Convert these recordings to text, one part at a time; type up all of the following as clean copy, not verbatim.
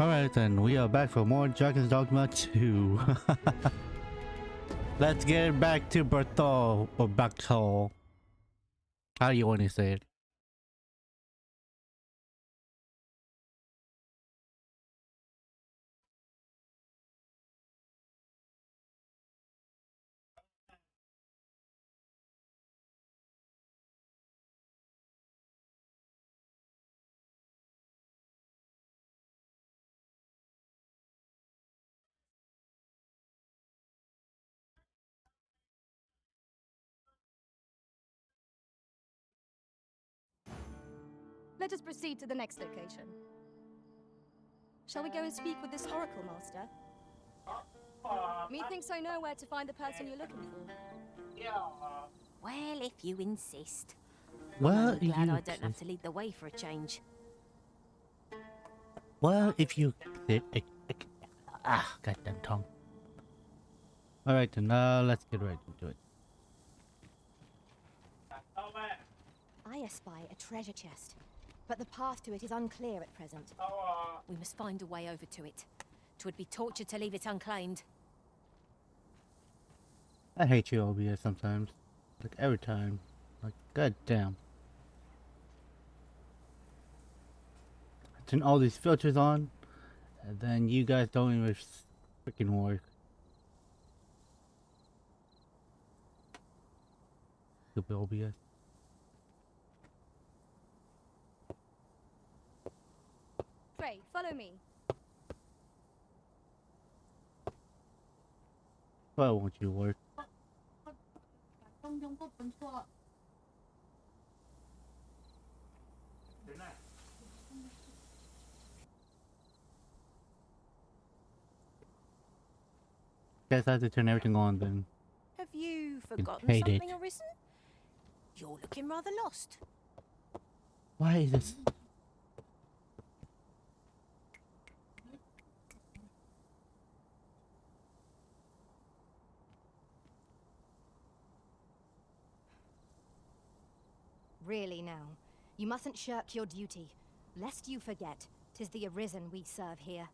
Alright then, we are back for more Dragon's Dogma 2. Let's get back to Berthol, or bakbattahl. How do you want to say it? Let us proceed to the next location. Shall we go and speak with this Oracle Master? Methinks I know where to find the person you're looking for. Well, if you insist. Well, I'm glad I don't have to lead the way for a change. Well, if you... goddamn tongue. Alright then, let's get right into it. I espy a treasure chest, but the path to it is unclear at present. We must find a way over to it. 'Twould be torture to leave it unclaimed. I hate you OBS sometimes. Like every time. Like, goddamn. I turn all these filters on, and then you guys don't even freaking work. Stupid OBS. Frey, follow me. Why won't you work? Guess I have to turn everything on then. Have you forgotten hate something it. arisen? You're looking rather lost. Why is this? Really now, you mustn't shirk your duty. Lest you forget, 'tis the Arisen we serve here.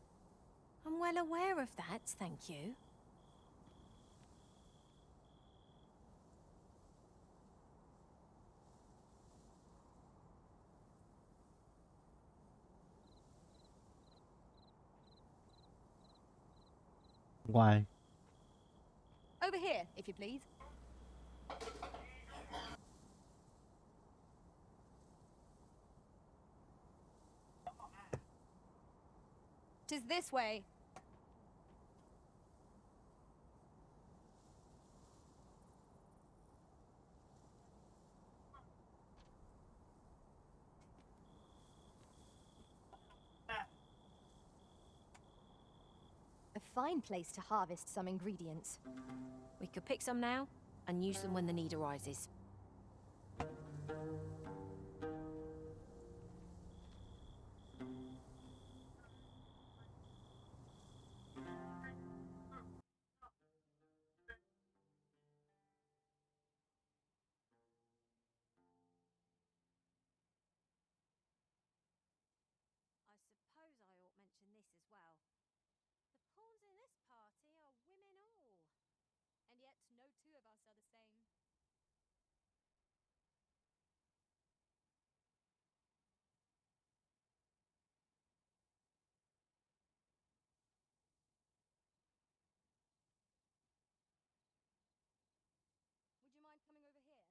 I'm well aware of that, thank you. Why? Over here, if you please. 'Tis this way. A fine place to harvest some ingredients. We could pick some now, and use them when the need arises. I suppose I ought mention this as well. The pawns in this party are women all. And yet, no two of us are the same. Would you mind coming over here?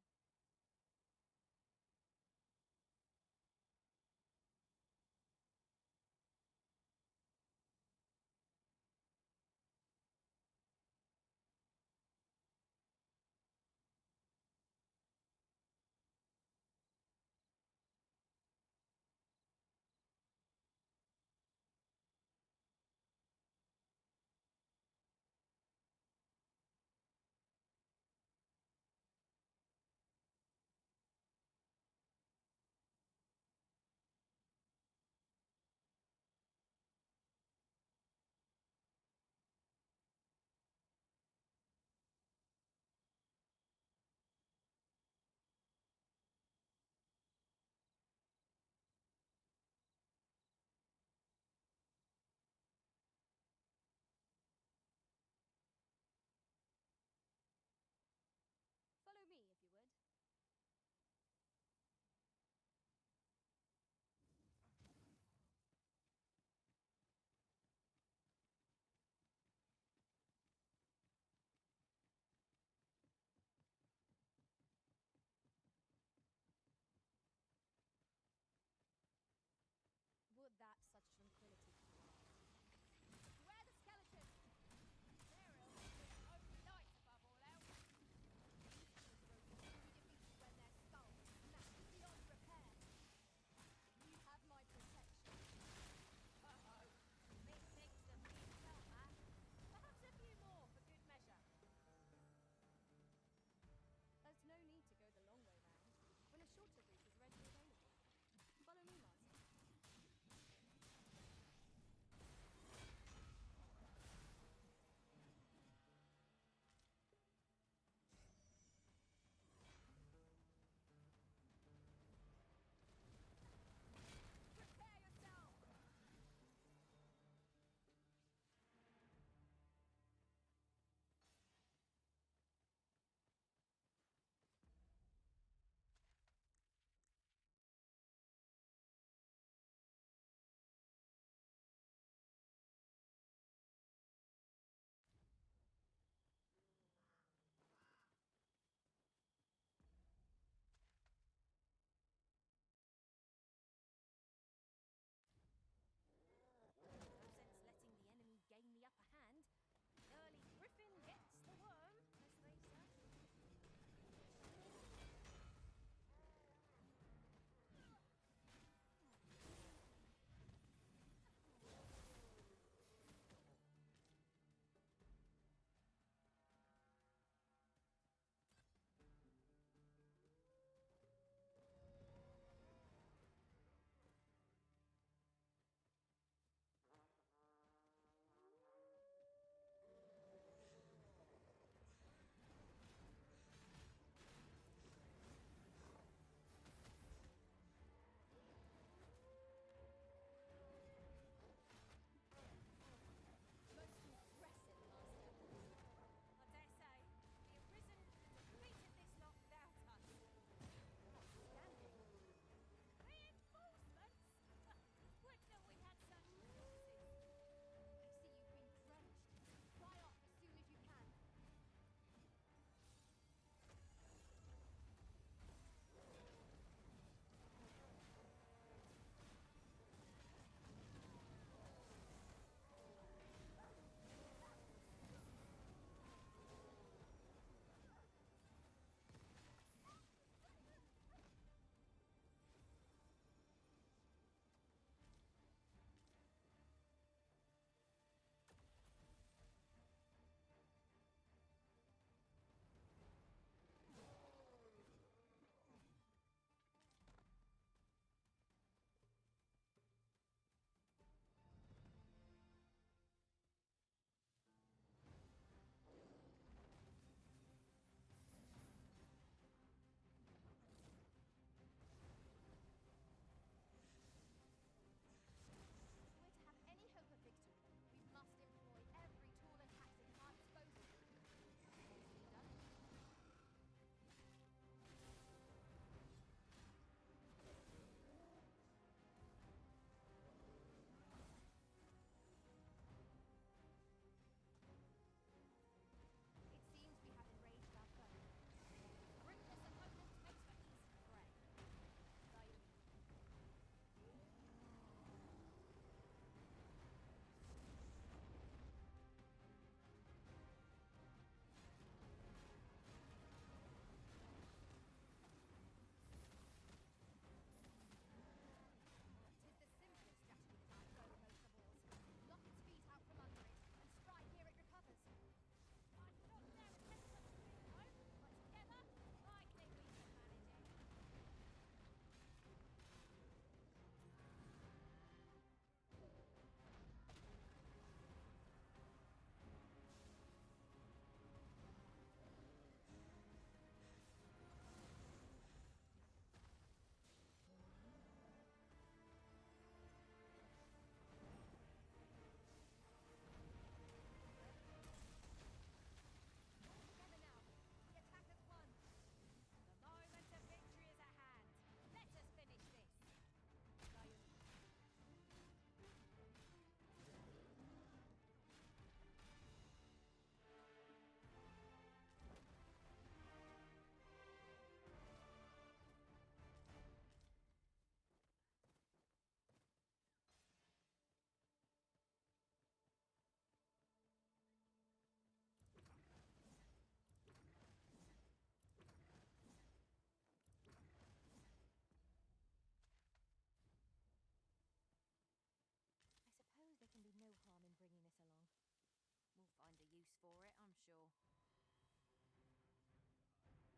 for it, I'm sure.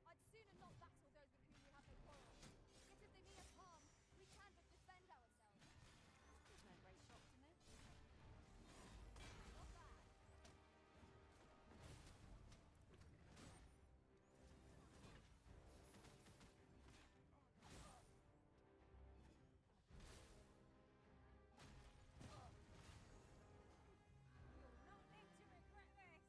I'd sooner not battle those with whom we have no quarrel. Yet if they mean us harm, we can but defend ourselves. It's no great shock to me. Not bad. You'll not live to regret this!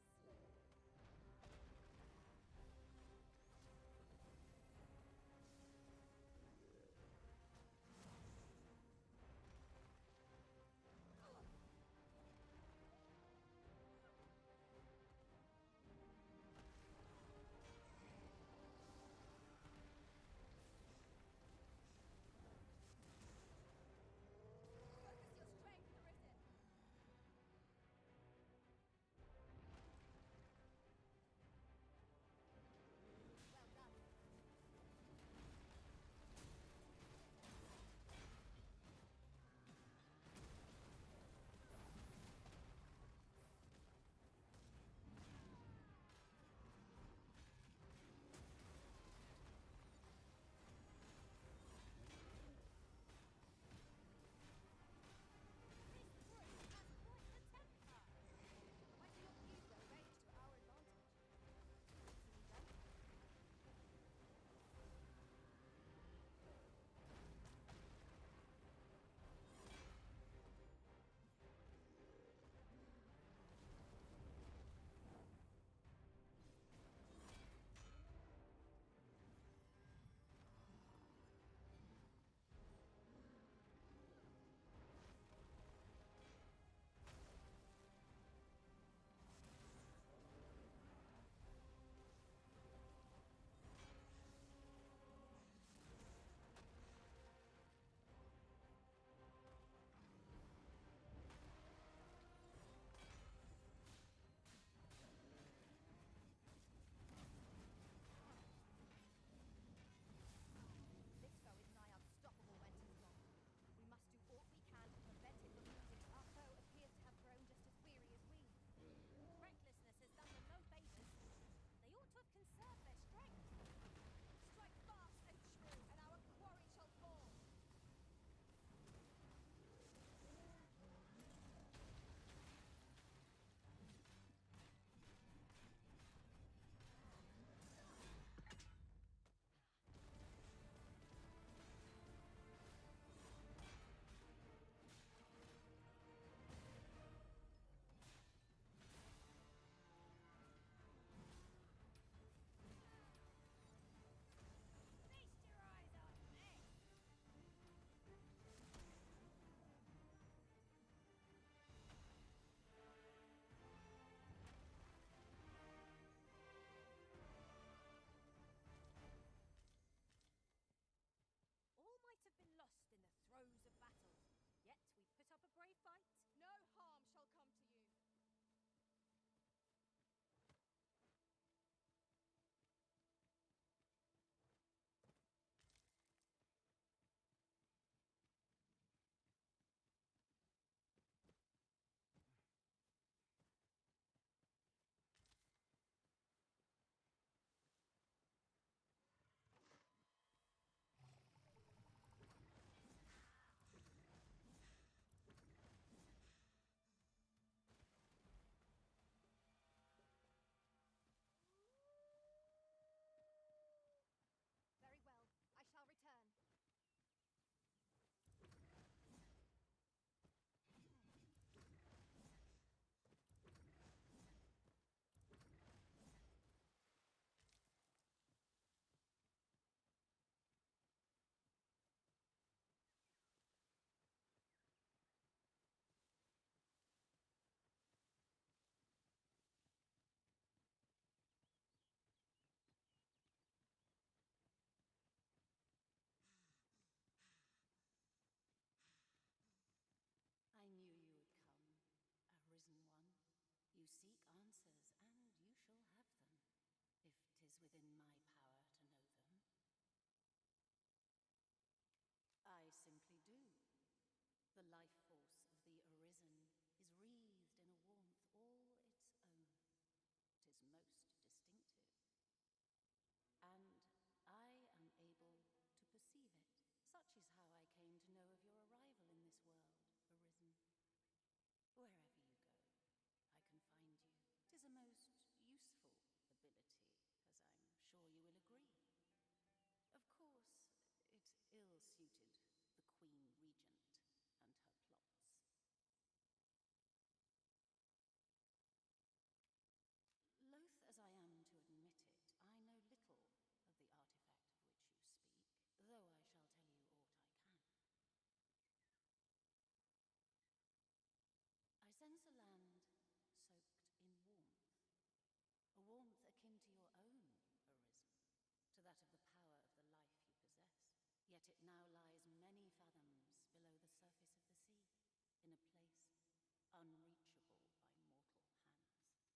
it now lies many fathoms below the surface of the sea, in a place unreachable by mortal hands.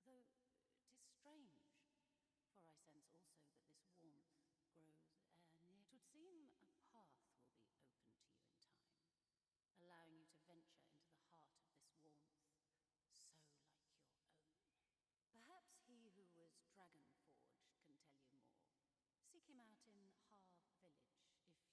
Though 'tis strange, for I sense also that this warmth grows ere near. 'Twould seem a path will be open to you in time, allowing you to venture into the heart of this warmth, so like your own. Perhaps he who was dragon-forged can tell you more. Seek him out in Harve Village, if you would learn from him.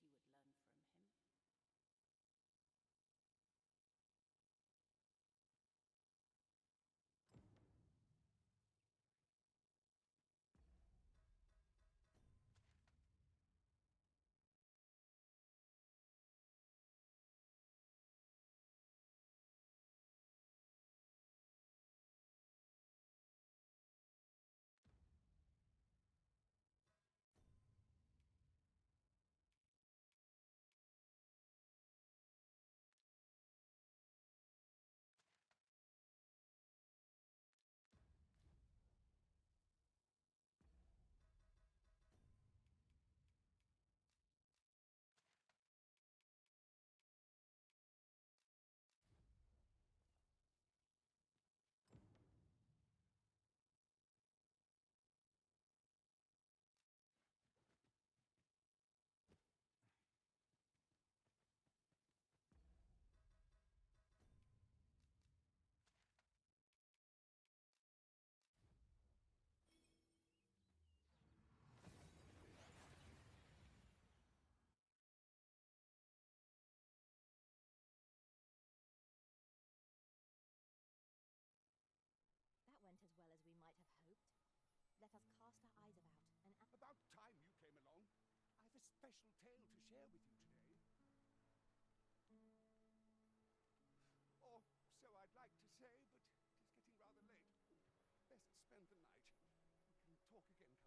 That went as well as we might have hoped. Let us cast our eyes about and... About time you came along. I've a special tale to share with you today. Or so I'd like to say, but it is getting rather late. Best spend the night. We can talk again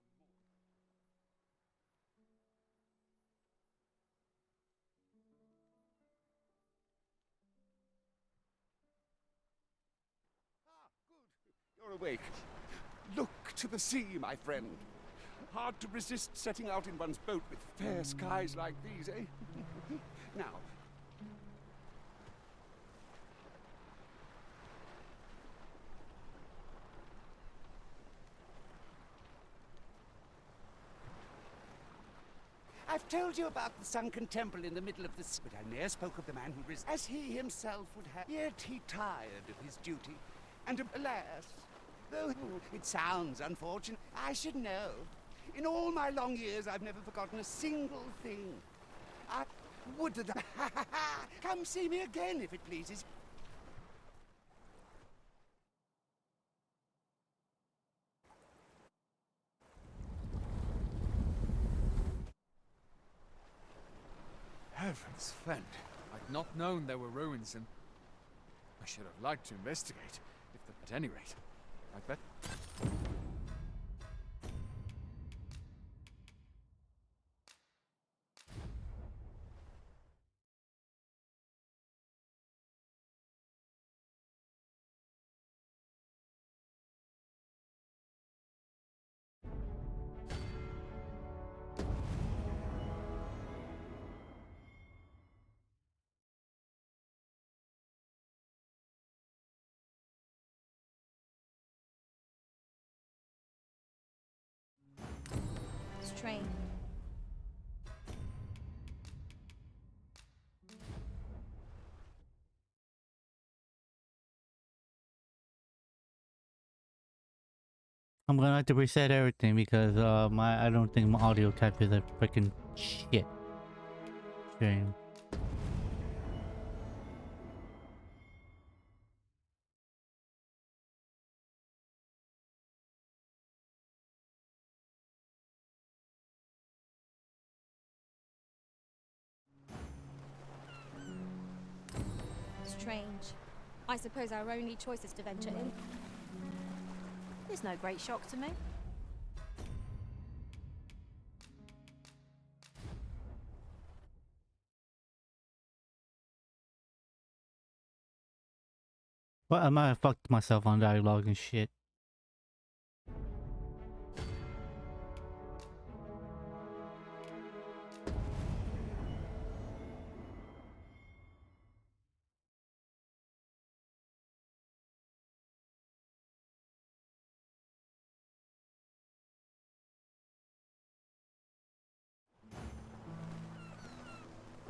come morn. Ah, good. You're awake. Look to the sea, my friend. Hard to resist setting out in one's boat with fair skies like these, eh? Now, I've told you about the sunken temple in the middle of the sea, but I ne'er spoke of the man who as he himself would have. Yet he tired of his duty, and alas, though it sounds unfortunate, I should know. In all my long years, I've never forgotten a single thing. I would that come see me again, if it pleases. Heavens fend. I'd not known there were ruins in... I should have liked to investigate, at any rate. I bet... Strange. I'm gonna have to reset everything because I don't think my audio type is a freaking shit. Shame. Strange. I suppose our only choice is to venture in. It's no great shock to me. Well, I might have fucked myself on dialogue and shit.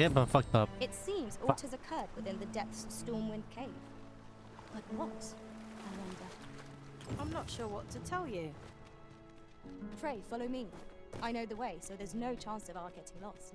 Yeah, but fucked up. It seems aught has occurred within the depths of Stormwind Cave. But what? I wonder. I'm not sure what to tell you. Pray, follow me. I know the way, so there's no chance of our getting lost.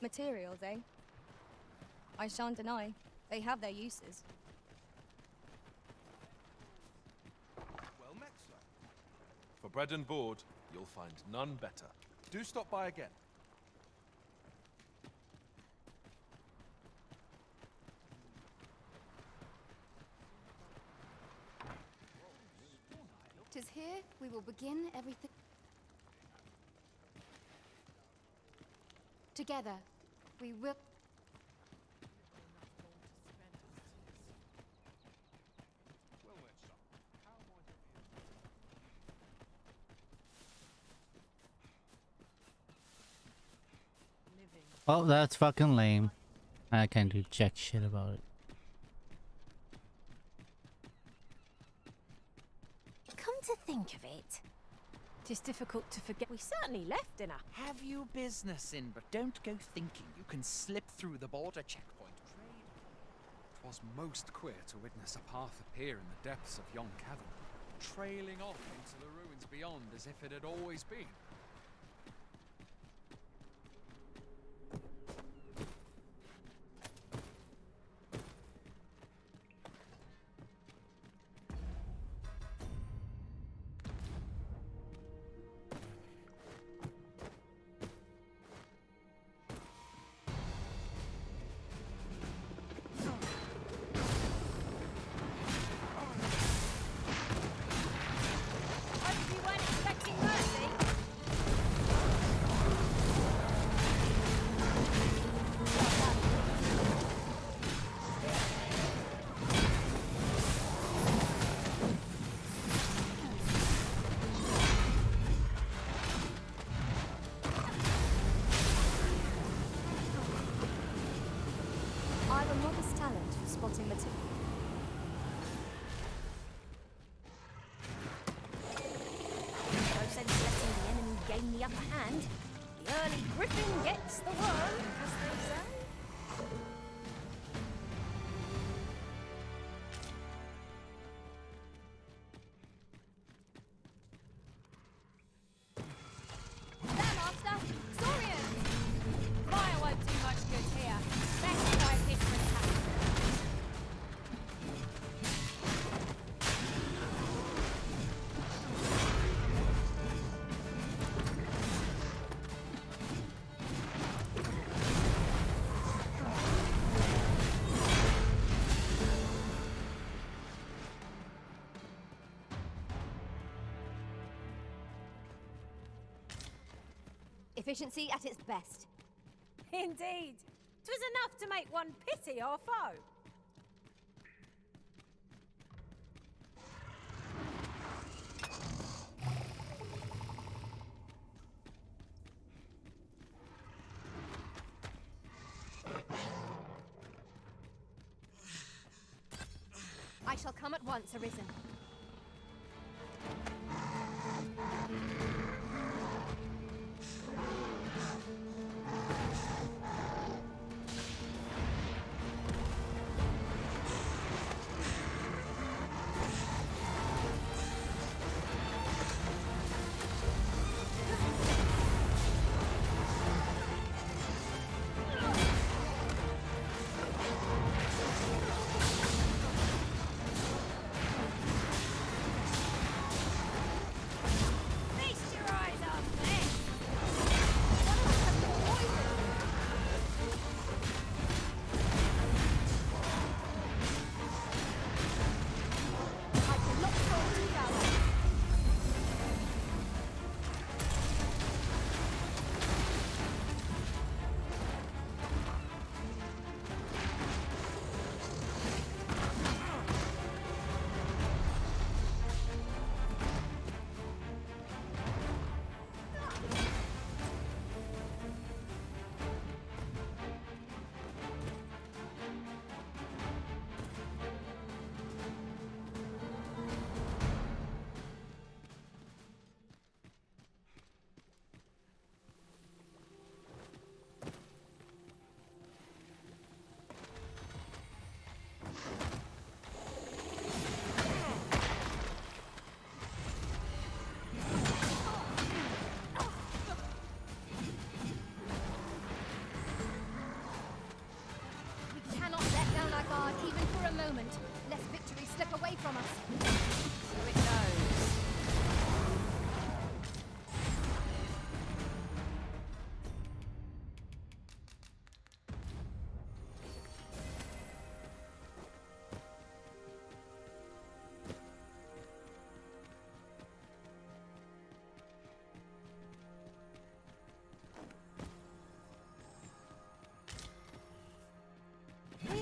Materials, eh? I shan't deny. They have their uses. Well met, sir. For bread and board, you'll find none better. Do stop by again. Tis here we will begin everything. Together, we will. Well met, sir. How might I be? Oh, that's fucking lame. I can't do jack shit about it. Come to think of it, tis difficult to forget we certainly left dinner. Have you business in, but don't go thinking you can slip through the border checkpoint. Twas most queer to witness a path appear in the depths of yon cavern, trailing off into the ruins beyond as if it had always been. Hope you weren't expecting mercy. I've a modest talent for spotting material. No sense letting the enemy gain the upper hand. The early griffin gets the worm, as they say. There, Master! Saurian! Fire won't do much good here. Best try a different tack. Efficiency at its best. Indeed. 'Twas enough to make one pity our foe. I shall come at once, Arisen.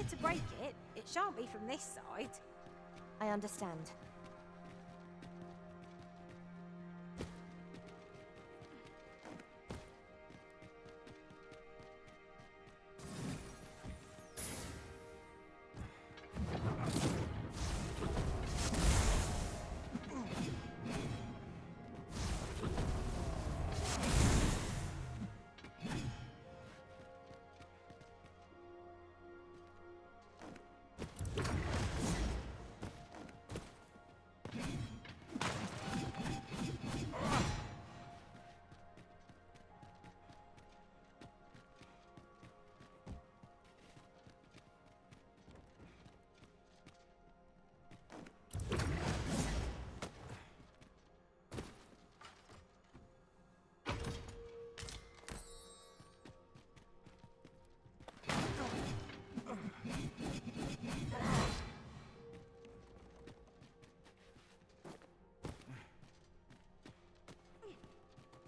here to break it, it shan't be from this side. I understand.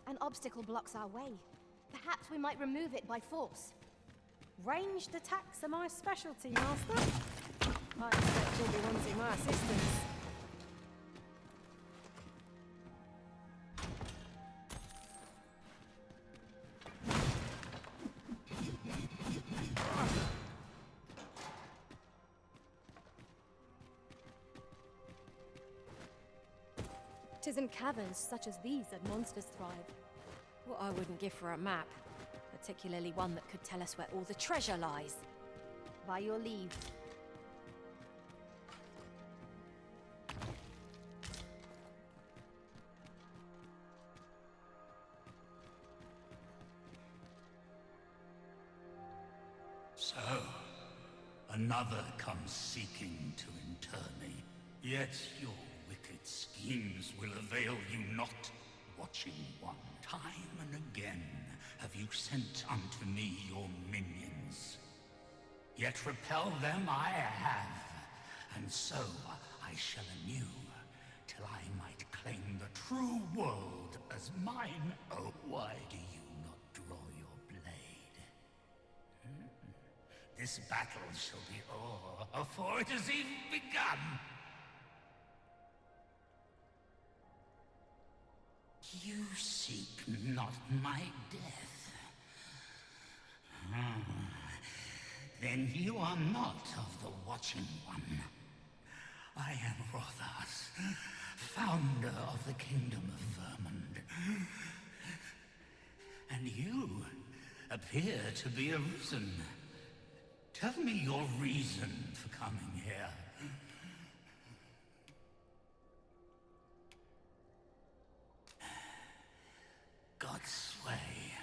An obstacle blocks our way. Perhaps we might remove it by force. Ranged attacks are my specialty, Master. I expect you'll be wanting my assistance. Tis in caverns such as these that monsters thrive. What I wouldn't give for a map, particularly one that could tell us where all the treasure lies. By your leave. So, another comes seeking to inter me. Yet your wicked schemes will avail you not, watching one. Time and again have you sent unto me your minions. Yet repel them I have, and so I shall anew, till I might claim the true world as mine. Oh, why do you not draw your blade? This battle shall be o'er, afore it has even begun. You seek not my death. Then you are not of the Watching One. I am Rothas, founder of the Kingdom of Vermund. And you appear to be arisen. Tell me your reason for coming here. God's way.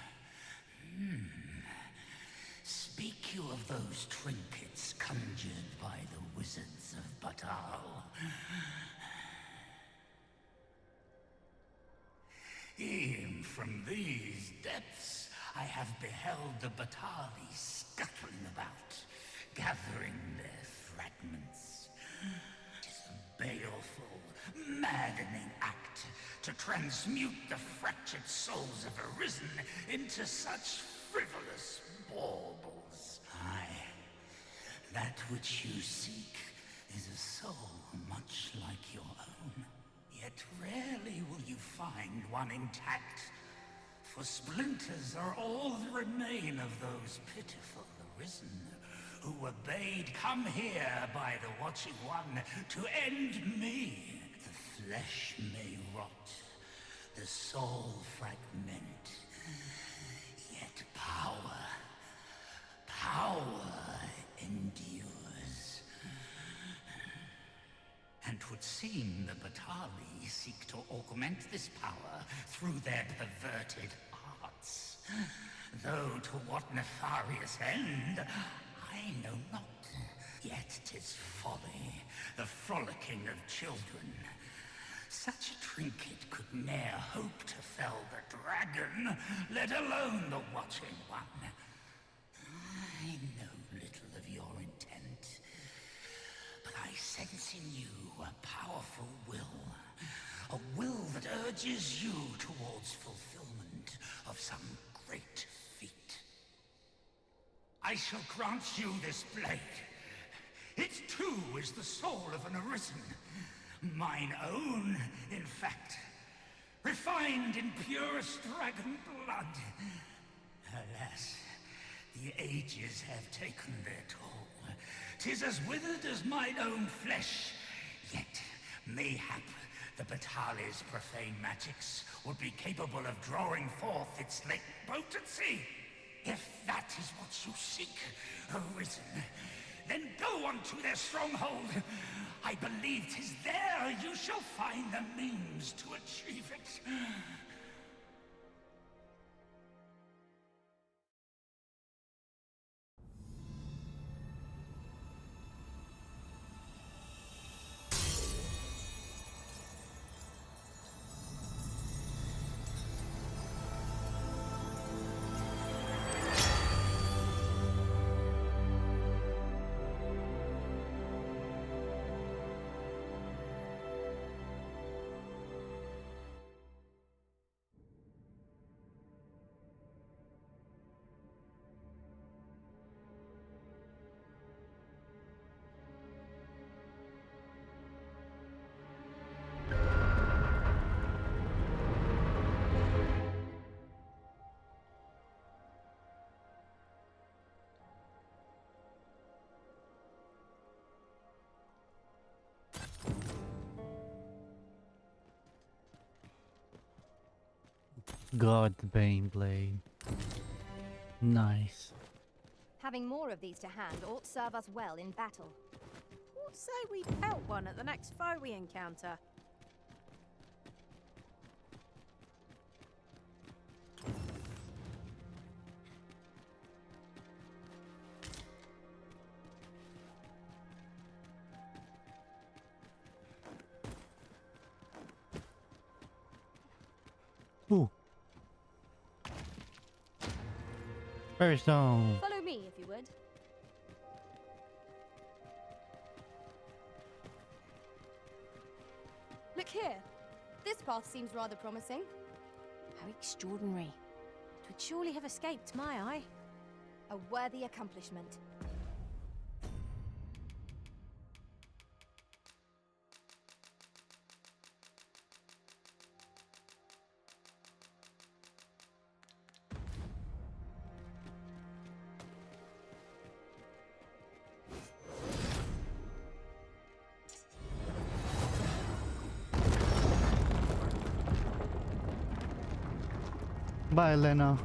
Speak you of those trinkets conjured by the wizards of Bakbattahl. E'en from these depths I have beheld the Battahli scuttling about, gathering their fragments. 'Tis a baleful, maddening act to transmute the fractured souls of Arisen into such frivolous baubles. Aye, that which you seek is a soul much like your own. Yet rarely will you find one intact, for splinters are all that remain of those pitiful Arisen who were bade come here by the Watching One to end me. The flesh may rot, the soul fragment, yet power endures. And 'twould seem the Battahli seek to augment this power through their perverted arts. Though to what nefarious end, I know not. Yet 'tis folly, the frolicking of children. Such a trinket could ne'er hope to fell the dragon, let alone the Watching One. I know little of your intent, but I sense in you a powerful will. A will that urges you towards fulfillment of some great feat. I shall grant you this blade, It too is the soul of an arisen. Mine own, in fact. Refined in purest dragon blood. Alas, the ages have taken their toll. 'Tis as withered as mine own flesh. Yet, mayhap, the battahli's profane magics would be capable of drawing forth its late potency. If that is what you seek, arisen, then go unto their stronghold. I believe 'tis there you shall find the means to achieve it. God, the Bane Blade. Nice. Having more of these to hand ought serve us well in battle. What say we pelt one at the next foe we encounter? Ooh. First zone. Follow me, if you would. Look here. This path seems rather promising. How extraordinary. It would surely have escaped my eye. A worthy accomplishment. Bye, Lena.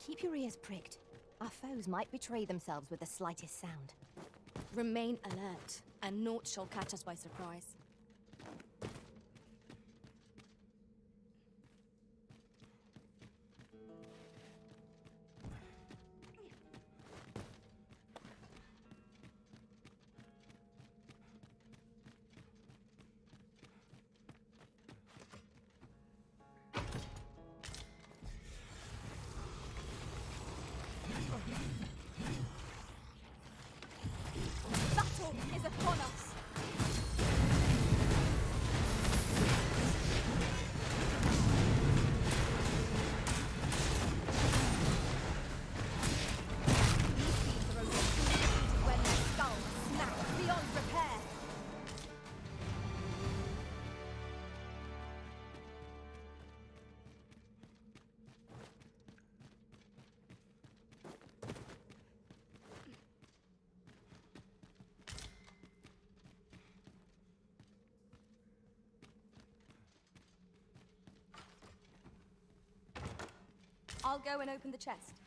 Keep your ears pricked. Our foes might betray themselves with the slightest sound. Remain alert, and naught shall catch us by surprise. Battle is upon us! These fiends are only defeated when their skulls snap beyond repair. I'll go and open the chest.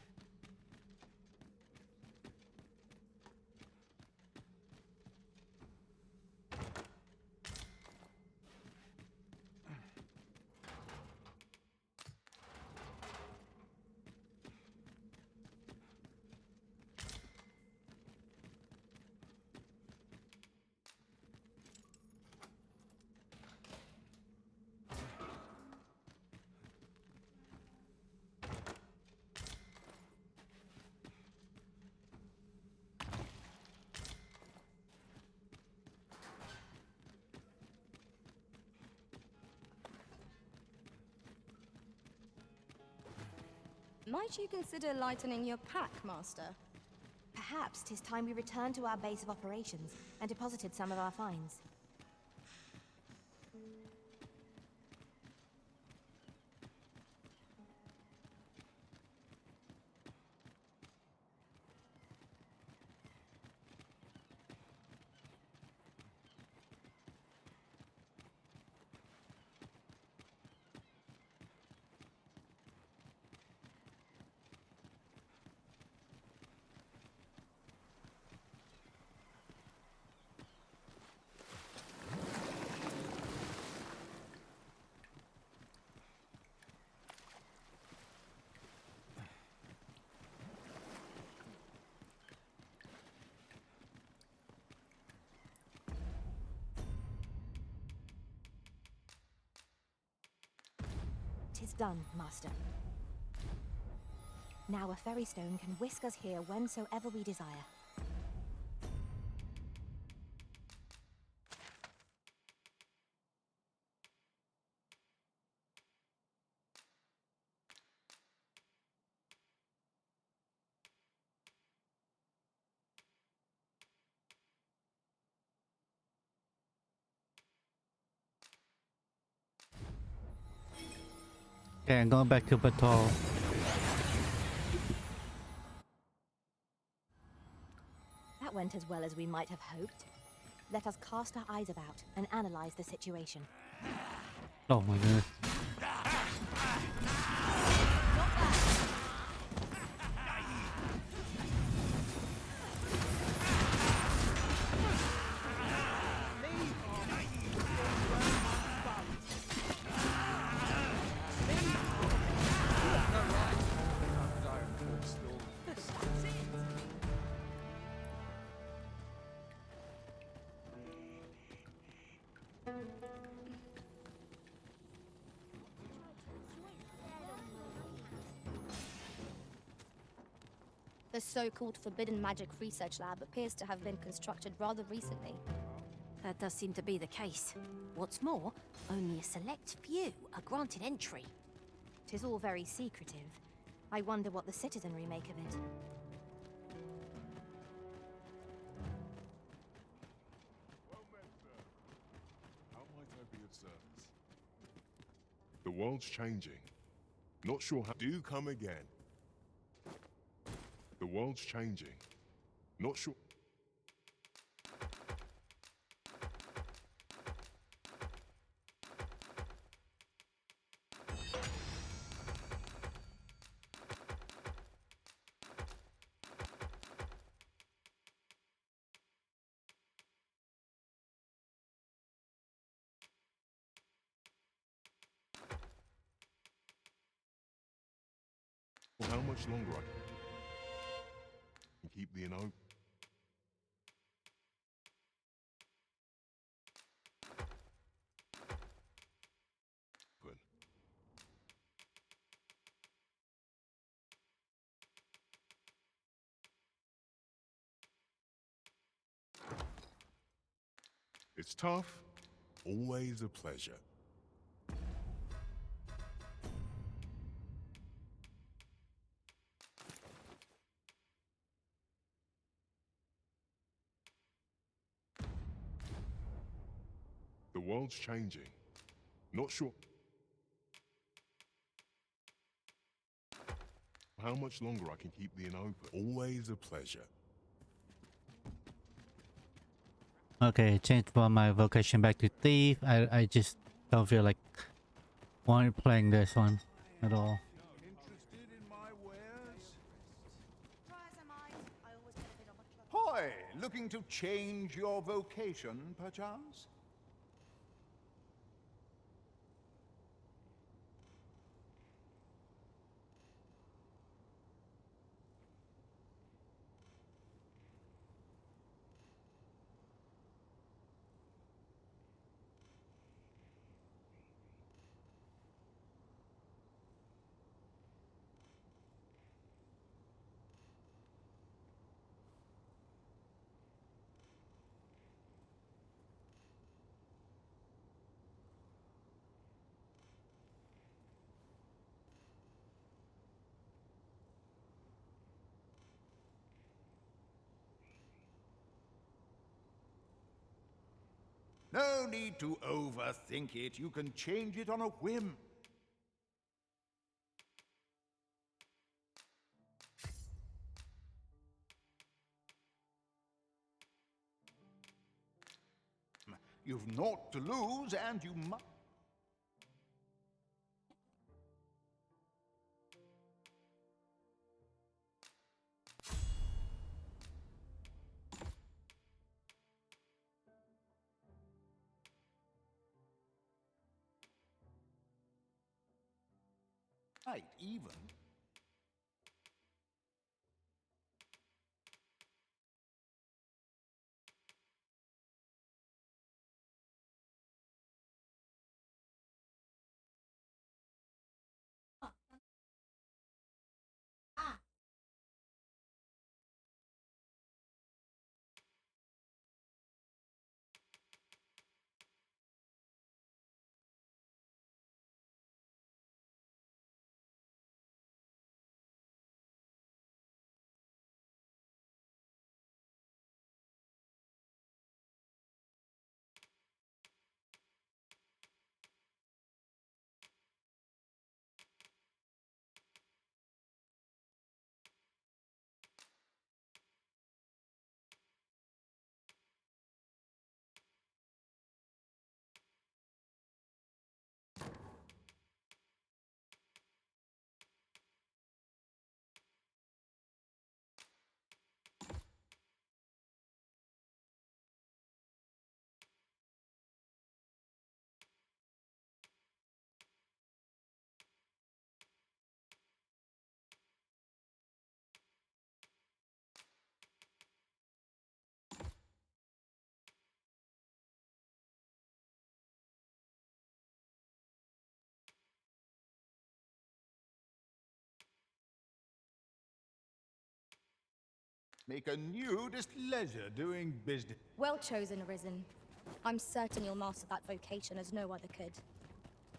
Might you consider lightening your pack, Master? Perhaps 'tis time we returned to our base of operations and deposited some of our finds. Tis done, Master. Now a ferry stone can whisk us here whensoever we desire. Okay, I'm going back to bakbattahl. That went as well as we might have hoped. Let us cast our eyes about and analyze the situation. Oh my goodness. The so-called Forbidden Magic Research Lab appears to have been constructed rather recently. That does seem to be the case. What's more, only a select few are granted entry. 'Tis all very secretive. I wonder what the citizenry make of it. Well met, sir. How might I be of service? The world's changing. Not sure how. Do come again. The world's changing. Not sure. How much longer I can keep the inn open? It's tough, always a pleasure. The world's changing. Not sure how much longer I can keep the inn open. Always a pleasure. Okay, changed from my vocation back to thief. I just don't feel like playing this one at all. Interested in my wares? Hoy, looking to change your vocation, perchance? No need to overthink it. You can change it on a whim. You've naught to lose, and you must. Right, even. Make a nudist leisure doing business. Well chosen, Arisen. I'm certain you'll master that vocation as no other could.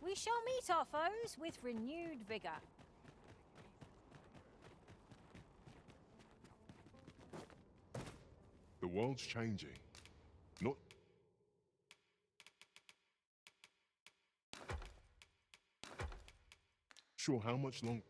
We shall meet our foes with renewed vigor. The world's changing. Not sure how much longer.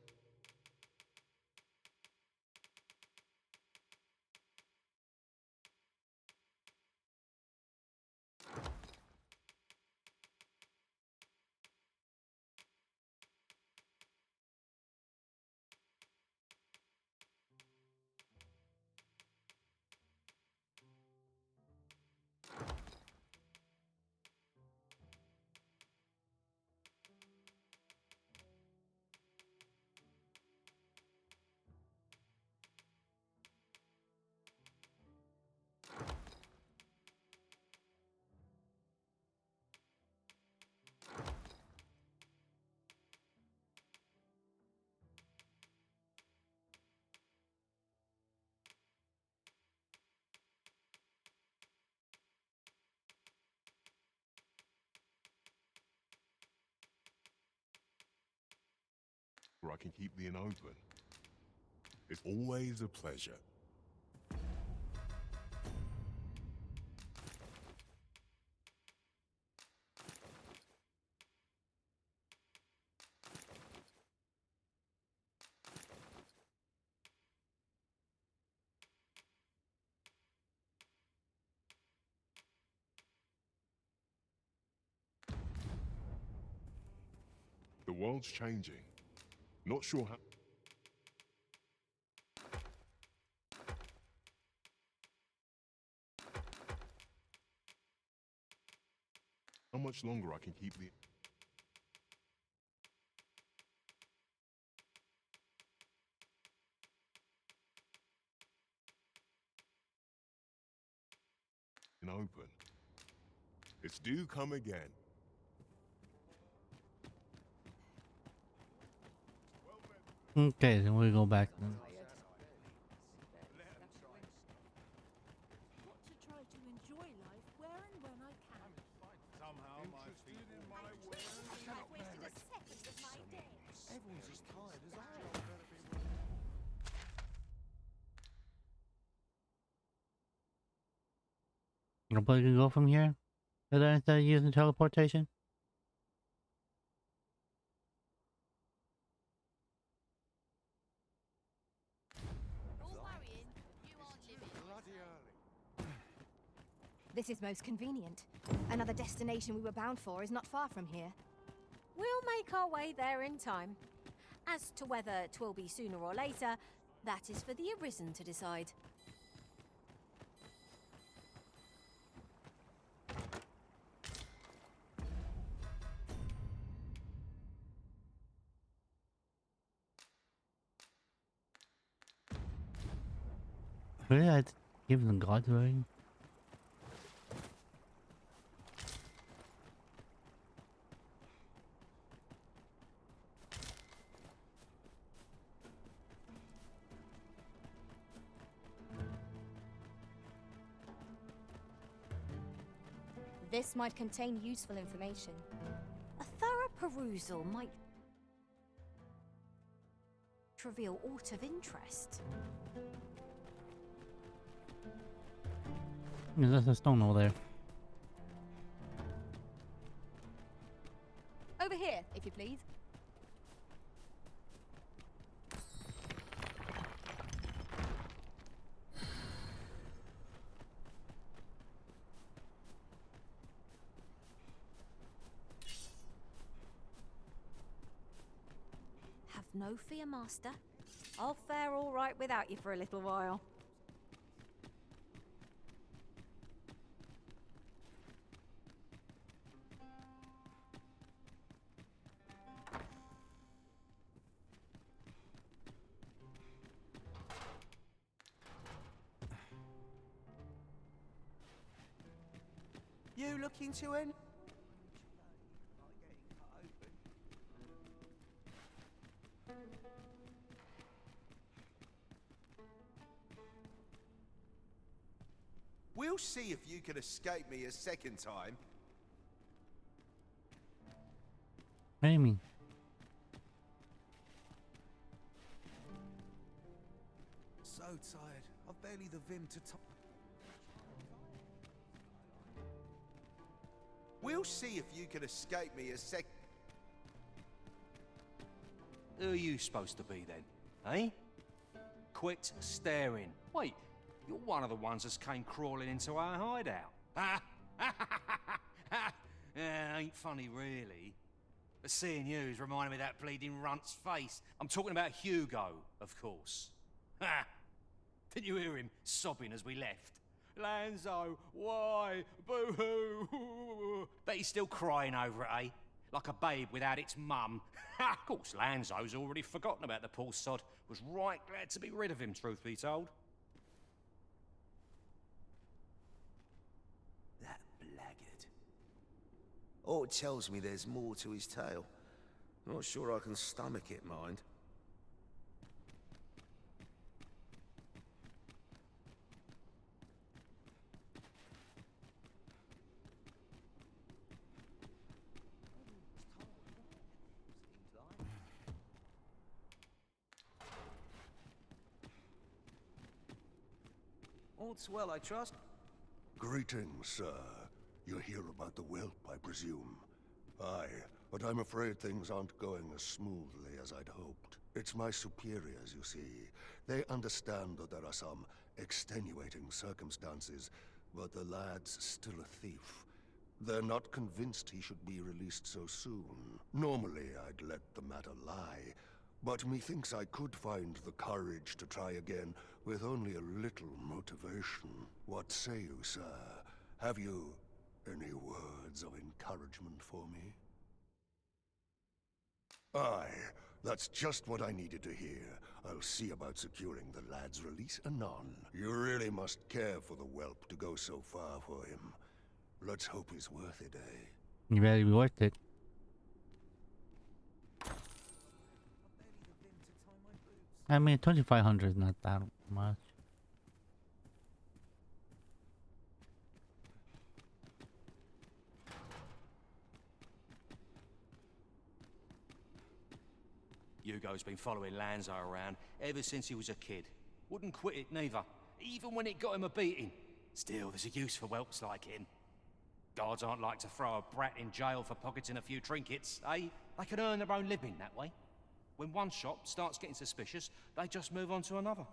Where I can keep the inn open. It's always a pleasure. The world's changing. Not sure how. How much longer I can keep the. Inn open. It's due come again. Okay, then we go back then. Want to try to enjoy life where and when I can. Somehow my feet in my way. I've wasted a second of my day. Everyone's as tired as I am. Nobody can go from here? But then instead of using teleportation? This is most convenient. Another destination we were bound for is not far from here. We'll make our way there in time. As to whether 'twill be sooner or later, that is for the Arisen to decide. Really? I'd give them God's ring? This might contain useful information. A thorough perusal might reveal aught of interest. There's a stone over there. Over here, if you please. Have no fear, Master. I'll fare all right without you for a little while. You looking to end? We'll see if you can escape me a second time. What do you mean? So tired. I've barely the vim to top. We'll see if you can escape me a sec. Who are you supposed to be then, eh? Quit staring. Wait, you're one of the ones that came crawling into our hideout. Ain't funny really. But seeing you's reminding me of that bleeding runt's face. I'm talking about Hugo, of course. Didn't you hear him sobbing as we left? Lanzo, why? Boo-hoo! Bet he's still crying over it, eh? Like a babe without its mum. Of course, Lanzo's already forgotten about the poor sod. Was right glad to be rid of him, truth be told. That blackguard. Oh, it tells me there's more to his tale. Not sure I can stomach it, mind. All's well, I trust. Greetings, sir. You hear about the whelp, I presume? Aye, but I'm afraid things aren't going as smoothly as I'd hoped. It's my superiors, you see. They understand that there are some extenuating circumstances, but the lad's still a thief. They're not convinced he should be released so soon. Normally, I'd let the matter lie, but methinks I could find the courage to try again with only a little motivation. What say you, sir? Have you any words of encouragement for me? Aye, that's just what I needed to hear. I'll see about securing the lad's release anon. You really must care for the whelp to go so far for him. Let's hope he's worth it, eh? You better be worth it. I mean, 2,500 is not that much. Hugo's been following Lanzo around ever since he was a kid. Wouldn't quit it neither, even when it got him a beating. Still, there's a use for whelps like him. Guards aren't like to throw a brat in jail for pocketing a few trinkets, eh? They can earn their own living that way. When one shop starts getting suspicious, they just move on to another.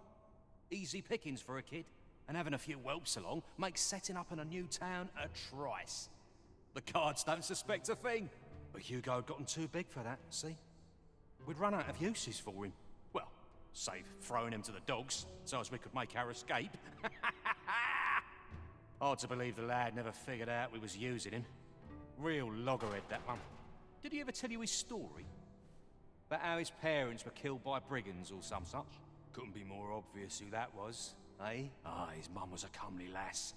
Easy pickings for a kid, and having a few whelps along makes setting up in a new town a trice. The guards don't suspect a thing. But Hugo had gotten too big for that, see? We'd run out of uses for him. Well, save throwing him to the dogs, so as we could make our escape. Hard to believe the lad never figured out we was using him. Real loggerhead, that one. Did he ever tell you his story? About how his parents were killed by brigands or some such? Couldn't be more obvious who that was, eh? Ah, his mum was a comely lass.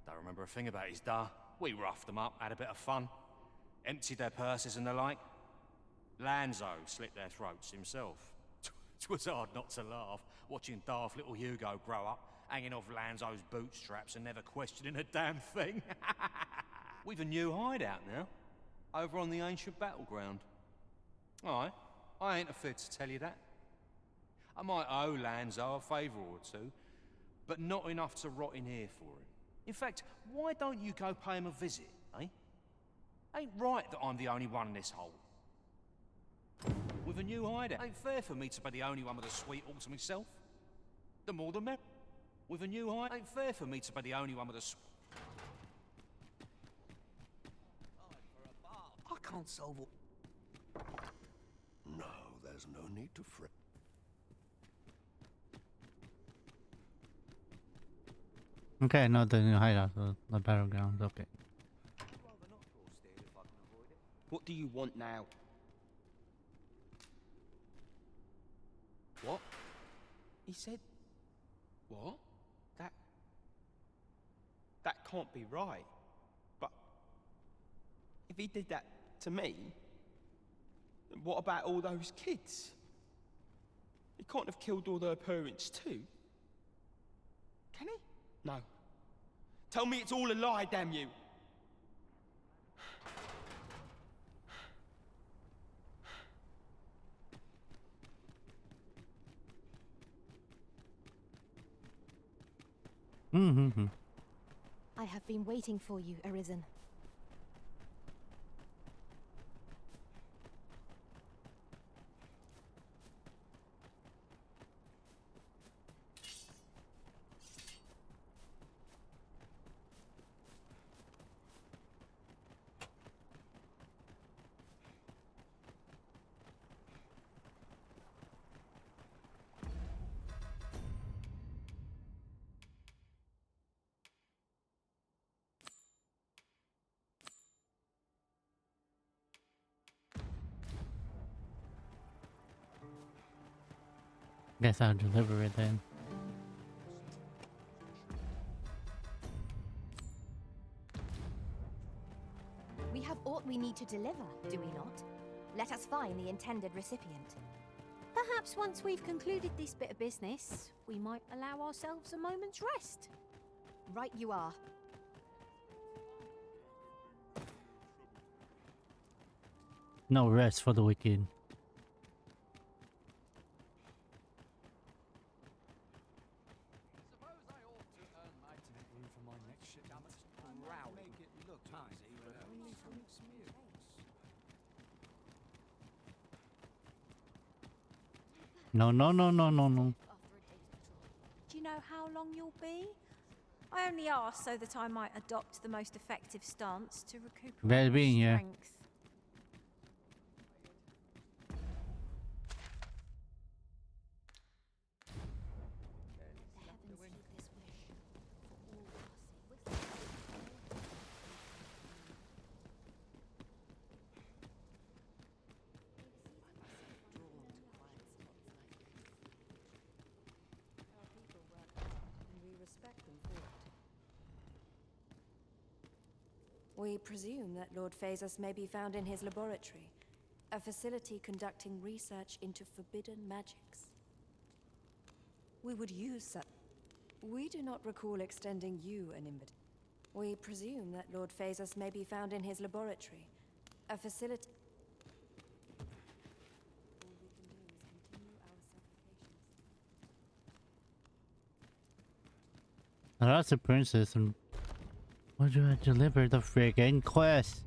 Don't remember a thing about his da. We roughed them up, had a bit of fun. Emptied their purses and the like. Lanzo slit their throats himself. 'Twas hard not to laugh, watching daft little Hugo grow up, hanging off Lanzo's bootstraps and never questioning a damn thing. We've a new hideout now, over on the ancient battleground. Aye, I ain't afraid to tell you that. I might owe Lanzo a favour or two, but not enough to rot in here for him. In fact, why don't you go pay him a visit, eh? Ain't right that I'm the only one in this hole. With a new hideout, ain't fair for me to be the only one with a sweet horse myself. The more the merrier. With a new hideout, ain't fair for me to be the only one with a I can't solve all... No, there's no need to fret. Okay, not the new hideout, the battleground. Okay. What do you want now? What? He said What? that can't be right. But if he did that to me, then what about all those kids? He can't have killed all their parents too. Can he? No. Tell me it's all a lie, damn you. I have been waiting for you, Arisen. Guess I'll deliver it then. We have aught we need to deliver, do we not? Let us find the intended recipient. Perhaps once we've concluded this bit of business, we might allow ourselves a moment's rest. Right you are. No rest for the wicked. No, no, no, no, no, no. Do you know how long you'll be? I only ask so that I might adopt the most effective stance to recuperate Better be in here. strength. We presume that Lord Phaesus may be found in his laboratory, a facility conducting research into forbidden magics. We would use such... We do not recall extending you an invitation. We presume that Lord Phaesus may be found in his laboratory, a facility... All we can do is continue our supplications. Now that's a princess and Why do I deliver the friggin' quest?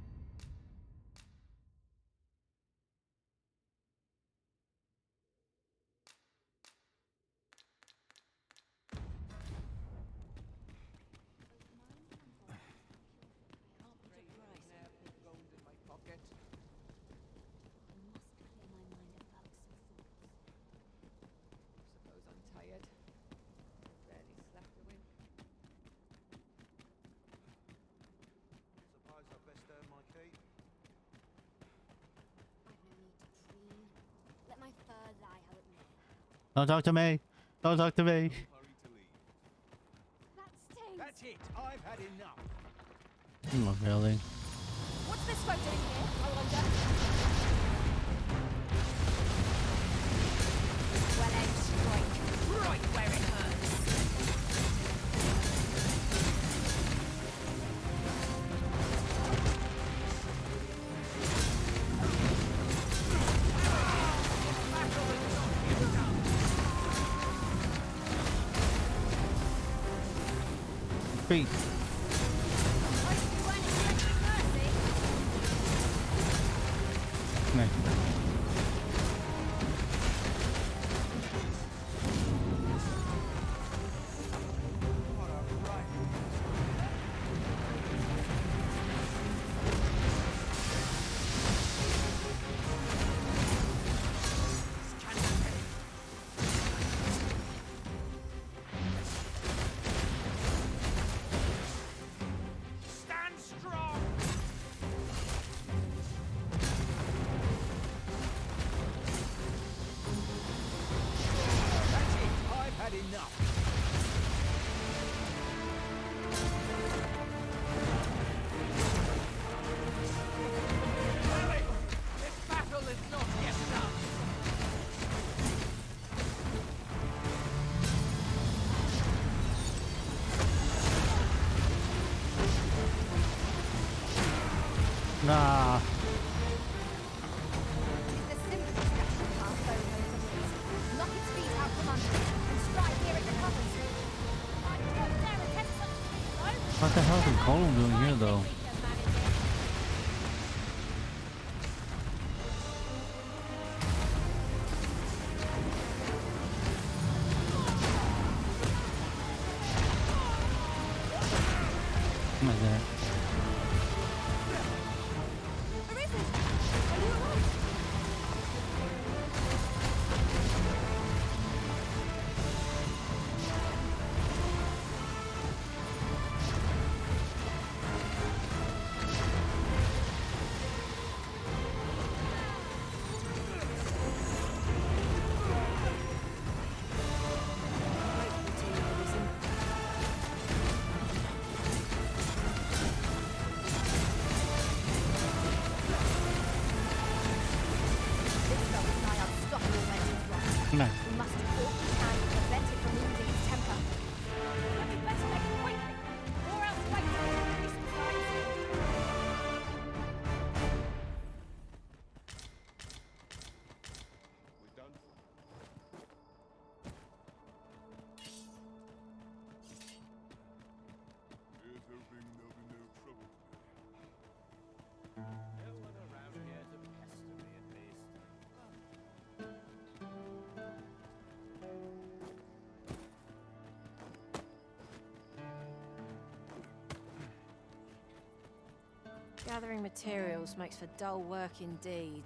Suppose I'm tired. Barely slept a wink. Suppose I'd best earn my keep. I've no need to preen. Let my fur lie how it may. Don't talk to me. Don't talk to me. That stinks. That's it. I've had enough. Not really. What's this folk doing here, I wonder? Well-aimed strike, right where it hurts. Feet. Nice. Stand strong. That's it. I've had enough. Hurry! This battle is not yet done. Nah. The simplest strategy our foe knows of this. Knock its feet out from under it and strike here it recovers. I don't dare attempt such a thing alone. What the hell is Colin doing here though? Oh my god. Nice. We must do all we can to prevent it from losing its temper. We better make it quickly, or else wait till the police decides. We done? Here's hoping there'll be no trouble today. No one around here to pester me, at least. Gathering materials makes for dull work indeed.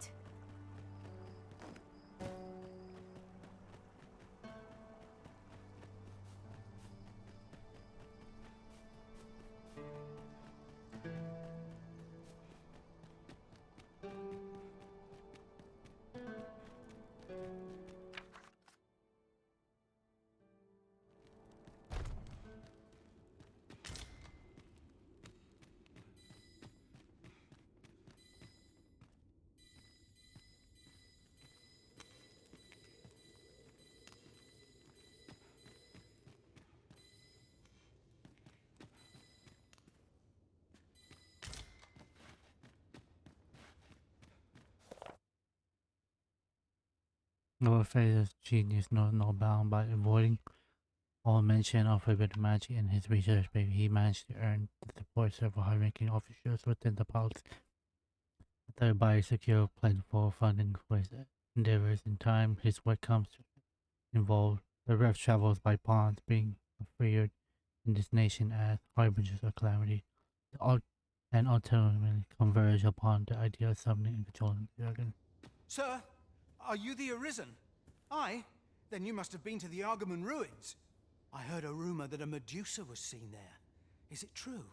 No phase is genius, no bound by avoiding all mention of forbidden magic in his research, but he managed to earn the support of several high-ranking officers within the palace, thereby secure plentiful funding for his endeavors. In time, his work comes to involve the rough travels by pawns being feared in this nation as harbingers of calamity, and ultimately converge upon the idea of summoning and controlling the dragon. Sir, are you the Arisen? Aye? Then you must have been to the Argamon ruins. I heard a rumor that a Medusa was seen there. Is it true?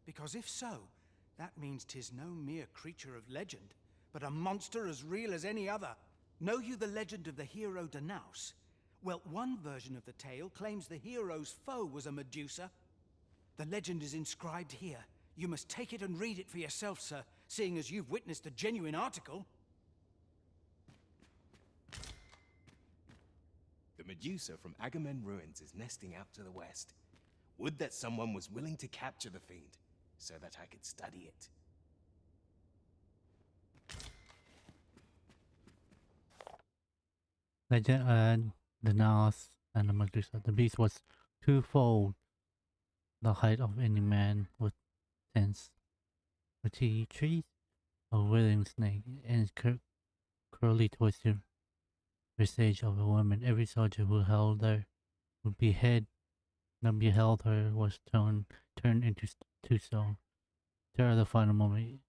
Because if so, that means 'tis no mere creature of legend, but a monster as real as any other. Know you the legend of the hero Danaus? Well, one version of the tale claims the hero's foe was a Medusa. The legend is inscribed here. You must take it and read it for yourself, sir, seeing as you've witnessed a genuine article. The Medusa from Agamemnon ruins is nesting out to the west. Would that someone was willing to capture the fiend, so that I could study it. Legend and the Nas and the Medusa. The beast was twofold the height of any man with tense fatigued trees, a withering snake, and its curly twisted visage of a woman. Every soldier who held her would beheld her was turned into two stone. Terror the final moment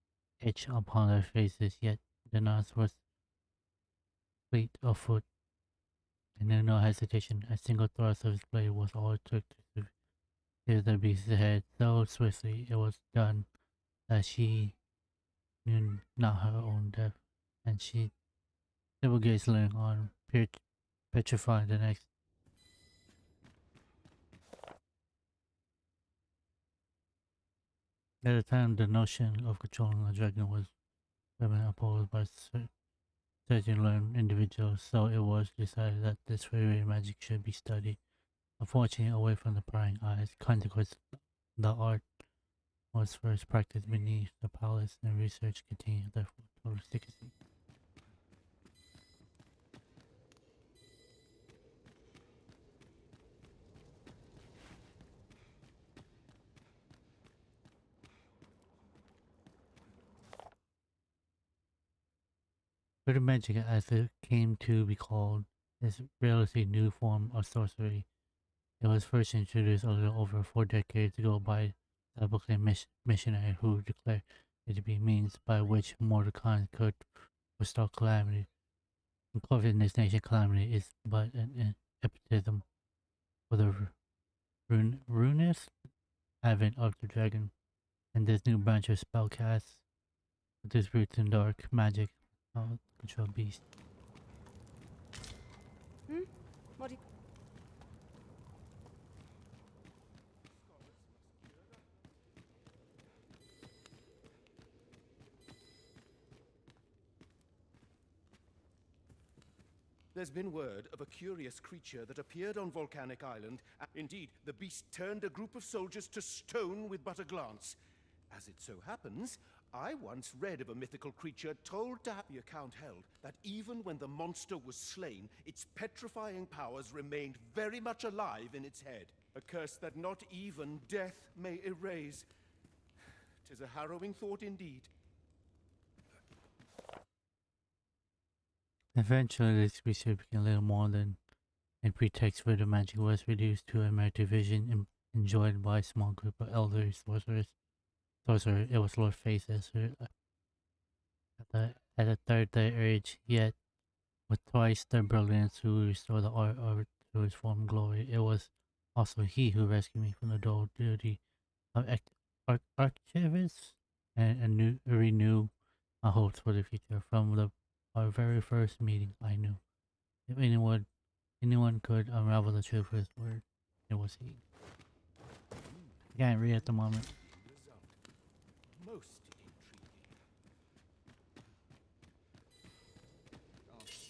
etched upon their faces, yet the Nas was fleet of foot, and in no hesitation, a single thrust of his blade was all it took to sever the beast's head. So swiftly it was done that she knew not her own death, and she never gazed on, petrified the next. At the time, the notion of controlling a dragon was vehemently opposed by certain learned individuals, so it was decided that this very magic should be studied. Unfortunately, away from the prying eyes, consequence, the art was first practiced beneath the palace, and research continued, therefore, total secrecy. Forbidden magic, as it came to be called, is a relatively new form of sorcery. It was first introduced a little over 4 decades ago by a self-proclaimed missionary who declared it to be means by which mortal could forestall calamity. Included in this nation, calamity is but an epithet for the ruinous advent of the dragon, and this new branch of spellcast with its roots in dark magic control beast. What do you... There's been word of a curious creature that appeared on Volcanic Island. Indeed, the beast turned a group of soldiers to stone with but a glance. As it so happens, I once read of a mythical creature told to have the account held that even when the monster was slain, its petrifying powers remained very much alive in its head. A curse that not even death may erase. 'Tis a harrowing thought indeed. Eventually, this research became little more than a pretext for the magic was reduced to a mere division enjoyed by a small group of elder sorcerers. It was Lord Faces at the third day urge, yet with twice their brilliance who restored the art to its former glory. It was also he who rescued me from the dull duty of archivist and renew my hopes for the future. From our very first meeting, I knew if anyone could unravel the truth of his word, it was he. I can't read at the moment. Most intriguing.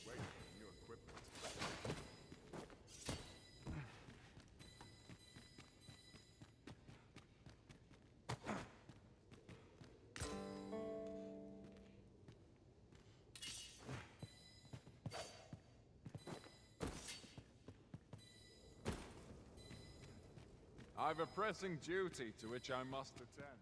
Wait on your equipment. I've a pressing duty to which I must attend.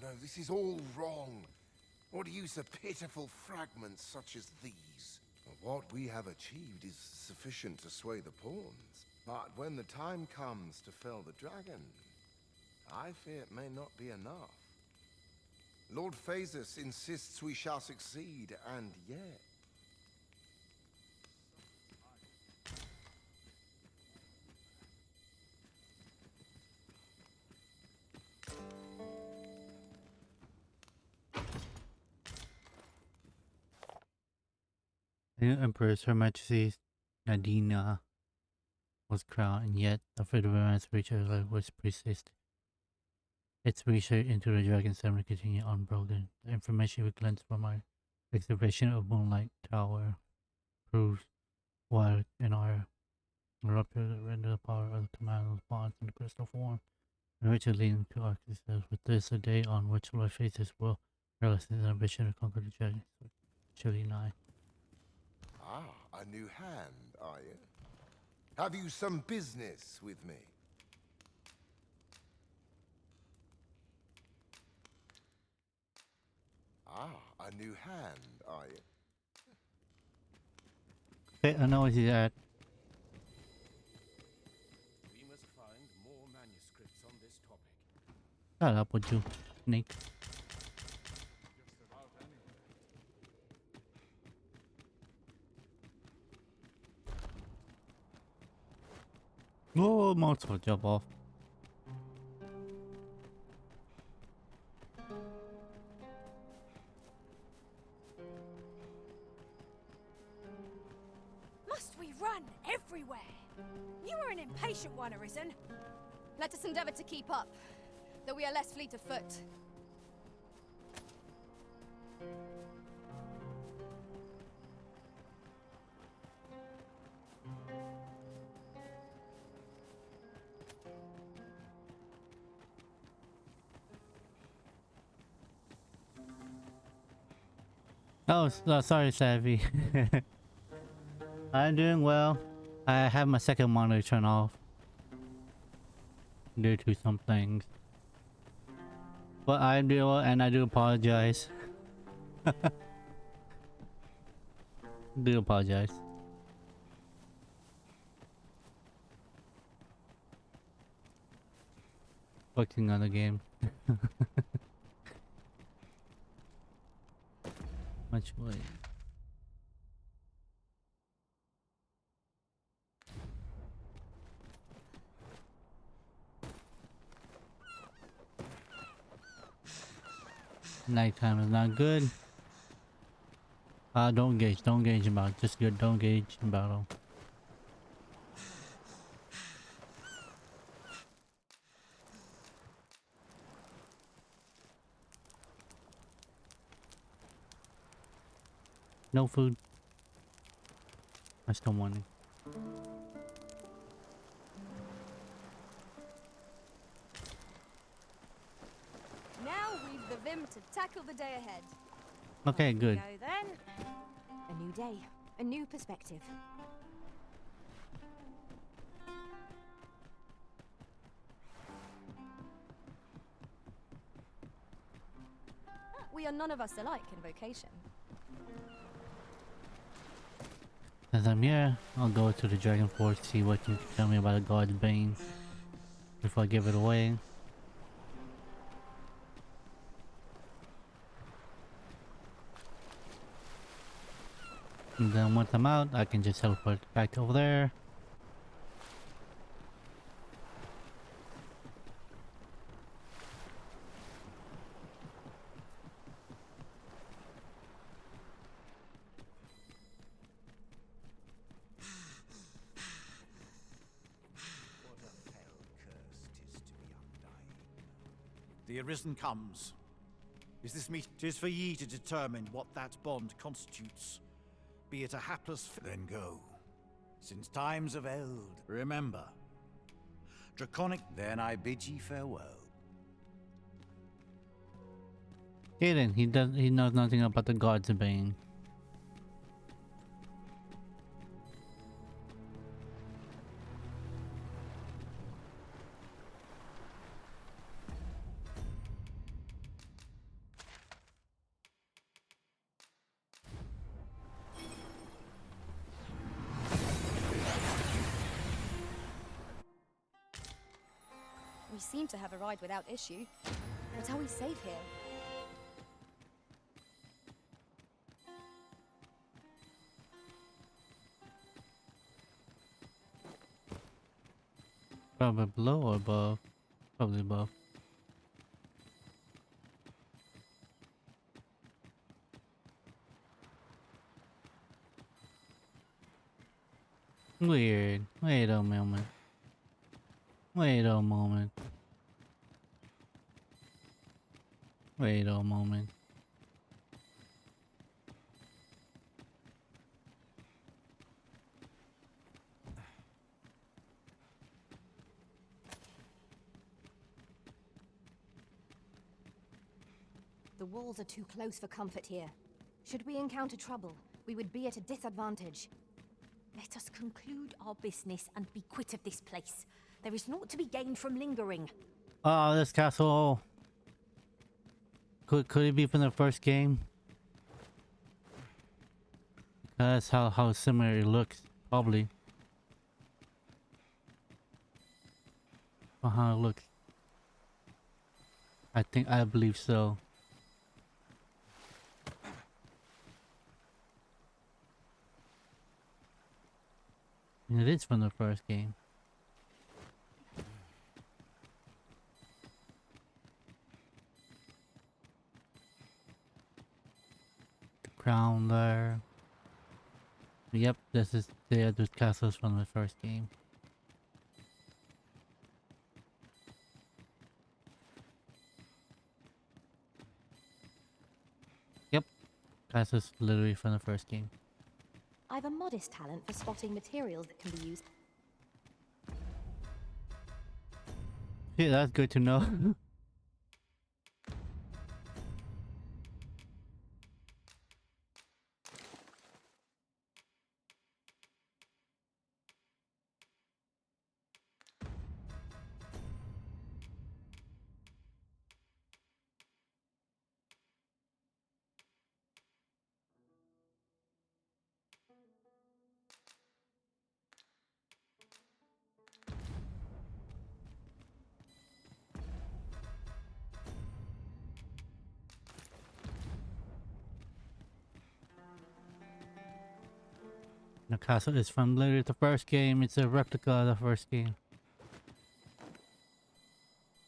No, this is all wrong. What use are pitiful fragments such as these? What we have achieved is sufficient to sway the pawns. But when the time comes to fell the dragon, I fear it may not be enough. Lord Phaesus insists we shall succeed, and yet... The new Empress, Her Majesty Nadina, was crowned, and yet the fate of Iran's research was persist. Its research into the dragon ceremony continued unbroken. The information we gleaned from our excavation of Moonlight Tower proves why in our eruption that render the power of the command of the bonds in the crystal form, and which leading to our success. With this, a day on which Lord Phaesus will realize his ambition to conquer the dragon. Surely nigh. Ah, a new hand, are you? Have you some business with me? Ah, a new hand, are you? Okay, I know what he's at. We must find more manuscripts on this topic. Shut up with you, Nick. Oh, multiple jump off. Must we run everywhere? You are an impatient one, Arisen. Let us endeavor to keep up, though we are less fleet of foot. Oh, sorry, Savvy. I'm doing well. I have my second monitor turned off due to some things. But I do, and I do apologize. Do apologize. Working on the game. Much way. Nighttime is not good. Don't engage in battle. Just good, don't engage in battle. No food. I still want it. Now we've the vim to tackle the day ahead. Okay, good. Go then. A new day, a new perspective. We are none of us alike in vocation. As I'm here, I'll go to the Dragon Force, see what you can tell me about the God's Bane before I give it away. And then once I'm out, I can just teleport back over there. The Arisen comes. Is this meet? 'Tis for ye to determine what that bond constitutes. Be it a hapless then go. Since times of eld, remember. Draconic, then I bid ye farewell. Okay then, he knows nothing about the gods of Bane. We seem to have arrived without issue. But are we safe here? Probably below or above? Probably above. Weird. Wait a moment. Wait a moment. Wait a moment. The walls are too close for comfort here. Should we encounter trouble, we would be at a disadvantage. Let us conclude our business and be quit of this place. There is naught to be gained from lingering. Oh, this castle. Could it be from the first game? That's how similar it looks, probably. Or how it looks. I believe so. And it is from the first game. The crown there. Yep, this is the Edward castles from the first game. Yep, castles literally from the first game. I've a modest talent for spotting materials that can be used. Yeah, that's good to know. The castle is from literally the first game. It's a replica of the first game.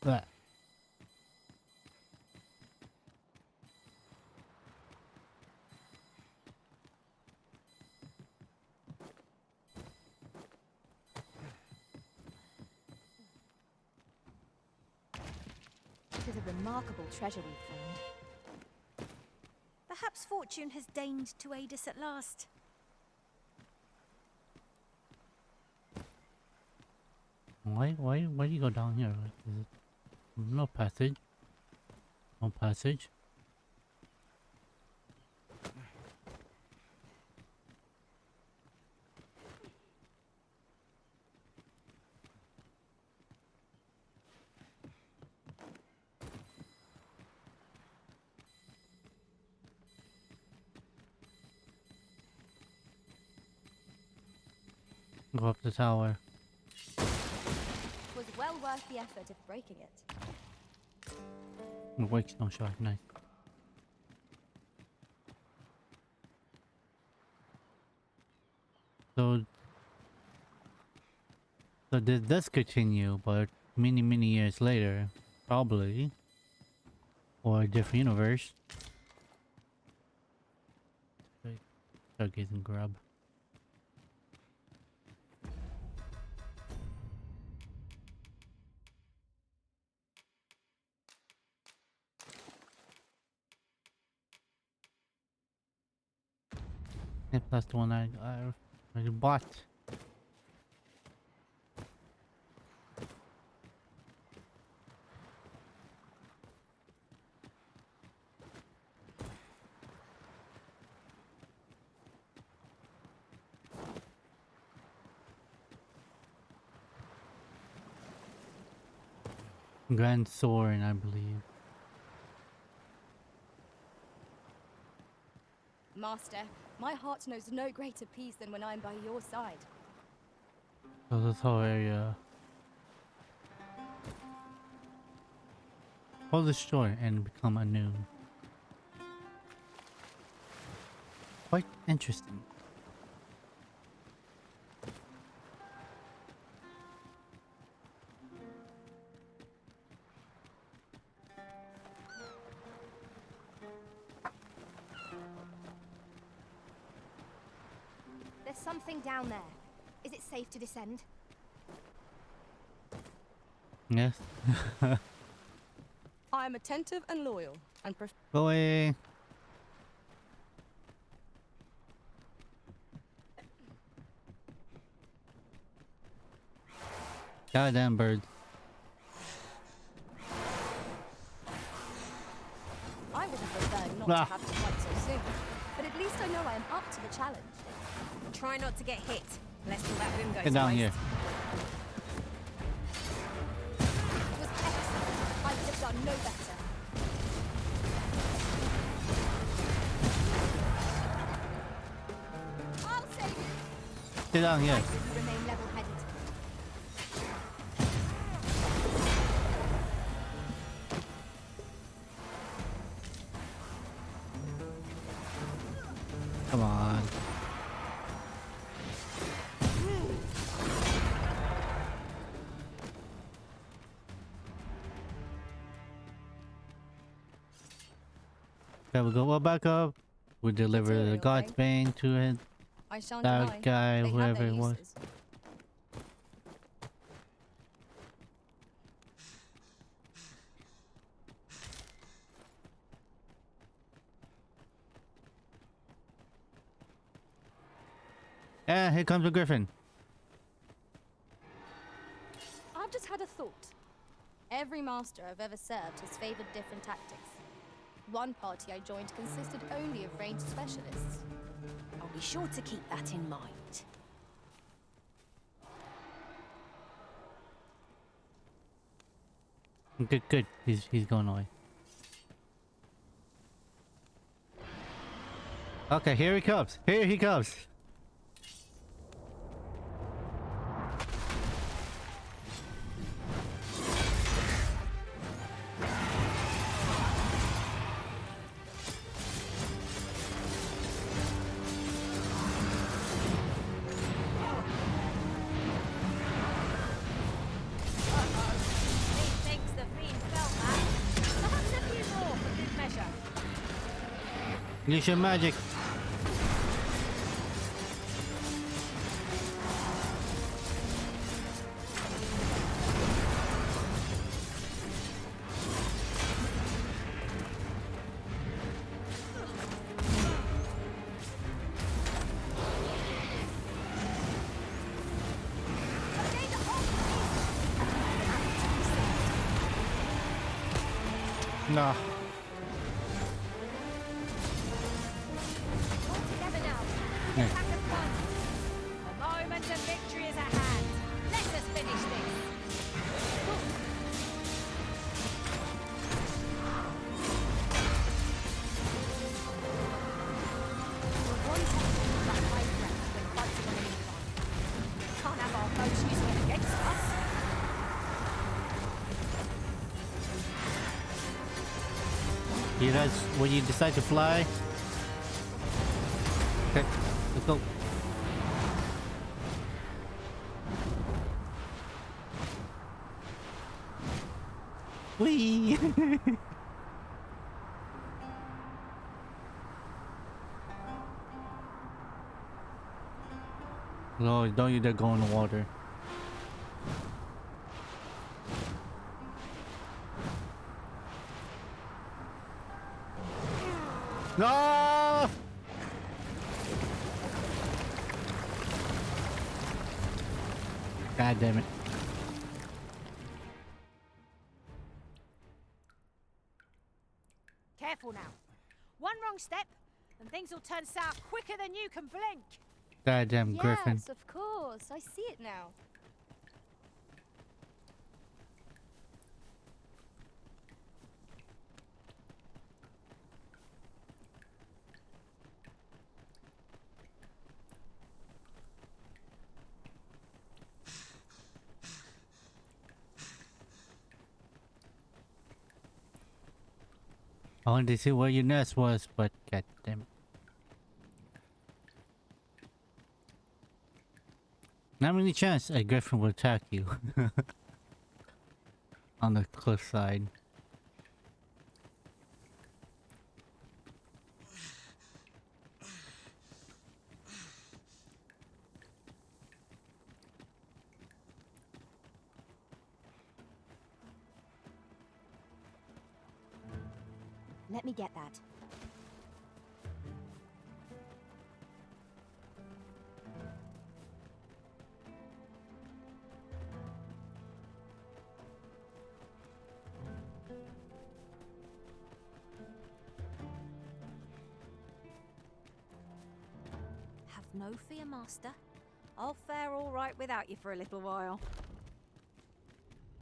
But It is a remarkable treasure we've found. Perhaps fortune has deigned to aid us at last. why do you go down here? Is it no passage? No passage. Go up the tower. It was well worth the effort of breaking it. Wake stone shard, nice. So did this continue, but many years later, probably, or a different universe. Stargazing grub. Yep, that's the one I bought. Grand Soren, I believe. Master, my heart knows no greater peace than when I'm by your side. So this whole area will destroy and become anew. Quite interesting. There's something down there. Is it safe to descend? Yes. I am attentive and loyal, and Go away. Goddamn bird. I would have preferred not Ah. to have to fight so soon, but at least I know I am up to the challenge. Try not to get hit, lest all that room goes Get down to here. waste. It was excellent. I could have done no better. I'll save you. Get down here. I hope you remain level-headed. Come on. Okay, we go back up. We deliver the God's Bane to it. I shan't deny. That guy, They have whoever their it was. uses. Yeah, here comes the Griffin. I've just had a thought. Every master I've ever served has favored different tactics. One party I joined consisted only of ranged specialists. I'll be sure to keep that in mind. Good, good. He's going away. Okay, here he comes. Here he comes. Methinks the fiend felt that. Perhaps a few more for good measure. Use your magic. Nah. All together now. Yeah. Attack us one. The moment of victory is at hand. Let us finish this. One tactic is that high threat when fighting on enemy line. Can't have our foes using it against us. You guys, when you decide to fly. Okay, let's go. Whee! No, don't you dare go in the water. No! God damn it. Careful now. One wrong step, and things will turn sour quicker than you can blink. Goddamn Griffin. Yes, of course. I see it now. I wanted to see where your nest was, but god damn it. Not many chance a griffin will attack you on the cliffside. Let me get that. Have no fear, Master. I'll fare all right without you for a little while.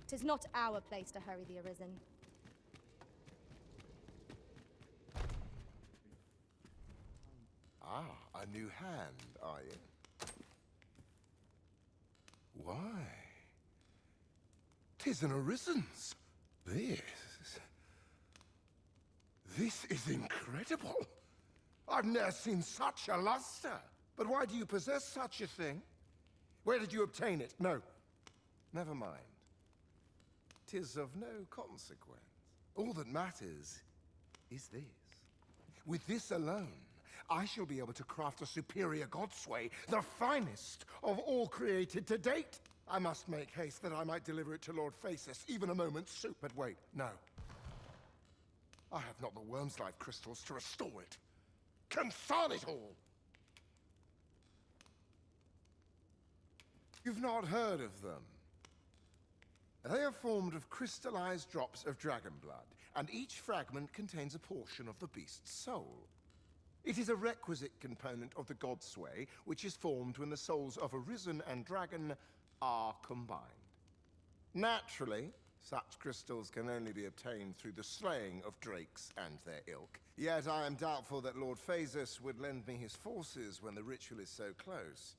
'Tis not our place to hurry the Arisen. Ah, a new hand, are you? Why? 'Tis an Arisen's. This is incredible. I've never seen such a luster. But why do you possess such a thing? Where did you obtain it? No, never mind. 'Tis of no consequence. All that matters is this. With this alone, I shall be able to craft a superior godsway, the finest of all created to date. I must make haste that I might deliver it to Lord Phasis, even a moment's soon. But wait, no. I have not the worm's life crystals to restore it. Confound it all! You've not heard of them. They are formed of crystallized drops of dragon blood, and each fragment contains a portion of the beast's soul. It is a requisite component of the godsway, which is formed when the souls of Arisen and Dragon are combined. Naturally, such crystals can only be obtained through the slaying of drakes and their ilk. Yet I am doubtful that Lord Phasis would lend me his forces when the ritual is so close.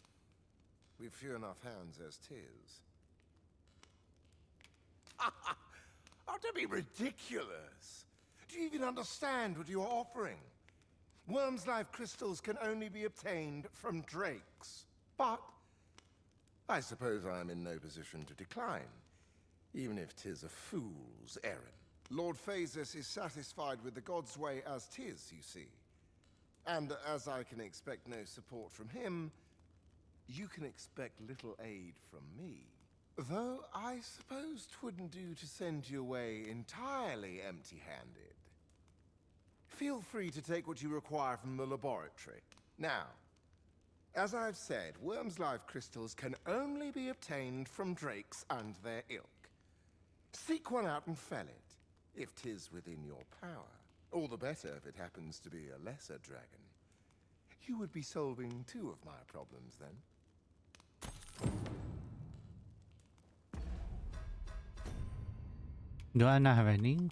We've few enough hands as 'tis. Oh, don't be ridiculous! Do you even understand what you are offering? Worm's life crystals can only be obtained from drakes. But I suppose I am in no position to decline, even if 'tis a fool's errand. Lord Phasis is satisfied with the God's way as 'tis, you see. And as I can expect no support from him, you can expect little aid from me. Though I suppose 'twouldn't do to send you away entirely empty-handed. Feel free to take what you require from the laboratory. Now, as I've said, worm's life crystals can only be obtained from drakes and their ilk. Seek one out and fell it, if 'tis within your power. All the better if it happens to be a lesser dragon. You would be solving 2 of my problems then. Do I not have any?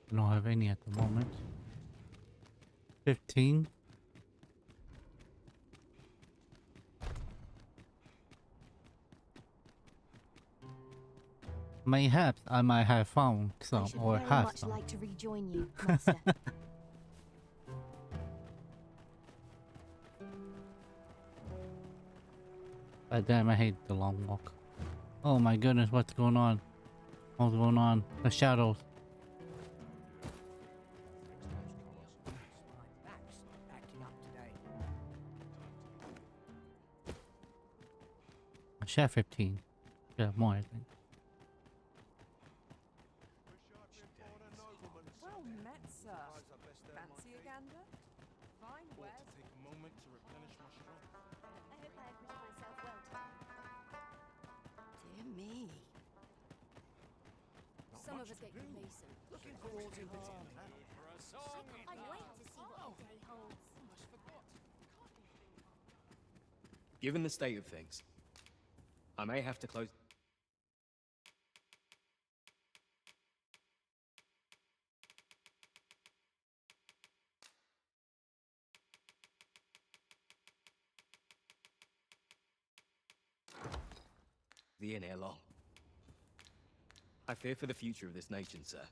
I don't have any at the moment. 15. Mayhaps I might have found some I should or very have much some. like to rejoin you, Master. God damn, I hate the long walk. Oh my goodness, what's going on? What's going on? The shadows. I share 15. Yeah, more I think. longer? Fine wares. Take a moment to replenish my strength. I hope I acquitted myself well today. Dear me. Some of us get complacent. Looking forward to it. I can't wait to see what the day holds. Given the state of things, I may have to close. The inn ere long. I fear for the future of this nation, sir.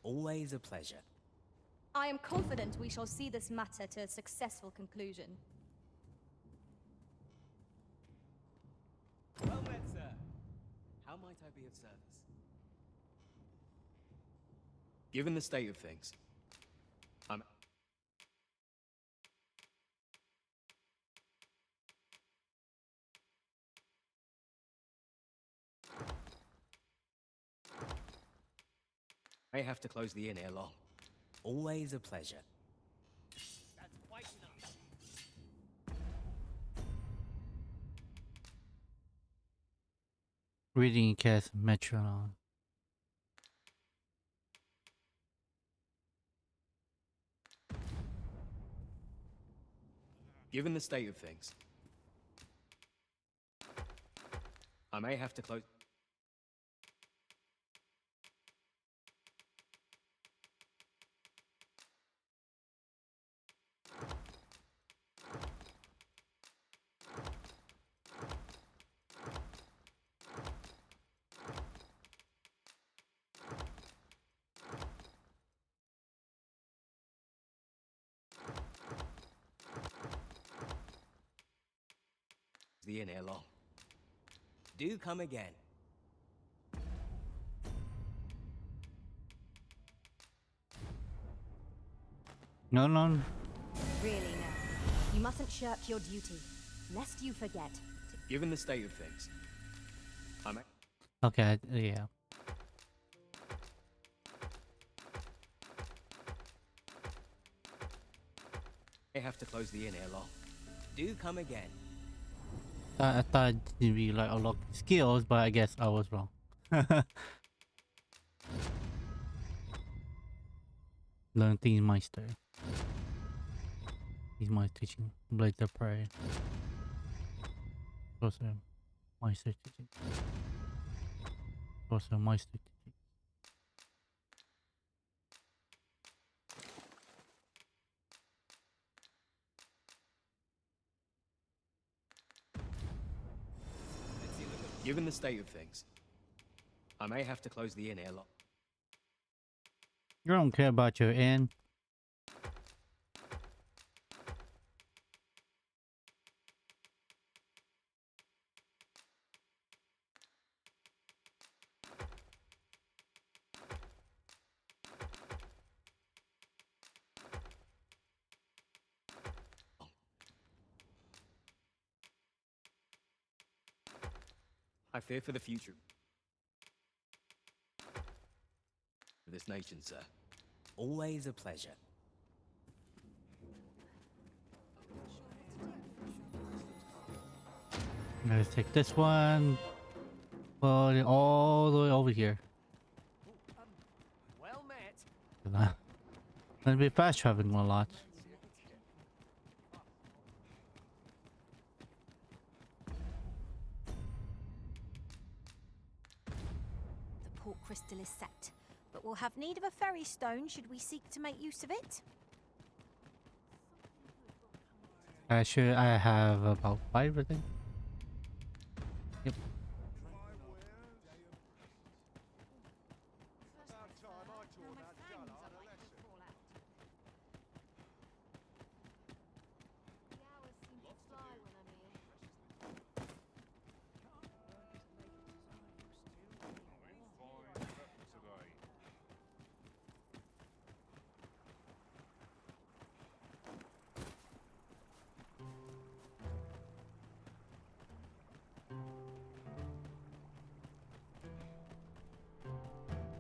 Always a pleasure. I am confident we shall see this matter to a successful conclusion. Well met, sir. How might I be of service? Given the state of things, I'm... I have to close the inn ere long. Always a pleasure. That's quite enough. Reading cast metronome. Given the state of things, I may have to close... the inn ere long. Do come again. No. Really, no. You mustn't shirk your duty, lest you forget. Given the state of things, I may... Okay, yeah. I have to close the inn ere long. Do come again. I thought it would be like unlock skills, but I guess I was wrong. Learn things Meister. He's my teaching. Blades of Prey. Also, Meister teaching. Also, Meister teaching. Given the state of things, I may have to close the inn ere long. You don't care about your inn. I fear for the future of this nation, sir. Always a pleasure. Let's take this one. Put it all the way over here. Well met. I'm gonna be fast traveling a lot. The port crystal is set, but we'll have need of a ferry stone should we seek to make use of it. Sure, I have about 5, I think. Yep.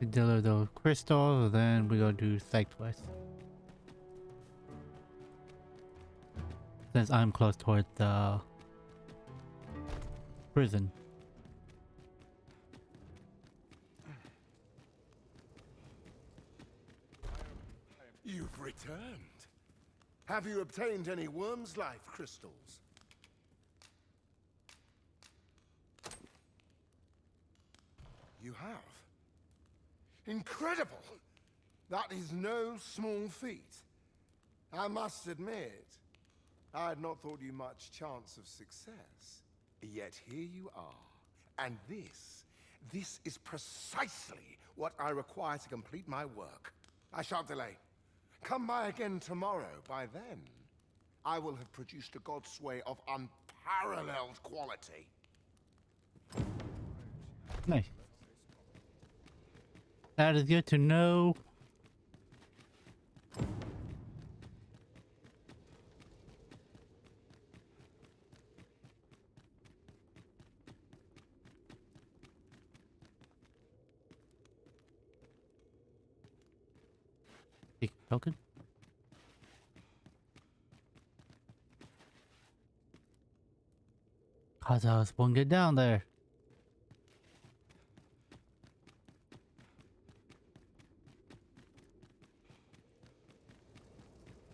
to deliver the crystal, then we go do side quest. Since I'm close towards the prison. You've returned. Have you obtained any worm's life crystals? You have. Incredible! That is no small feat. I must admit, I had not thought you much chance of success. Yet here you are. And this is precisely what I require to complete my work. I shan't delay. Come by again tomorrow. By then, I will have produced a godsway of unparalleled quality. Nice. That is good to know. Take a token. Cause I was won't get down there.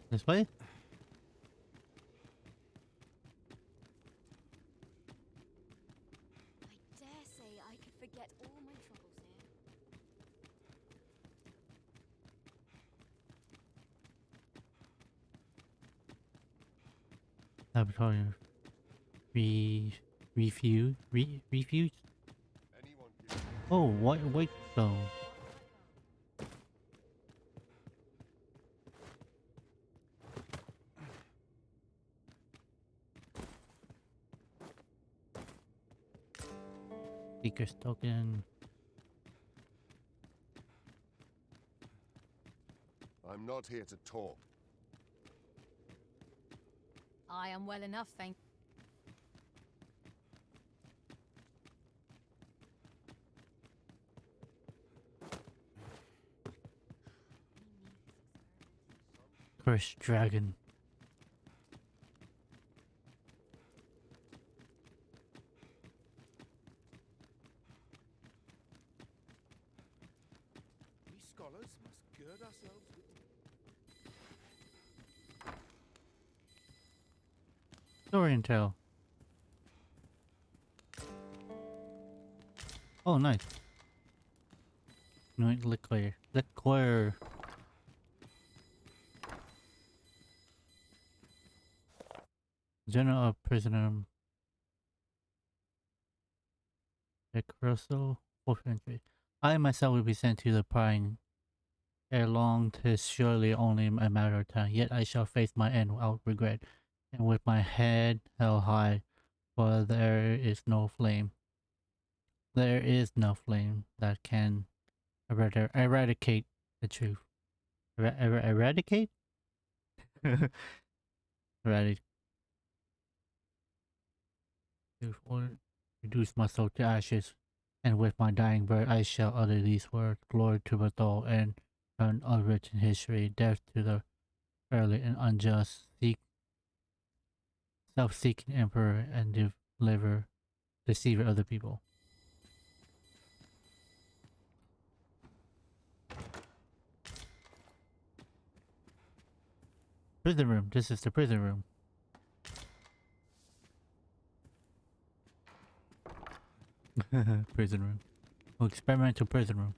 This way? I dare say I could forget all my troubles here. Laboratory. Refuse? Oh, white stone. Seeker's token. I'm not here to talk. I am well enough, thank Cursed dragon. We scholars must gird ourselves with... Story and tell. Oh, nice. No, liquor. General of prisoner. Decroso, 4th entry. I myself will be sent to the prying. Ere long, 'tis surely only a matter of time. Yet I shall face my end without regret, and with my head held high, for there is no flame. There is no flame that can eradicate the truth. Eradicate? Eradicate. Or reduce my soul to ashes, and with my dying breath I shall utter these words: glory to Battle and an unwritten history, death to the early and unjust, self-seeking emperor and deceiver of the people. Prison room. This is the prison room. Prison room. Oh, experimental prison room.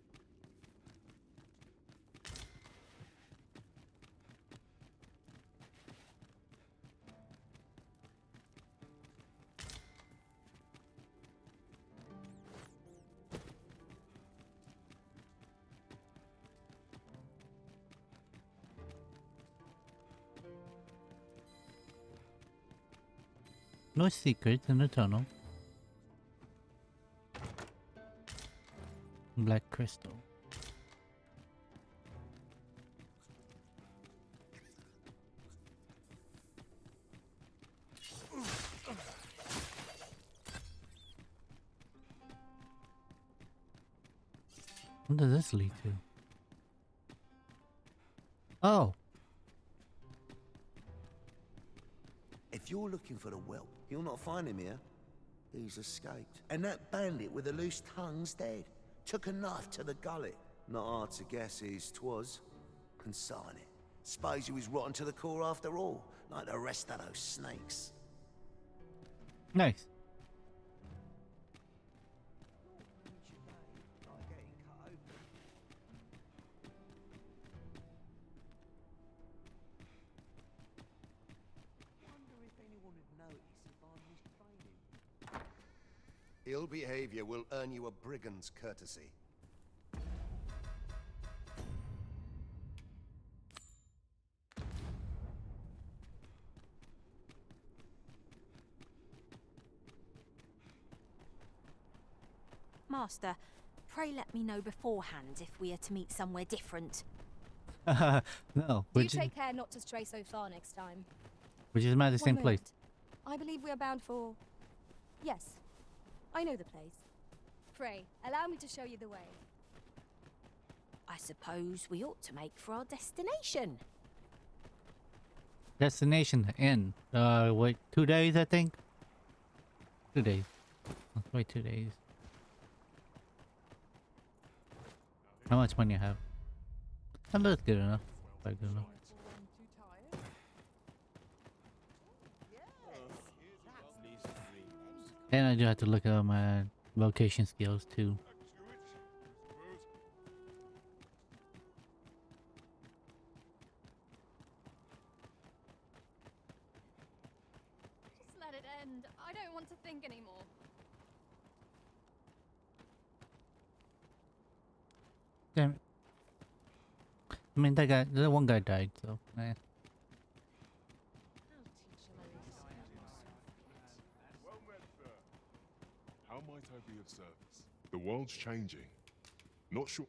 No secrets in the tunnel. Black crystal. What does this lead to? Oh. If you're looking for the whelp, you'll not find him here. He's escaped. And that bandit with the loose tongue's dead. Took a knife to the gullet. Not hard to guess whose 'twas. Consign it. Suppose he was rotten to the core after all, like the rest of those snakes. Nice. Ill behavior will earn you a brigand's courtesy. Master, pray let me know beforehand if we are to meet somewhere different. No. Do Which take care not to stray so far next time. is at the same One place. moment. I believe we are bound for... Yes, I know the place. Pray, allow me to show you the way. I suppose we ought to make for our destination. Destination in. Wait, 2 days I think? 2 days. Let's wait 2 days. How much money I have? That's good enough. Quite good enough. And I do have to look at my vocation skills too. Just let it end. I don't want to think anymore. Damn it. I mean, that one guy died, so eh. How might I be of service? The world's changing. Not sure.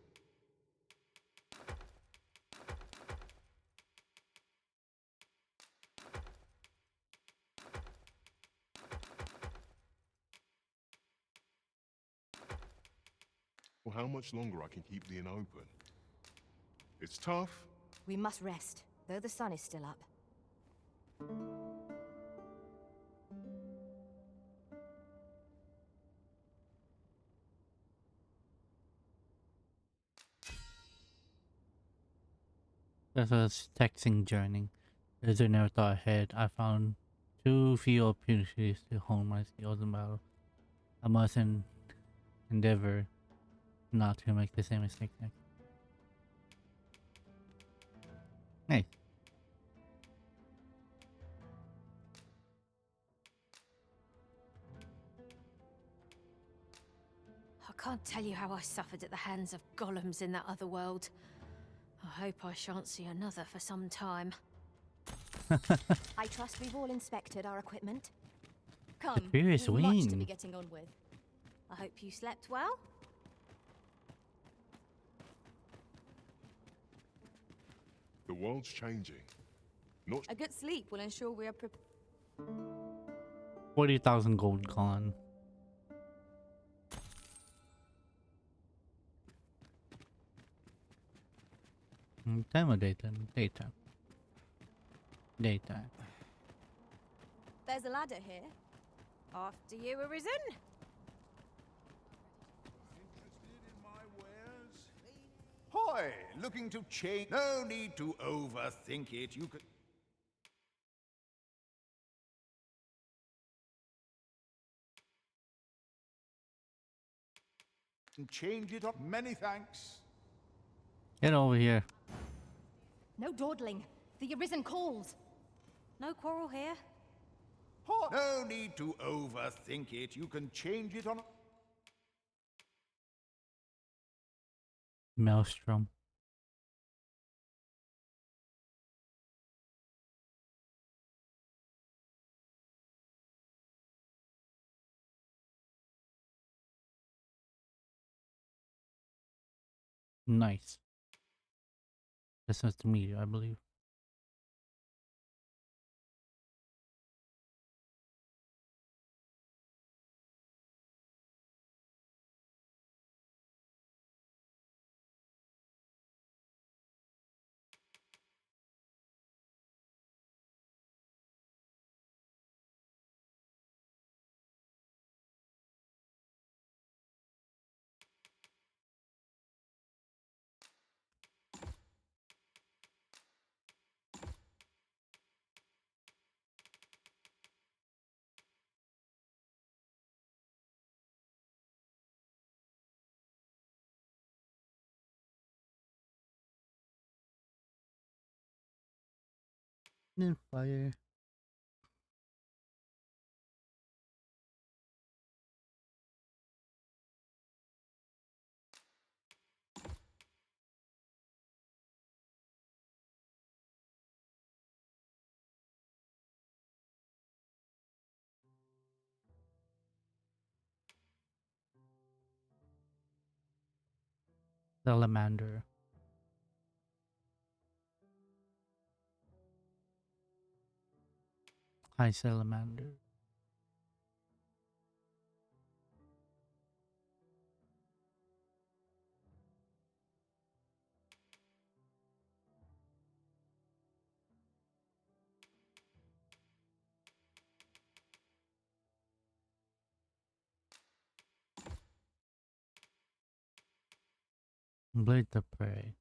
Well, how much longer I can keep the inn open? It's tough. We must rest, though the sun is still up. That's a taxing journey. As I never thought ahead, I found too few opportunities to hone my skills in battle. I must endeavor not to make the same mistake next. Nice. I can't tell you how I suffered at the hands of golems in that other world. I hope I shan't see another for some time. I trust we've all inspected our equipment. Come, curious we've much to wing. be getting on with. I hope you slept well. The world's changing. Not A good sleep will ensure we are 40,000 gold gone. Time or daytime? Daytime. Daytime. There's a ladder here. After you, Arisen. Hoy, looking to change? No need to overthink it. You could. Change it up. Many thanks. Get over here. No dawdling. The Arisen calls. No quarrel here. No need to overthink it. You can change it on. Maelstrom. Nice. This is the meteor, I believe. Lightning fire. Salamander. Hi, salamander. Blade the prey.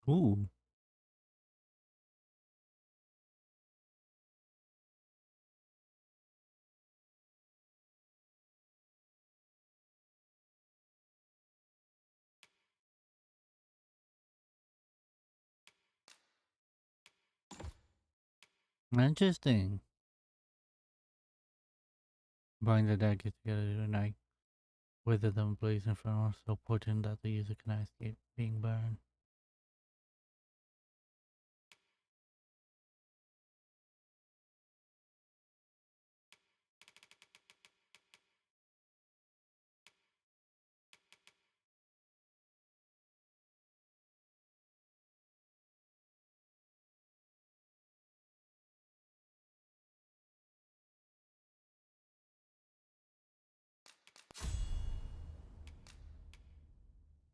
Ooh. Interesting. Bind the daggers together to ignite. Whether them blaze in front so potent that the user cannot escape being burned.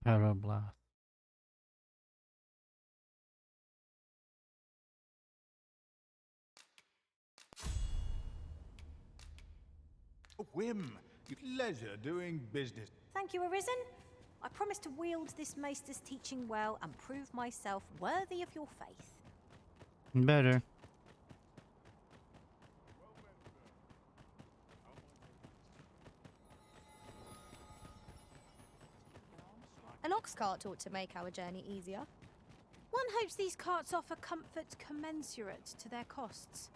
Parablast. A whim. Pleasure doing business. Thank you, Arisen. I promise to wield this maester's teaching well and prove myself worthy of your faith. Better. An ox cart ought to make our journey easier. One hopes these carts offer comfort commensurate to their costs.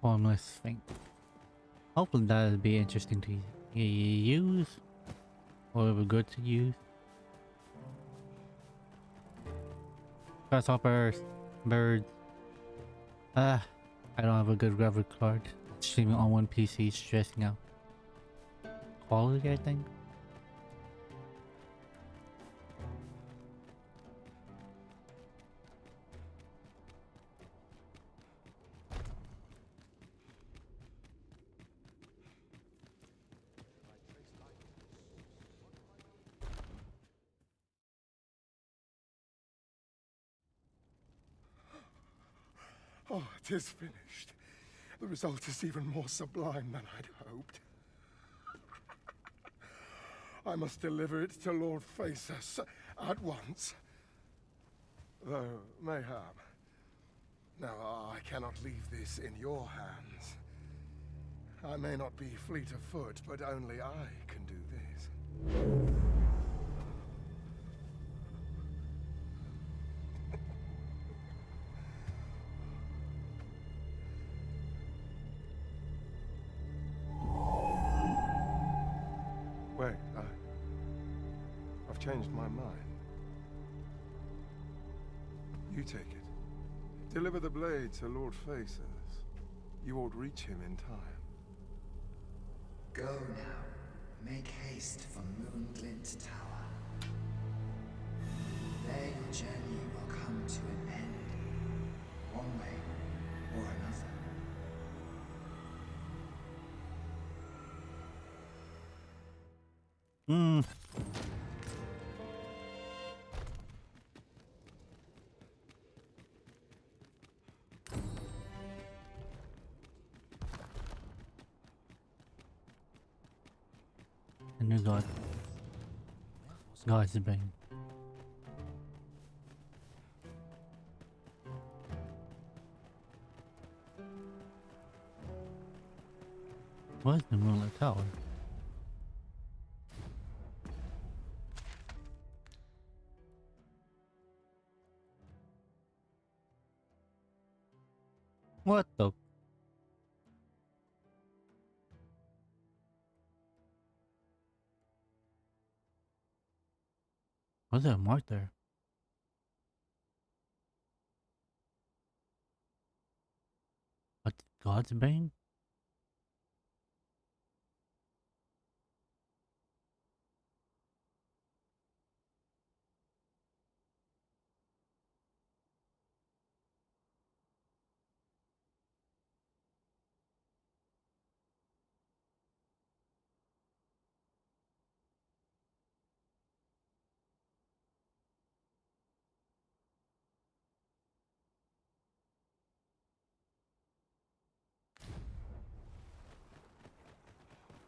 Formless thing. Hopefully that'll be interesting to use. Or good to use. Grasshoppers. Birds. I don't have a good graphic card. Streaming on one PC is stressing out. Quality, I think. Oh, it is finished. The result is even more sublime than I'd hoped. I must deliver it to Lord Phaesus at once. Though, mayhap. Now, I cannot leave this in your hands. I may not be fleet of foot, but only I can do this. Wait, I've changed my mind. You take it. Deliver the blade to Lord Phaesus. You ought reach him in time. Go now. Make haste for Moonglint Tower. There your journey will come to an end. One way or another. new god. God's Bane. Where's the Moonlit Tower? What the? What's that mark there? What? God's Bane?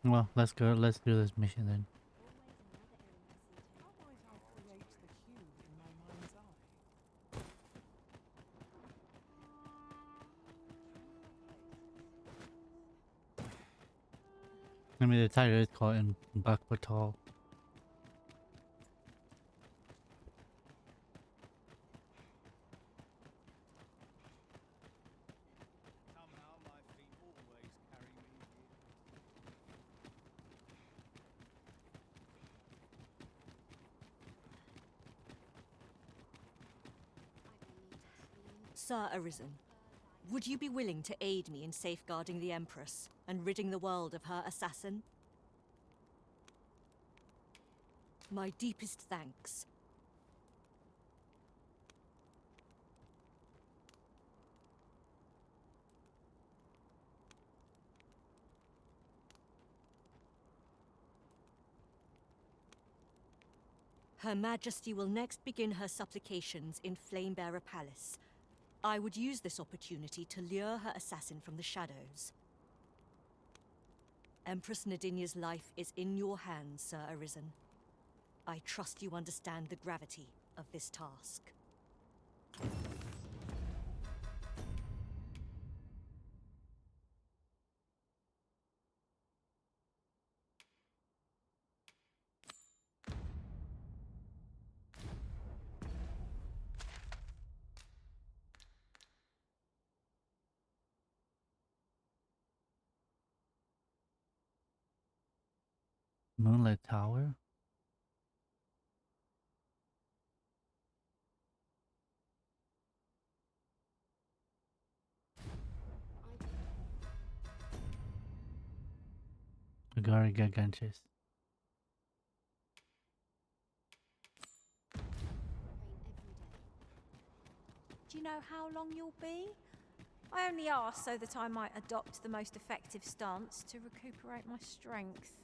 Well, let's go. Let's do this mission then. I mean, the title is called in bakbattahl. Sir Arisen, would you be willing to aid me in safeguarding the Empress and ridding the world of her assassin? My deepest thanks. Her Majesty will next begin her supplications in Flamebearer Palace. I would use this opportunity to lure her assassin from the shadows. Empress Nadinia's life is in your hands, Sir Arisen. I trust you understand the gravity of this task. Moonlit Tower? Agari Gargantus. Do you know how long you'll be? I only ask so that I might adopt the most effective stance to recuperate my strength.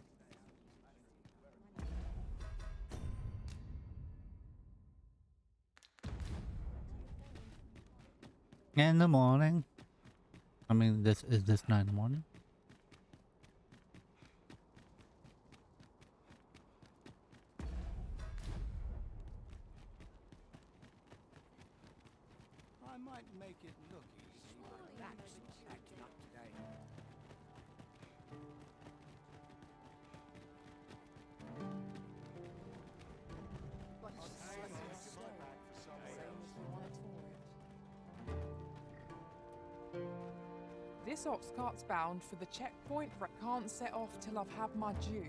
In the morning. I mean, this is this night in the morning. I might make it look easy, but that's acting up today. This ox cart's bound for the checkpoint, but can't set off till I've had my due.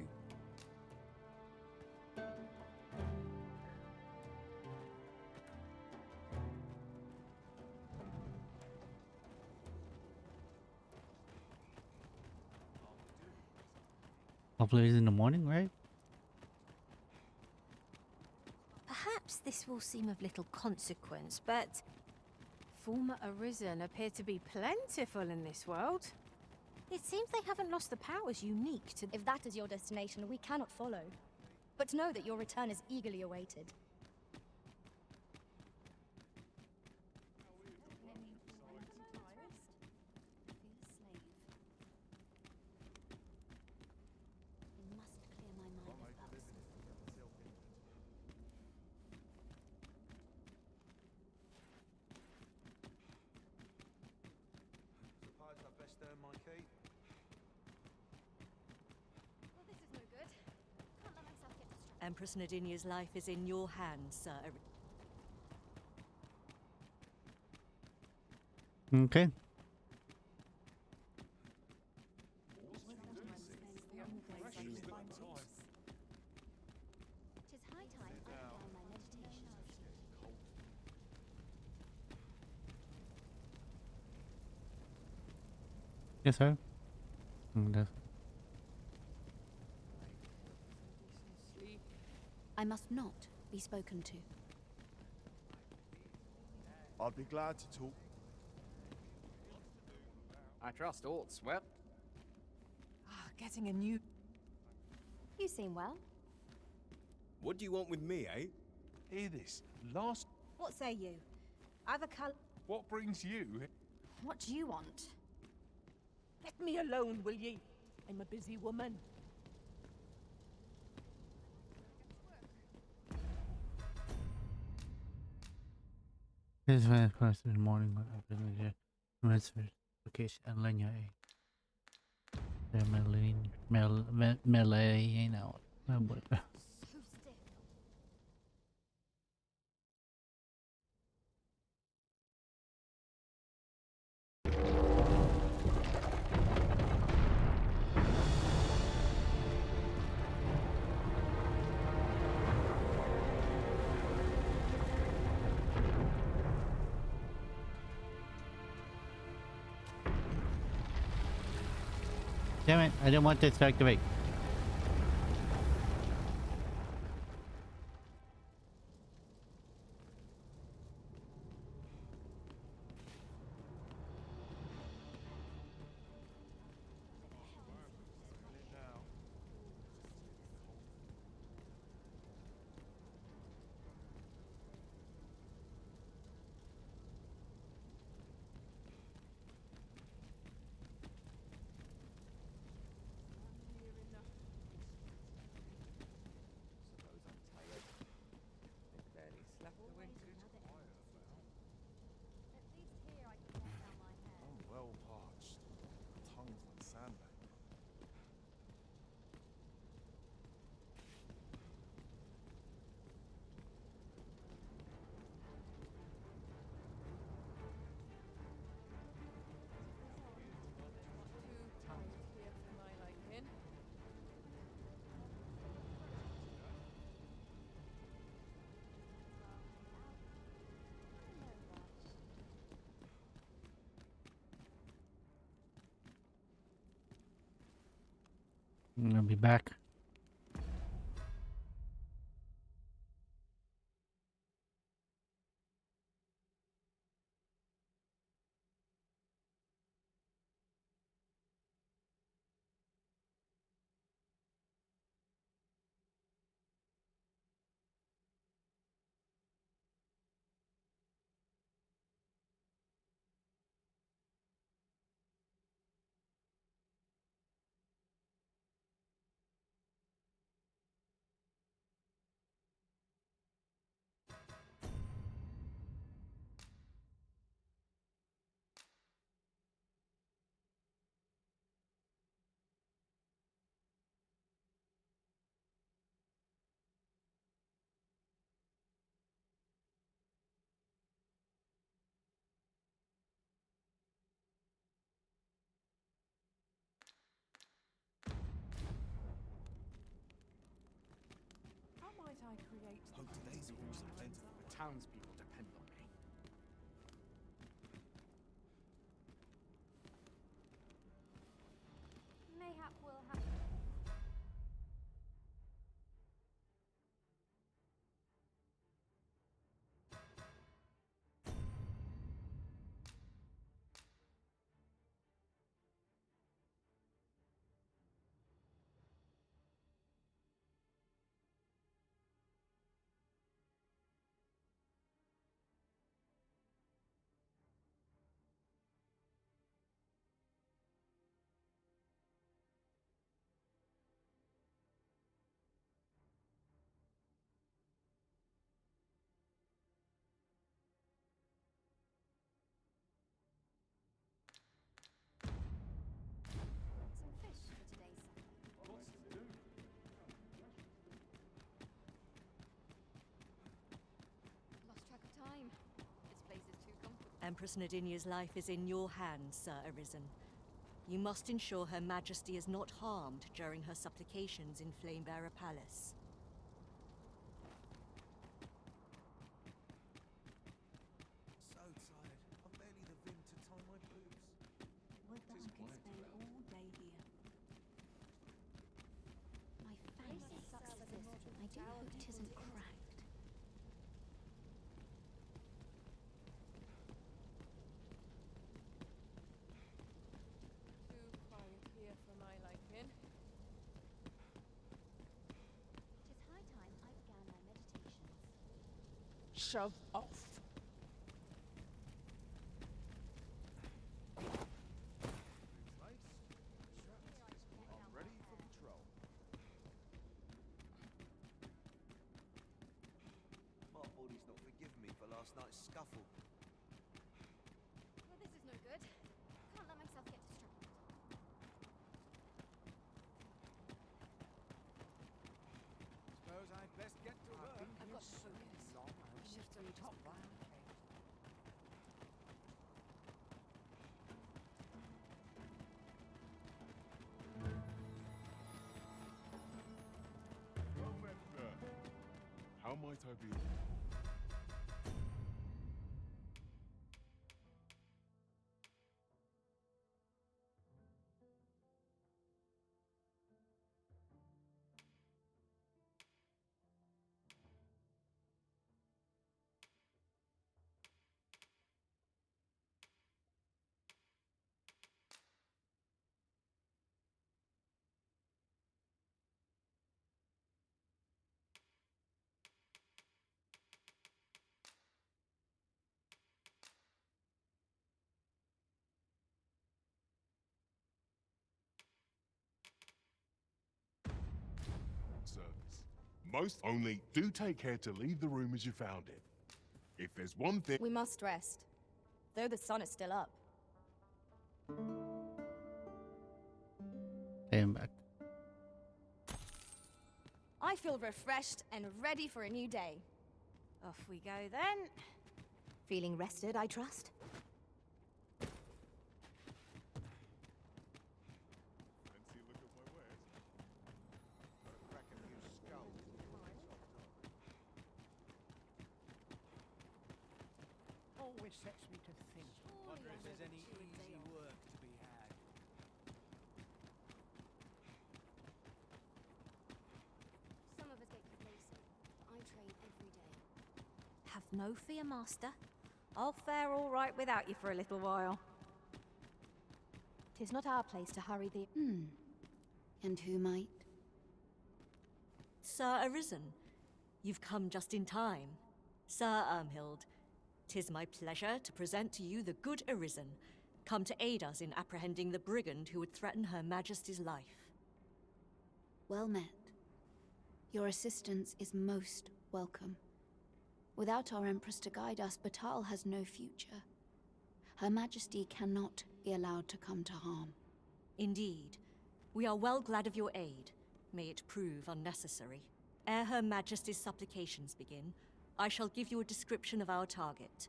Hopefully it's in the morning, right? Perhaps this will seem of little consequence, but former Arisen appear to be plentiful in this world. It seems they haven't lost the powers unique to... If that is your destination, we cannot follow. But know that your return is eagerly awaited. Empress Nadinia's life is in your hands, Sir. Okay. Tis high time I began my meditations. Yes, sir. I must not be spoken to. I'd be glad to talk. I trust aught's well. Getting a new... You seem well. What do you want with me, eh? Hear this. Last... What say you? I've a What brings you? What do you want? Let me alone, will ye? I'm a busy woman. This is when I first in the morning when I opened the notification and Lenya A. They're melee, you know. Damn it, I didn't want this to activate. I'm well parched. My tongue's like sandbag. I'll be back. How might I create... Hope today's horse are plentiful. The townspeople depend on me. Mayhap we'll have... Empress Nadinia's life is in your hands, Sir Arisen. You must ensure Her Majesty is not harmed during her supplications in Flamebearer Palace. So tired. I've barely the vim to tie my boots. Would that I could spend all day here. My fancy sucks for this. I do hope it isn't cracked. Too quiet here for my liking. It is high time I began my meditations. Shove off. I'm ready for patrol. My body's not forgiven me for last night's scuffle. Well, this is no good. Can't let myself get distracted. Suppose I'd best get to work. I've got so long. Shift on top right. Well met, sir. How might I be? Service. Most only do take care to leave the room as you found it. If there's one thing. We must rest, though the sun is still up. Came back. I feel refreshed and ready for a new day. Off we go then. Feeling rested, I trust? Fancy a look at my wares? Gotta crack a few skulls. Always sets me to think. Wonder if there's any easy work to be had. Some of us get complacent. I train every day. Have no fear, Master. I'll fare all right without you for a little while. 'Tis not our place to hurry the... And who might? Sir Arisen, you've come just in time. Sir Ermhild, 'tis my pleasure to present to you the good Arisen, come to aid us in apprehending the brigand who would threaten Her Majesty's life. Well met. Your assistance is most welcome. Without our Empress to guide us, Battahl has no future. Her Majesty cannot be allowed to come to harm. Indeed. We are well glad of your aid. May it prove unnecessary. Ere Her Majesty's supplications begin, I shall give you a description of our target.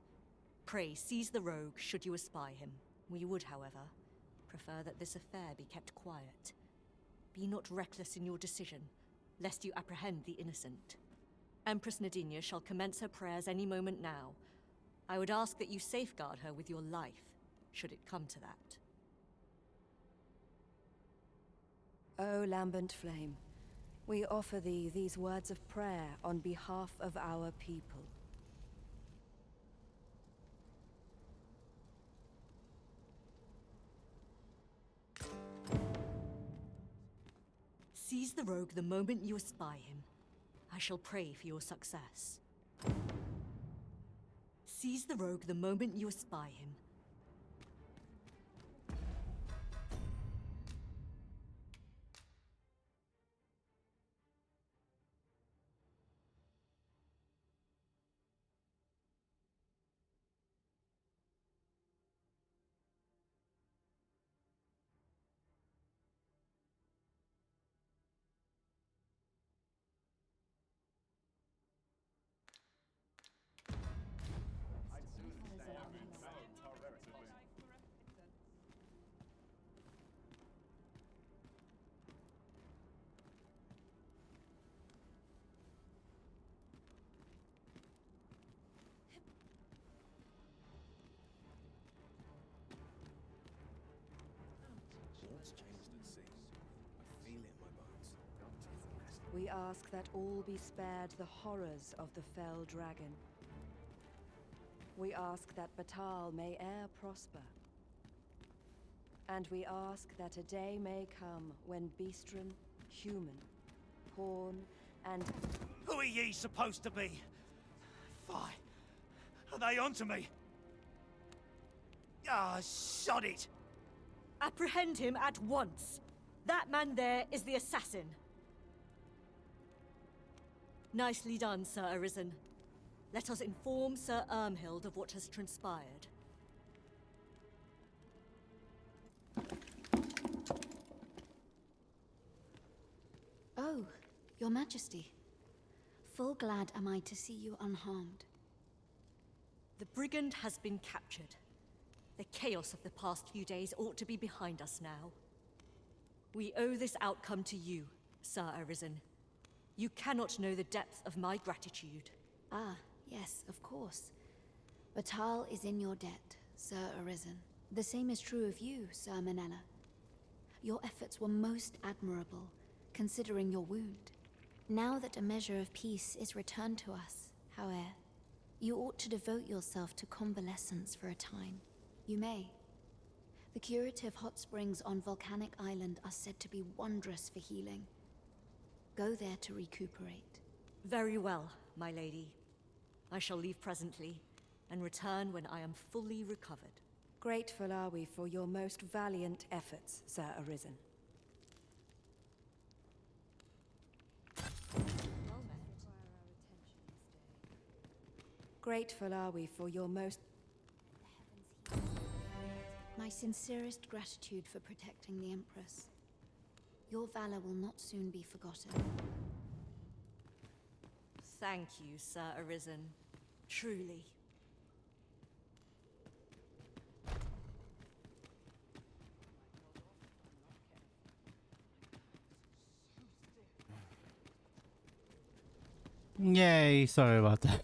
Pray seize the rogue should you espy him. We would, however, prefer that this affair be kept quiet. Be not reckless in your decision, lest you apprehend the innocent. Empress Nadinia shall commence her prayers any moment now. I would ask that you safeguard her with your life, should it come to that. O lambent flame, we offer thee these words of prayer on behalf of our people. Seize the rogue the moment you espy him. I shall pray for your success. Seize the rogue the moment you espy him. We ask that all be spared the horrors of the fell dragon. We ask that Battahl may e'er prosper. And we ask that a day may come when Beastren, human, pawn, and... Who are ye supposed to be? Fie. Are they onto me? Ah, sod it! Apprehend him at once. That man there is the assassin. Nicely done, Sir Arisen. Let us inform Sir Ermhild of what has transpired. Oh, Your Majesty. Full glad am I to see you unharmed. The brigand has been captured. The chaos of the past few days ought to be behind us now. We owe this outcome to you, Sir Arisen. You cannot know the depth of my gratitude. Ah, yes, of course. Battahl is in your debt, Sir Arisen. The same is true of you, Sir Manella. Your efforts were most admirable, considering your wound. Now that a measure of peace is returned to us, however, you ought to devote yourself to convalescence for a time. You may. The curative hot springs on Volcanic Island are said to be wondrous for healing. Go there to recuperate. Very well, my lady. I shall leave presently, and return when I am fully recovered. Grateful are we for your most valiant efforts, Sir Arisen. Grateful are we for your most... My sincerest gratitude for protecting the Empress. Your valor will not soon be forgotten. Thank you, Sir Arisen. Truly. Yay, sorry about that.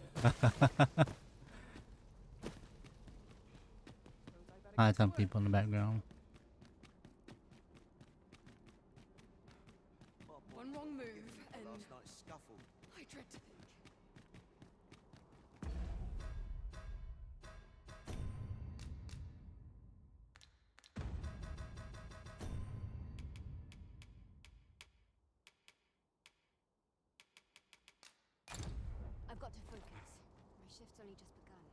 I had some people in the background. One wrong move and... Last night's scuffle. I dread to think. I've got to focus. My shift's only just begun.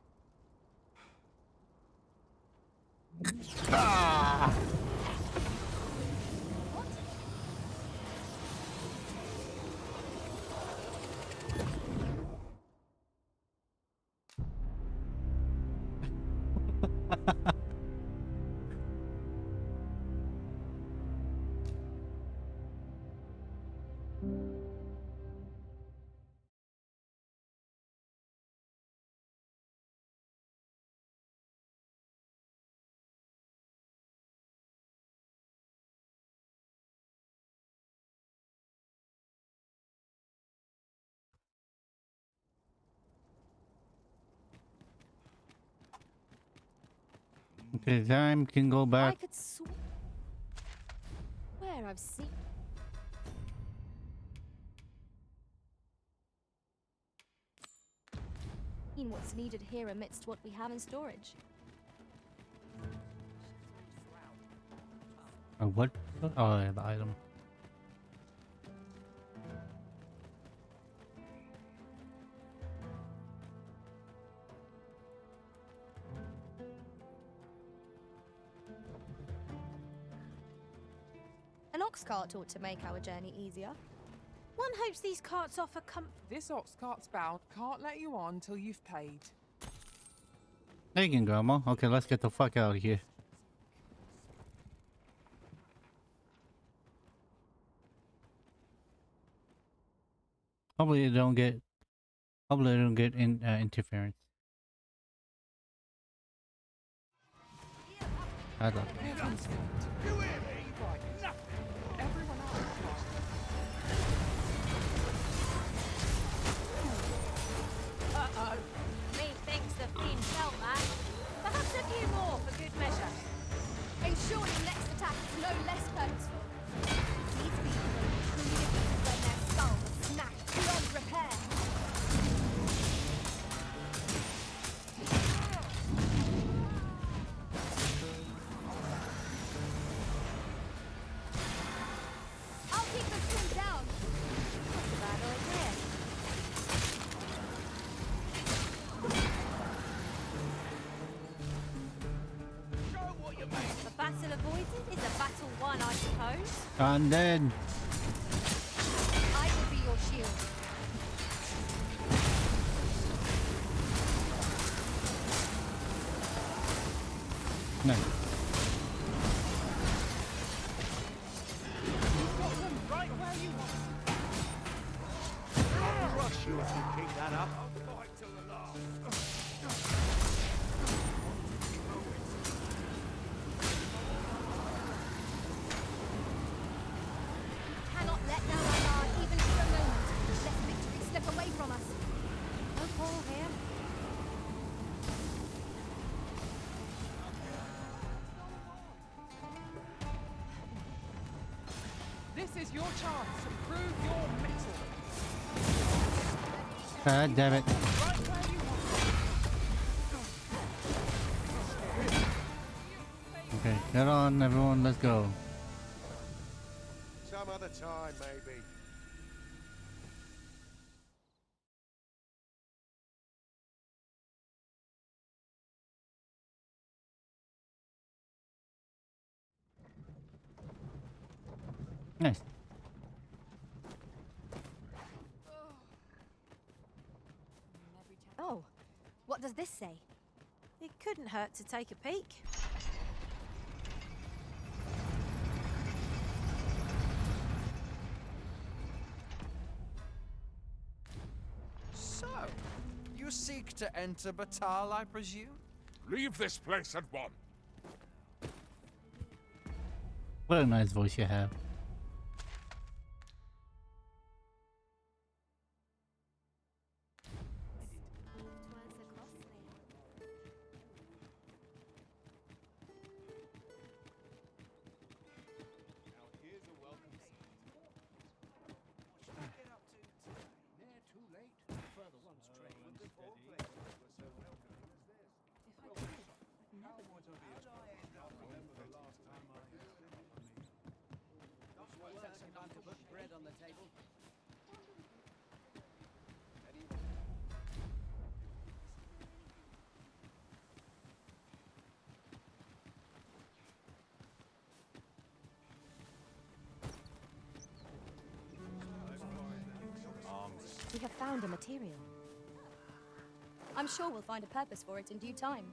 Ah! Okay, time can go I back. could swear I've seen what's needed here amidst what we have in storage. What? Oh, yeah, the item. An ox cart ought to make our journey easier. One hopes these carts offer comfort. This ox cart's bound. Can't let you on till you've paid. There you can go, Grandma. Okay, let's get the fuck out of here. Hopefully they don't get interference. I thought. You hear me? Right, nothing. Everyone else is Uh-oh. Methinks the fiend felt that. Perhaps a few more for good measure. Ensuring next attack is no less purposeful. These people will truly defeated when their skulls I'm dead. I will be your shield. No. You've got them right where you want. I'll crush you if you keep that up. I'll fight till the last. Cannot let down our guard even for a moment. Let victory slip away from us. No call here. This is your chance to prove your mettle. God damn it. Right where you want. Okay, get on, everyone. Let's go. Some other time, maybe. Nice. Oh, what does this say? It couldn't hurt to take a peek. So, you seek to enter Bakbattahl, I presume? Leave this place at once. What a nice voice you have. We have found a material. I'm sure we'll find a purpose for it in due time.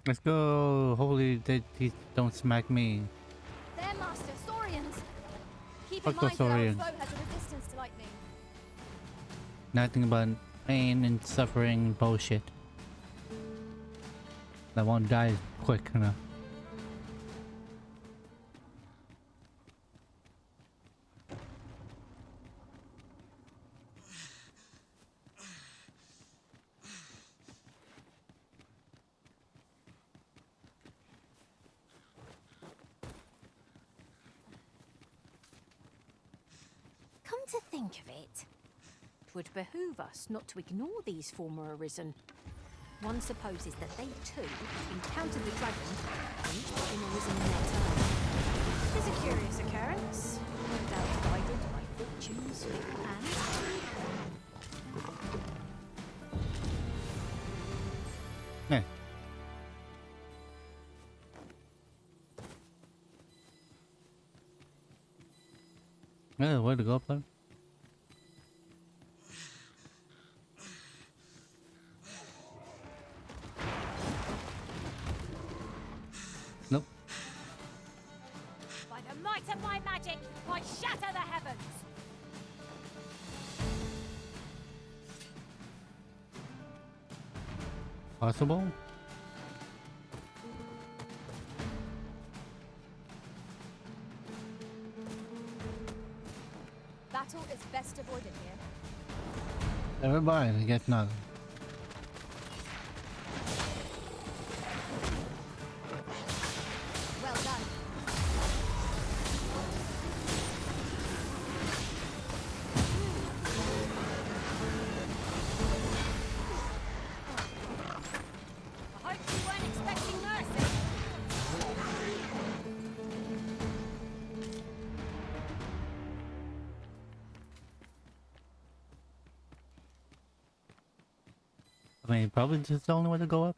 Let's go. Hopefully they don't smack me. There, Master, Saurians! Keep Fuck in the mind that our Saurians. foe has a resistance to lightning. Nothing but pain and suffering bullshit. That won't die quick enough. Come to think of it, it would behoove us not to ignore these former Arisen. One supposes that they too encountered the dragon and each became Arisen in their turn. It is a curious occurrence, no doubt guided by fortune's fickle hand. Yeah. Yeah, way to go, player. Nope. By the might of my magic, I shatter the heavens! Possible? Battle is best avoided here. Never mind, I guess not. Well done. I hope you weren't expecting mercy. I mean, probably just the only way to go up.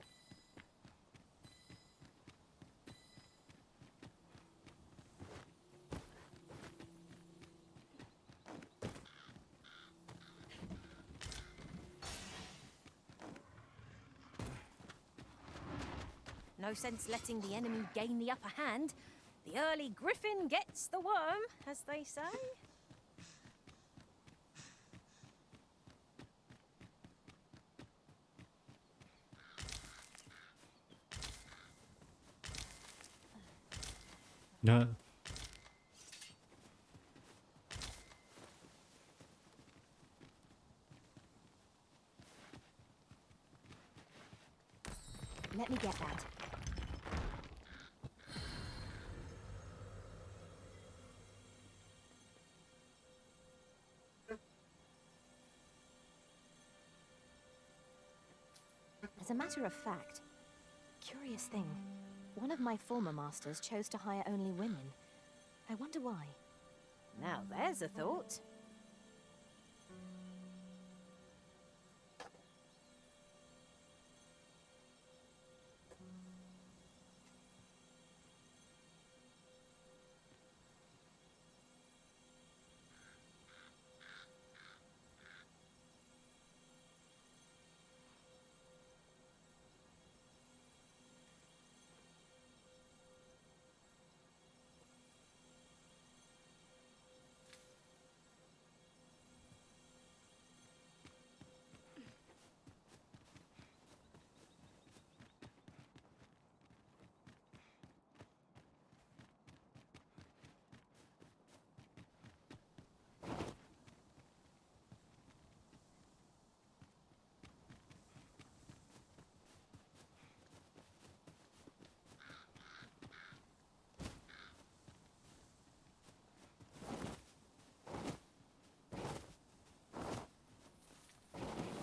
No sense letting the enemy gain the upper hand. The early griffin gets the worm, as they say. No. Let me get that. As a matter of fact, curious thing, one of my former masters chose to hire only women. I wonder why. Now there's a thought.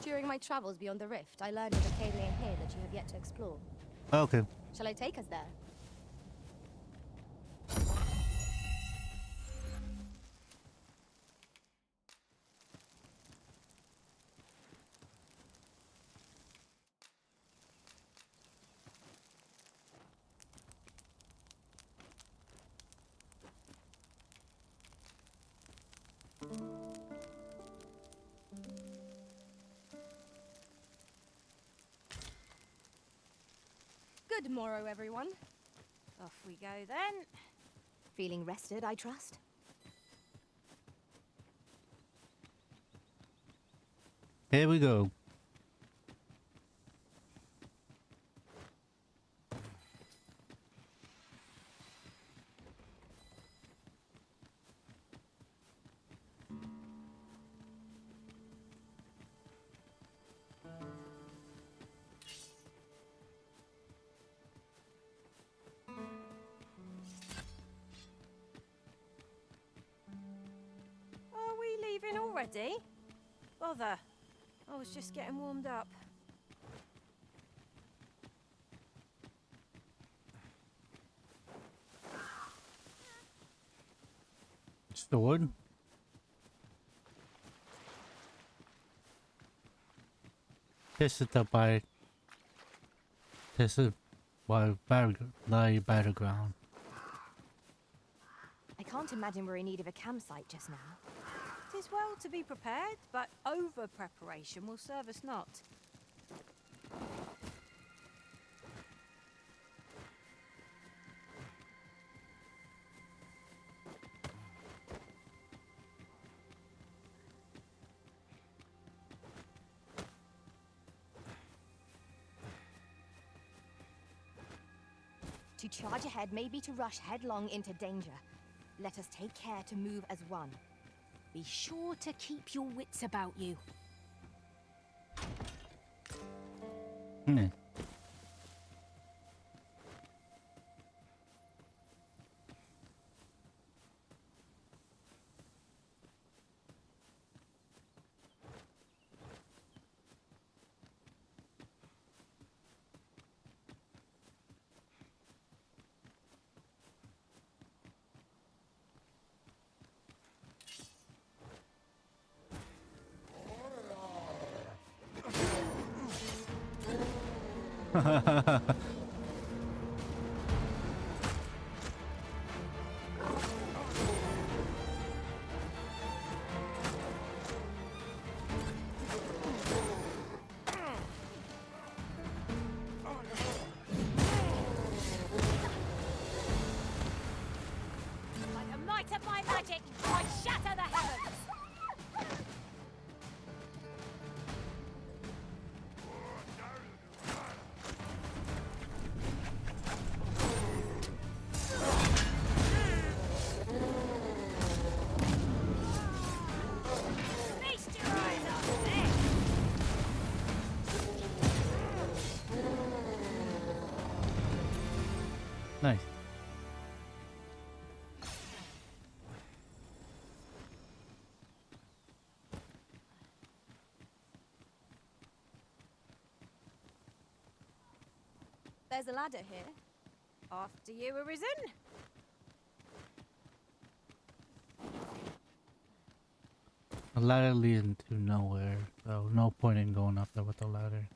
During my travels beyond the rift, I learned of a cave lane here that you have yet to explore. Okay. Shall I take us there? Good morrow, everyone. Off we go then. Feeling rested, I trust? Here we go. Are we leaving already? Bother. I was just getting warmed up. Sword. Tested by battleground. I can't imagine we're in need of a campsite just now. It is well to be prepared, but over-preparation will serve us not. To charge ahead may be to rush headlong into danger. Let us take care to move as one. Be sure to keep your wits about you. By the might of my magic, I shatter the heavens! Feast your eyes on this! Nice. There's a ladder here. After you, Arisen. The ladder leading to nowhere, so no point in going up there with the ladder.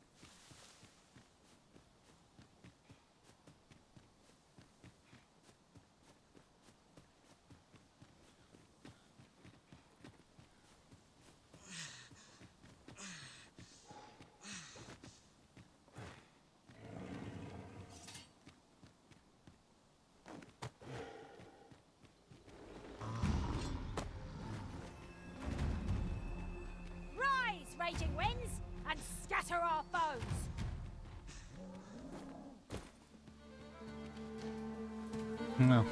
Rise, raging winds, and scatter our foes! No.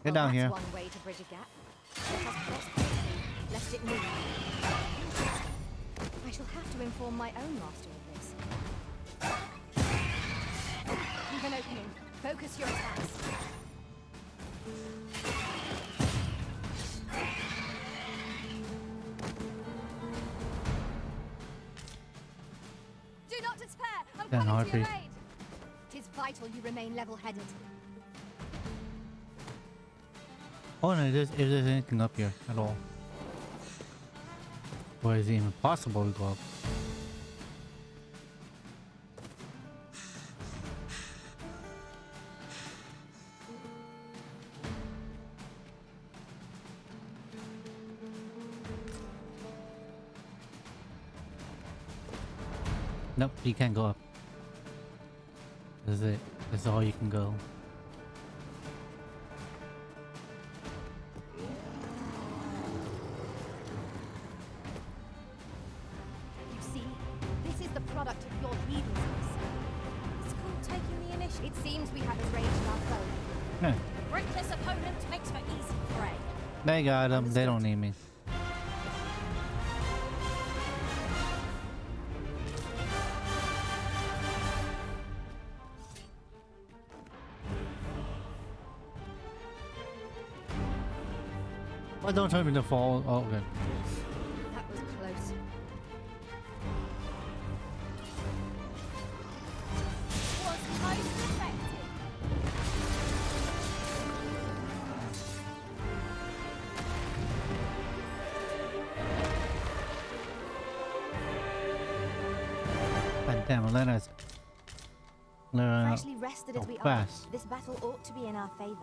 Get down here. That's one way to bridge a gap. Let us cross quickly, lest it move. I shall have to inform my own master of this. Leave an opening. Focus your attacks. Do not despair! I'm Then coming to your Harpy. aid! 'Tis vital you remain level-headed. Oh no, if there's anything up here at all. Or is it even possible to go up? Nope, you can't go up. This is it. This is all you can go. You see, this is the product of your heedlessness. It's called taking the initiative. It seems we have arranged our foe. Yeah. Reckless opponent makes for easy prey. They got them. They don't need me. Why don't tell me to fall? Oh, okay. That was close. Was most effective. God damn it, Leonard's. Freshly rested as we fast. are, this battle ought to be in our favor.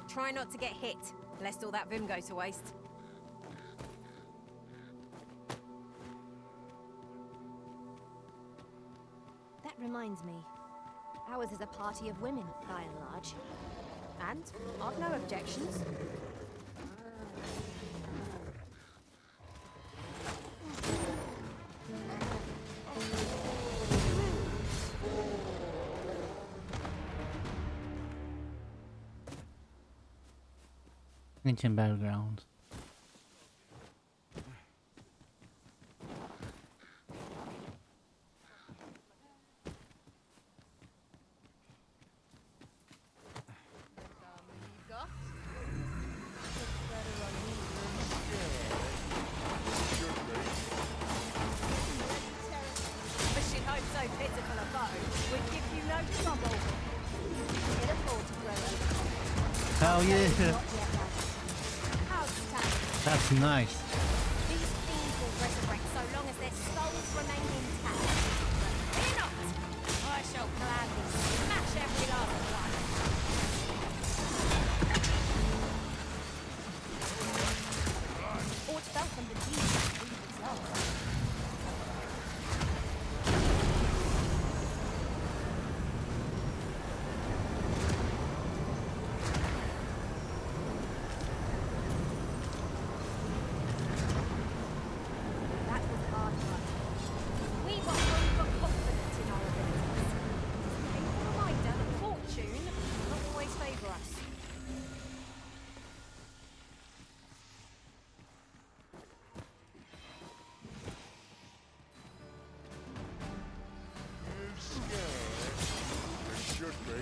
Try not to get hit, lest all that vim go to waste. That reminds me. Ours is a party of women, by and large. And I've no objections. Ancient battlegrounds. Pushing home so physical a foe would give you no trouble. It affords growth. Hell yeah! Outstanding. That's nice. These fiends will resurrect so long as their Gladly smash every last one. Aught fell from the deep to breathe itself. That was hard work. We were overconfident in our abilities. It's a painful reminder that fortune will not always favour us. You scared? It should be.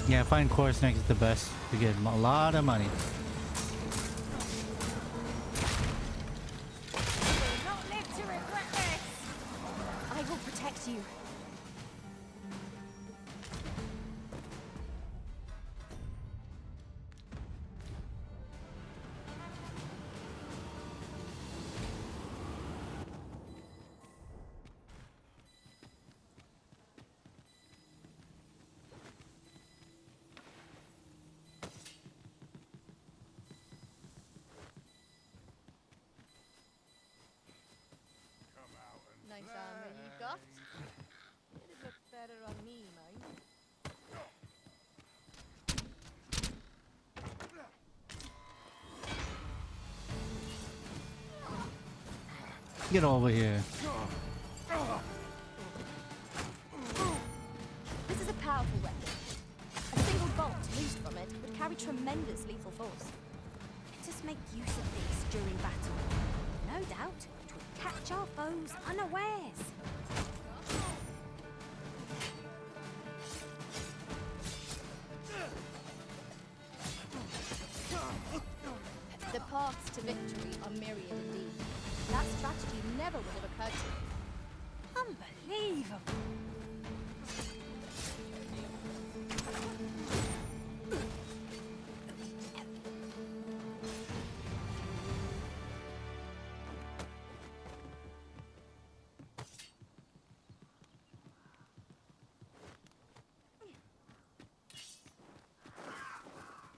Yeah, find core snakes is the best to get a lot of money. Will not live to regret this. I will protect you. Nice armor you've got. It'd look better on me, mind. Get over here. This is a powerful weapon. A single bolt loosed from it would carry tremendous lethal force. Let us make use of this during battle. No doubt it will catch our foes unawares. The paths to victory are myriad indeed. That strategy never would have occurred to me. Unbelievable.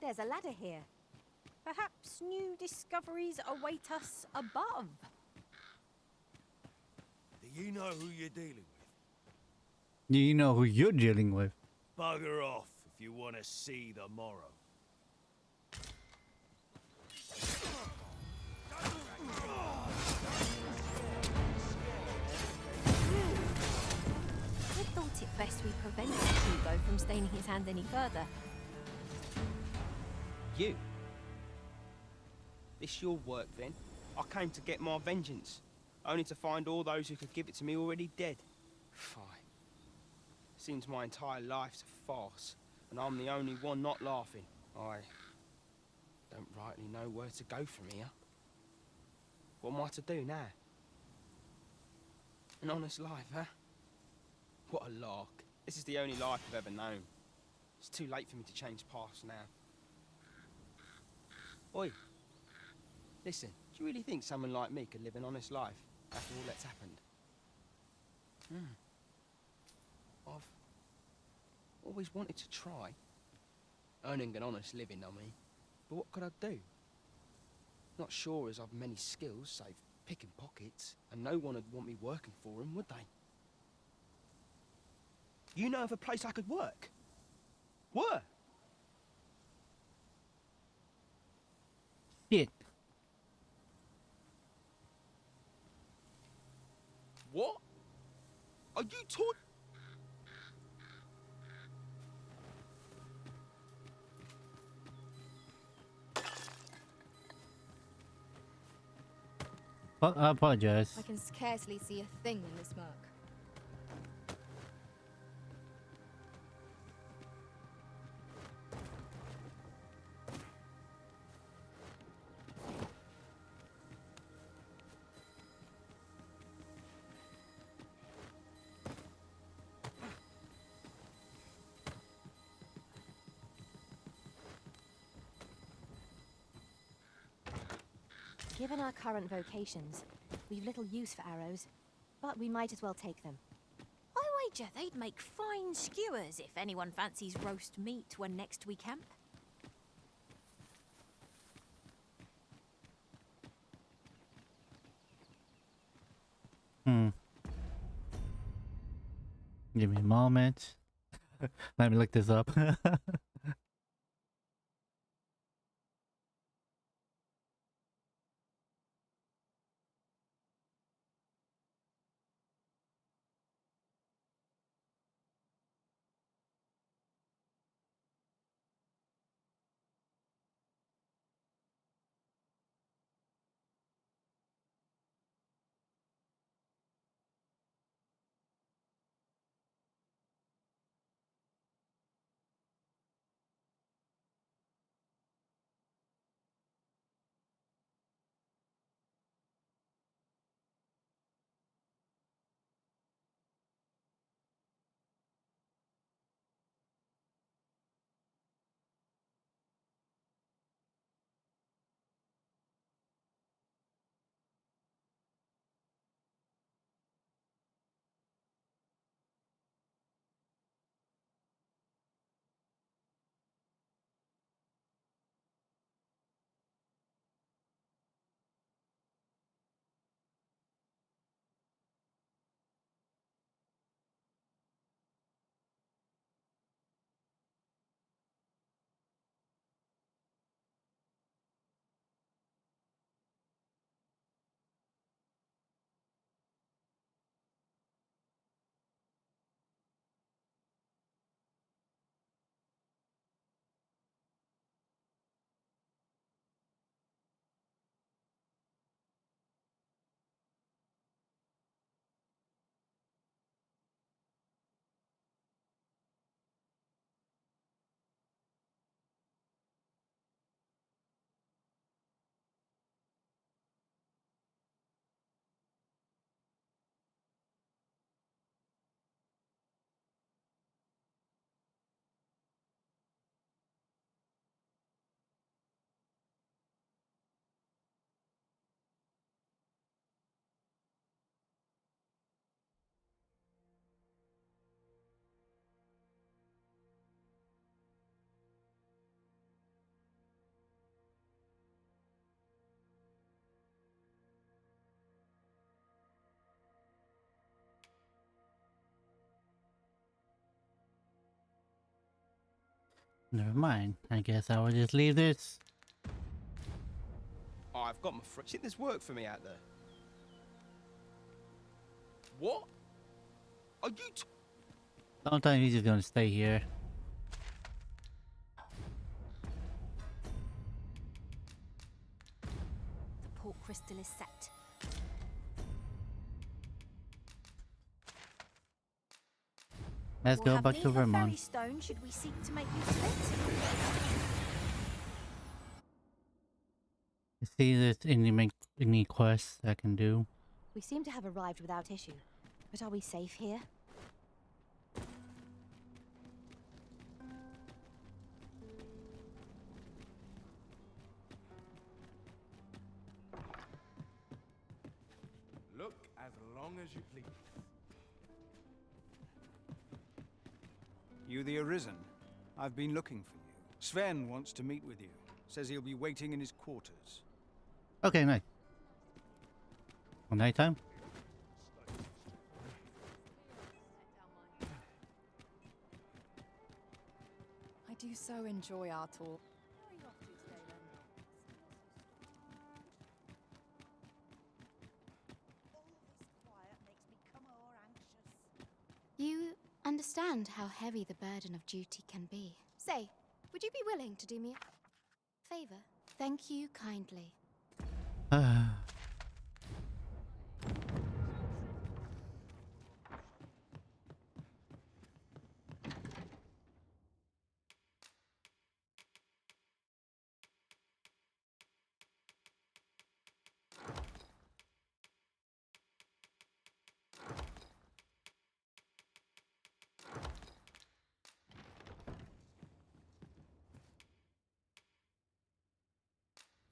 There's a ladder here. Perhaps new discoveries await us above. Do you know who you're dealing with? You know who you're dealing with. Bugger off if you want to see the morrow. I thought it best we prevented Hugo from staining his hand any further. You? This your work, then? I came to get my vengeance, only to find all those who could give it to me already dead. Fie. Seems my entire life's a farce, and I'm the only one not laughing. I don't rightly know where to go from here. What am I to do now? An honest life, huh? What a lark. This is the only life I've ever known. It's too late for me to change paths now. Oi. Listen, do you really think someone like me could live an honest life after all that's happened? I've always wanted to try. Earning an honest living, I mean. But what could I do? Not sure as I've many skills, save picking pockets, and no one would want me working for them, would they? You know of a place I could work? Where? Shit. What? Are you talking? I apologize. I can scarcely see a thing in the smoke. Given our current vocations, we've little use for arrows, but we might as well take them. I wager they'd make fine skewers if anyone fancies roast meat when next we camp. Give me a moment. Let me look this up. Never mind. I guess I will just leave this. Oh, I've got my See, there's work for me out there. What? Are you Sometimes he's just gonna stay here. The port crystal is set. Let's We'll go back to have need of fairy Vermont. stone should we seek to make use of it. See if there's any quests I can do. We seem to have arrived without issue, but are we safe here? Look as long as you please. You the Arisen? I've been looking for you. Sven wants to meet with you. Says he'll be waiting in his quarters. Okay, nice. On nighttime? I do so enjoy our talk. You understand how heavy the burden of duty can be. Say, would you be willing to do me a favor? Thank you kindly.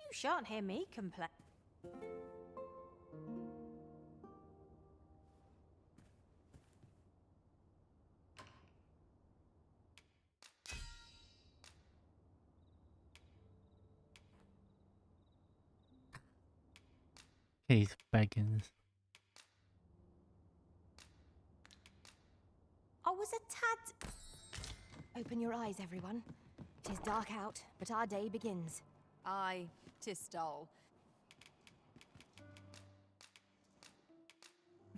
You shan't hear me complain. case begins. I was a tad... Open your eyes, everyone. 'Tis dark out, but our day begins. Aye, 'tis dull.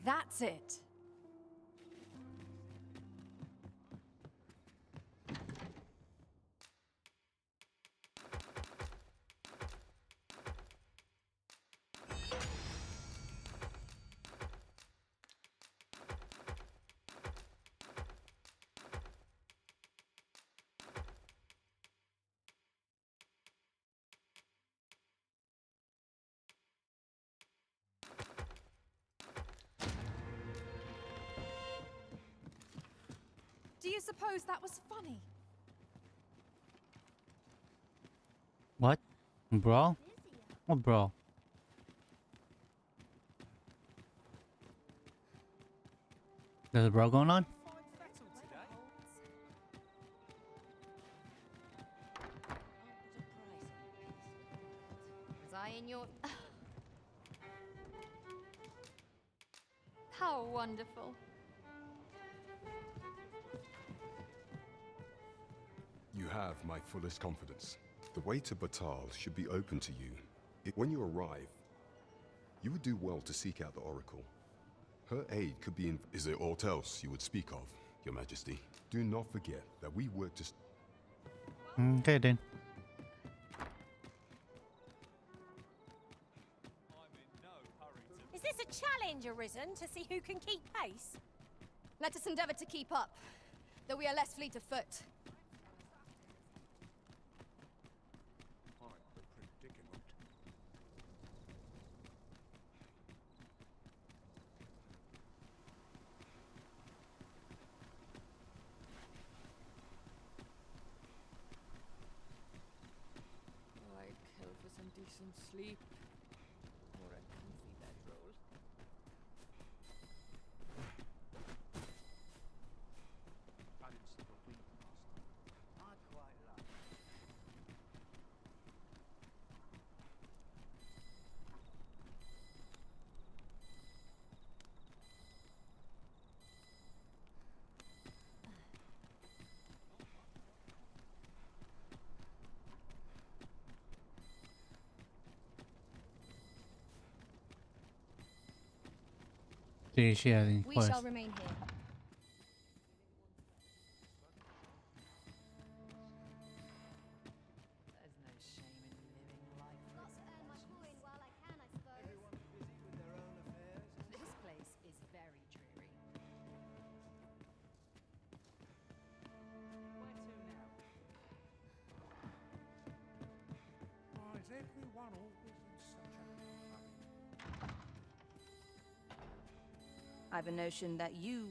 That's it. Do you suppose that was funny? What? Brawl? What brawl? There's a brawl going on? Was I in your... How wonderful. You have my fullest confidence. The way to Battahl should be open to you. When you arrive, you would do well to seek out the Oracle. Her aid could be in... Is there aught else you would speak of, Your Majesty? Do not forget that we work to... Okay then. Is this a challenge, Arisen, to see who can keep pace? Let us endeavor to keep up, though we are less fleet of foot. I'd kill for some decent sleep. Or a comfy bedroll. I'd quite like. See if she has any We quests. shall remain here. There's no shame in living life. Got to earn my coin while I can, I suppose. Everyone's busy with their own affairs. This place is very dreary. Where to now? Why is everyone always in such a hurry? I've a notion that you...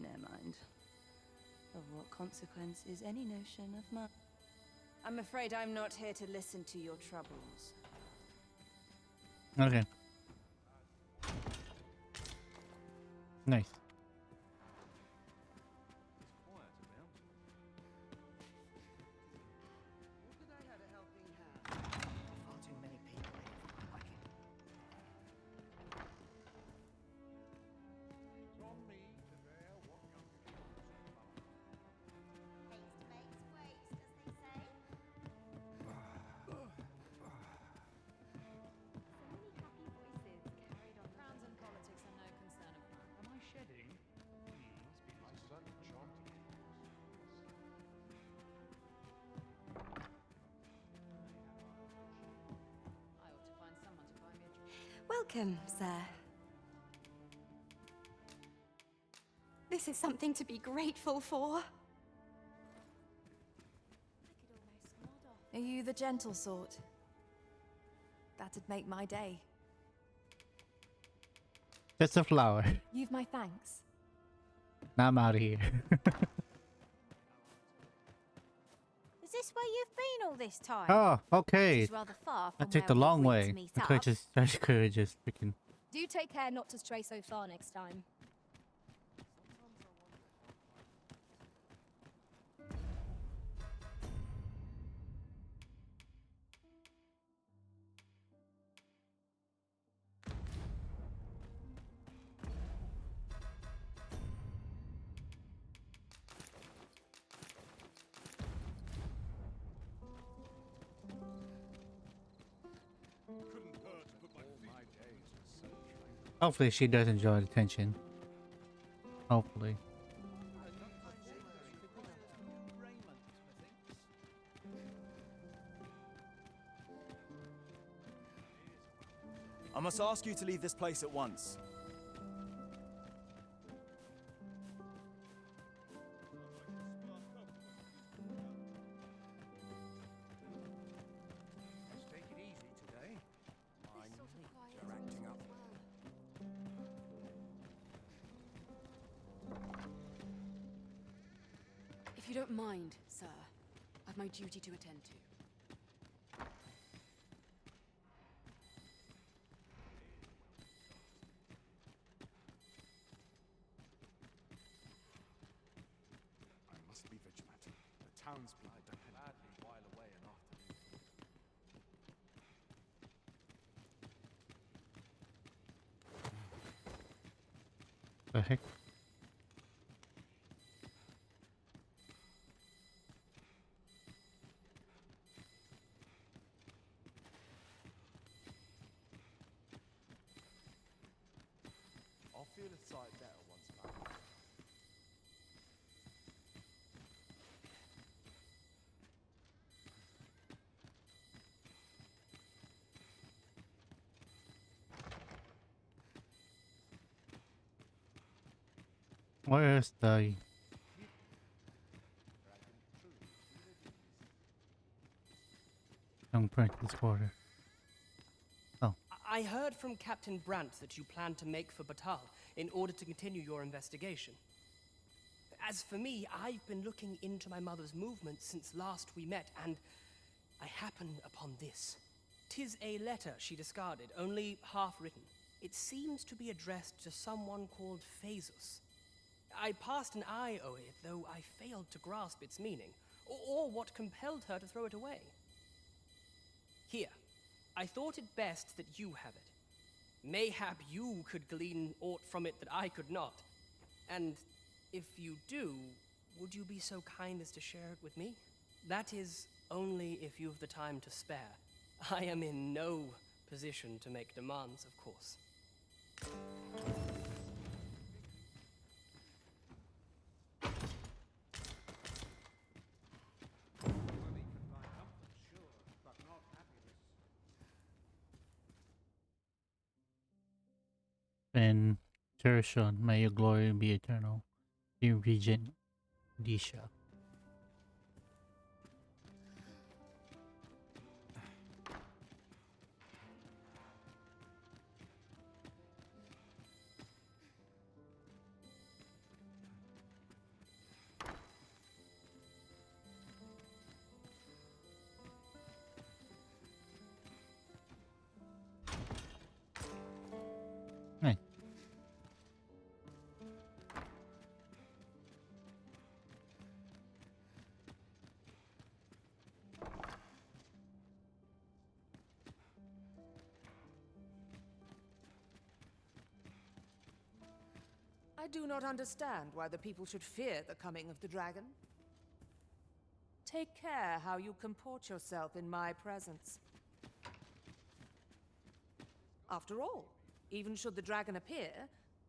Never mind. Of what consequence is any notion of mine? I'm afraid I'm not here to listen to your troubles. Okay. Nice. Far too many people here for my liking. It's on me to bear what comes to us. Haste makes waste, as they say. So many happy voices carried on. Crowns and politics are no concern of mine. Am I shedding? Must be my sudden charm to me. I ought to find someone to buy me a drink. Welcome, sir. This is something to be grateful for. Are you the gentle sort? That'd make my day. Just a flower. You've my thanks. Now I'm out of here. Is this where you've been all this time? Oh, okay. Which is rather far I from took the where we long agreed way. to meet I up. could have just freaking. Do take care not to stray so far next time. Hopefully she does enjoy the tension. Hopefully. I must ask you to leave this place at once. Let's take it easy today. I know you're acting up. If you don't mind, sir, I've my duty to attend to. I must be vigilant. The townspeople depend gladly while away an afternoon. The heck? I'll feel a sight better once back. Where's the young apprentice quarter? Oh, I heard from Captain Brandt that you plan to make for Battal in order to continue your investigation. As for me, I've been looking into my mother's movements since last we met, and I happen upon this. 'Tis a letter she discarded, only half written. It seems to be addressed to someone called Phaesus. I passed an eye over it, though I failed to grasp its meaning, or what compelled her to throw it away. Here, I thought it best that you have it. Mayhap you could glean aught from it that I could not. And if you do, would you be so kind as to share it with me? That is, only if you've the time to spare. I am in no position to make demands, of course. and Tereshon, may your glory be eternal. Dear Regent Disha. Hey. I do not understand why the people should fear the coming of the dragon. Take care how you comport yourself in my presence. After all, even should the dragon appear,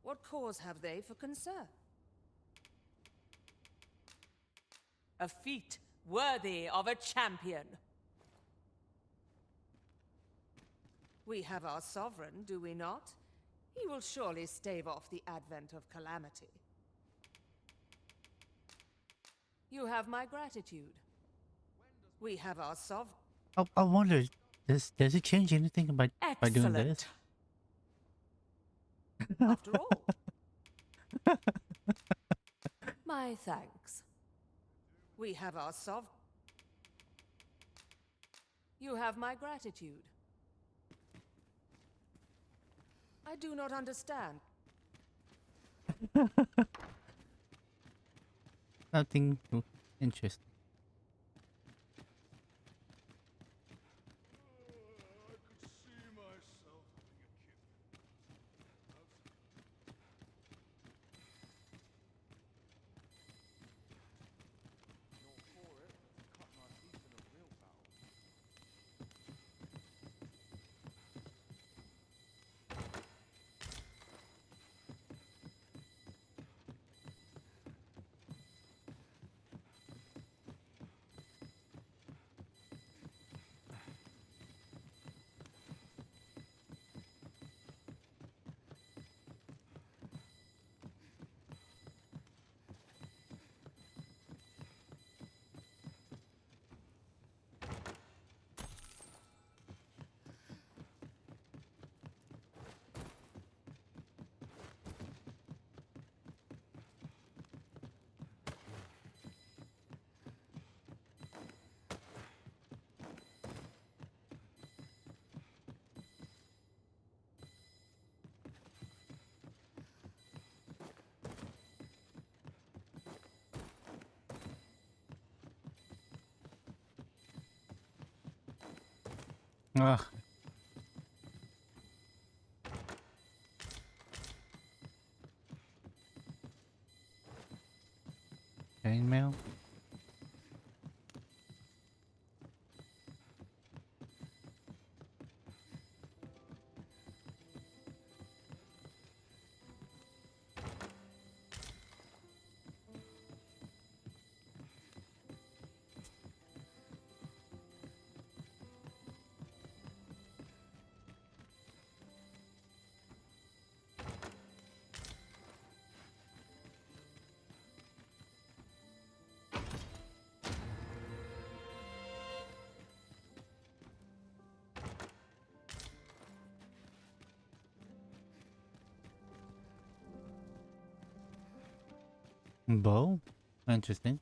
what cause have they for concern? A feat worthy of a champion. We have our sovereign, do we not? He will surely stave off the advent of calamity. You have my gratitude. We have our sovereign. I wonder, does it change anything by doing this? After all. My thanks. We have our sovereign. You have my gratitude. I do not understand. Nothing interesting. Ugh. Chainmail? Bow? Interesting.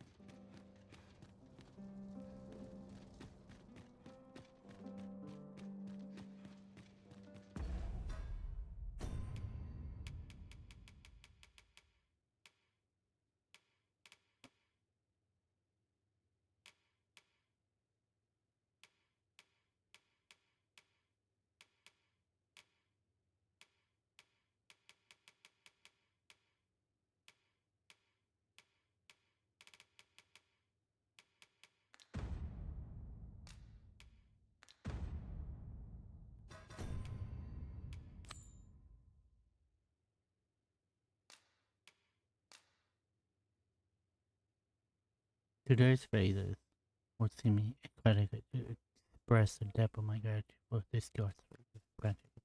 Today's phrases would seem inadequate to express the depth of my gratitude for this God's granted.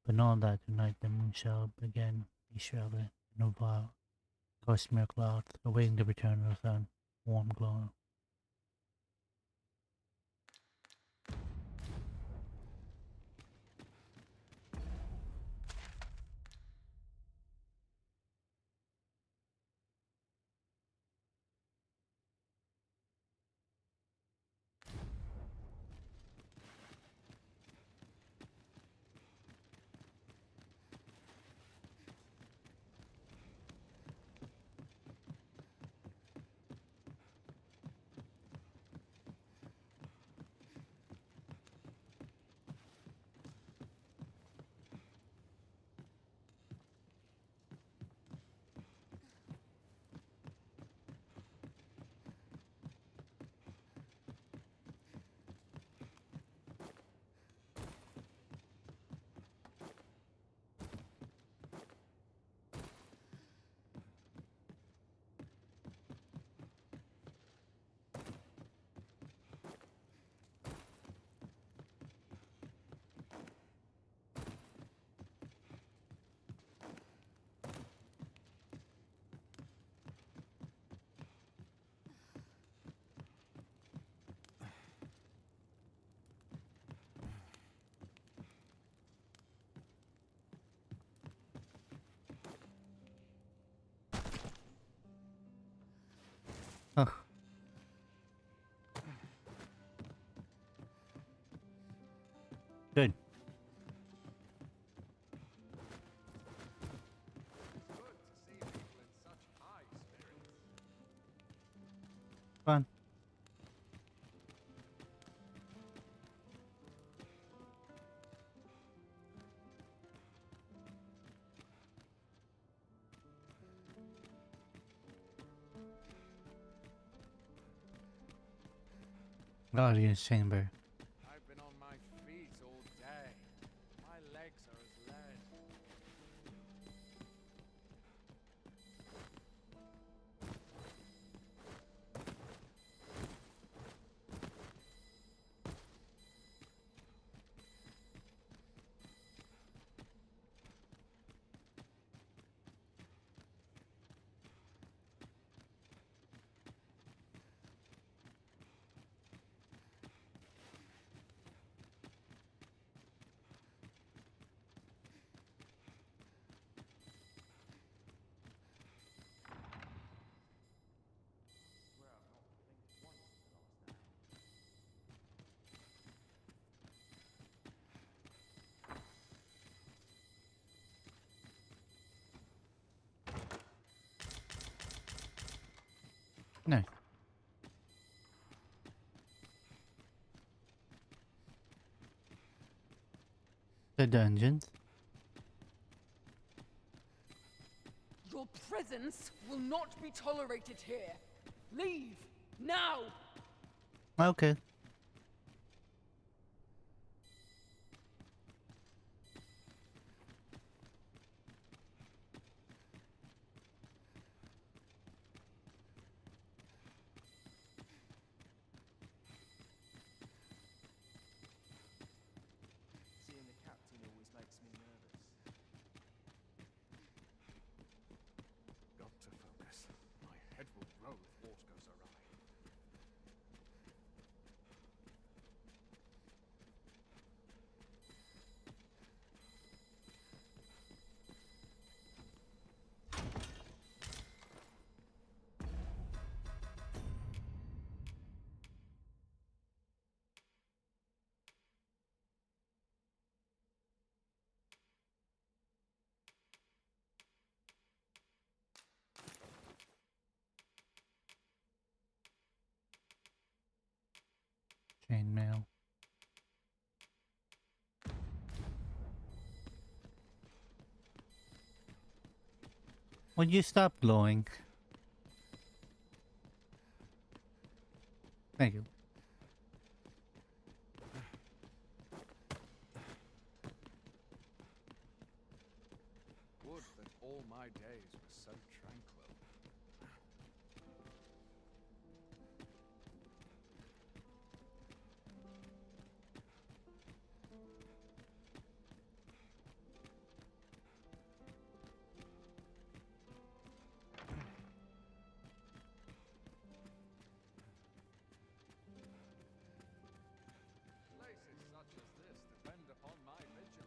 But know that tonight the moon shall again be shrouded in a vile gossamer cloud, awaiting the return of the sun, warm glow. Ugh. Good. Fun. Guardian's chamber. I've been on my feet all day. My legs are as lead. The dungeons. Your presence will not be tolerated here. Leave now. Okay. Seeing the captain always makes me nervous. Got to focus. My head will roll if aught goes awry. Chainmail. Would you stop glowing? Thank you. Would that all my days were so tranquil. Places such as this depend upon my vigilance.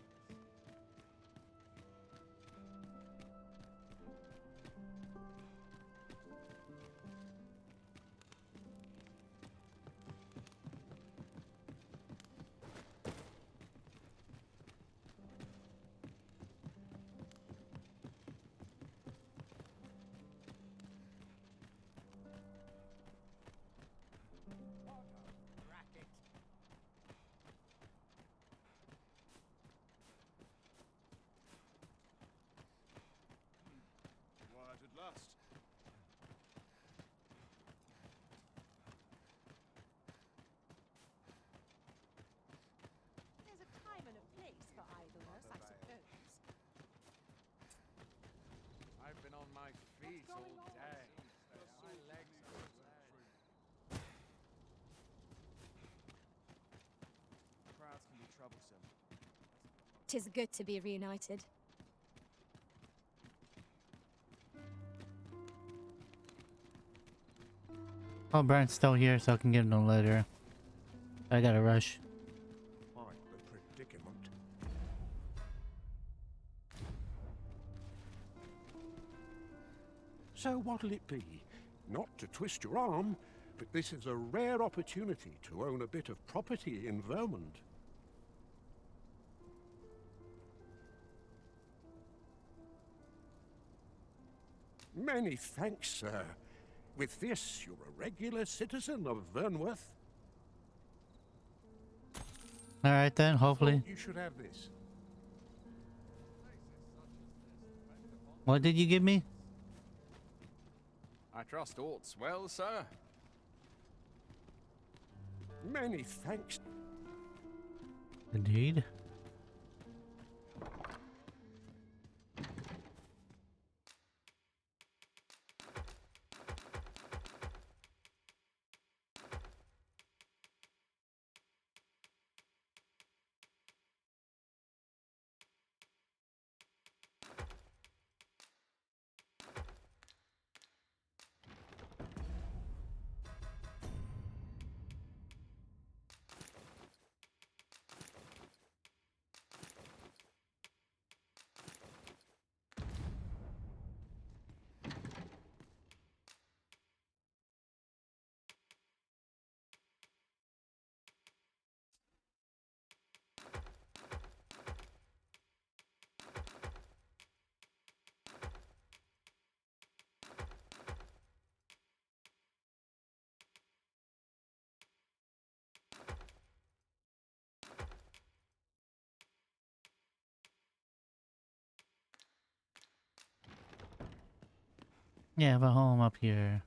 Quiet at last. There's a time and a place for idleness, I suppose. I've been on my feet all day. My legs are swelling. Crowds can be troublesome. 'Tis good to be reunited. Oh, Brian's still here, so I can give him a letter. I gotta rush. Quite the predicament. So what'll it be? Not to twist your arm, but this is a rare opportunity to own a bit of property in Vermont. Many thanks, sir. With this, you're a regular citizen of Vernworth. Alright then, hopefully. You should have this. What did you give me? I trust aught's well, sir. Many thanks. Indeed. Yeah, I have a home up here.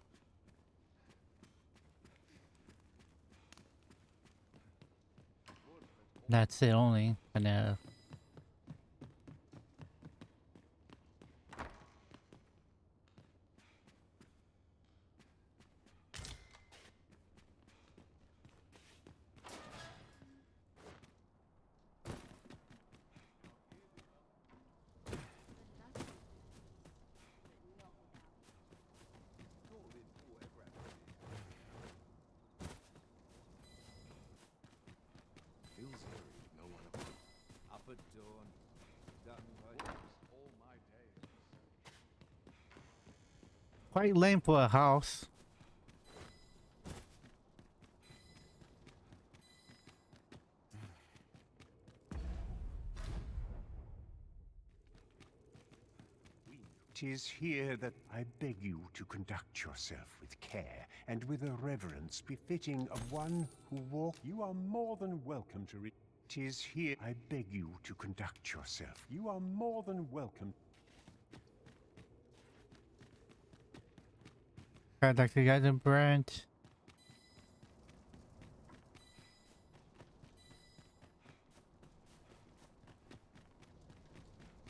That's it only. I know. Feels eerie, no one about. Up at dawn. Done by all my days. Quite lame for a house. "'Tis here that I beg you to conduct yourself with care and with a reverence befitting of one who walk. You are more than welcome to read. 'Tis here I beg you to conduct yourself. You are more than welcome. Contact the guys in Brent.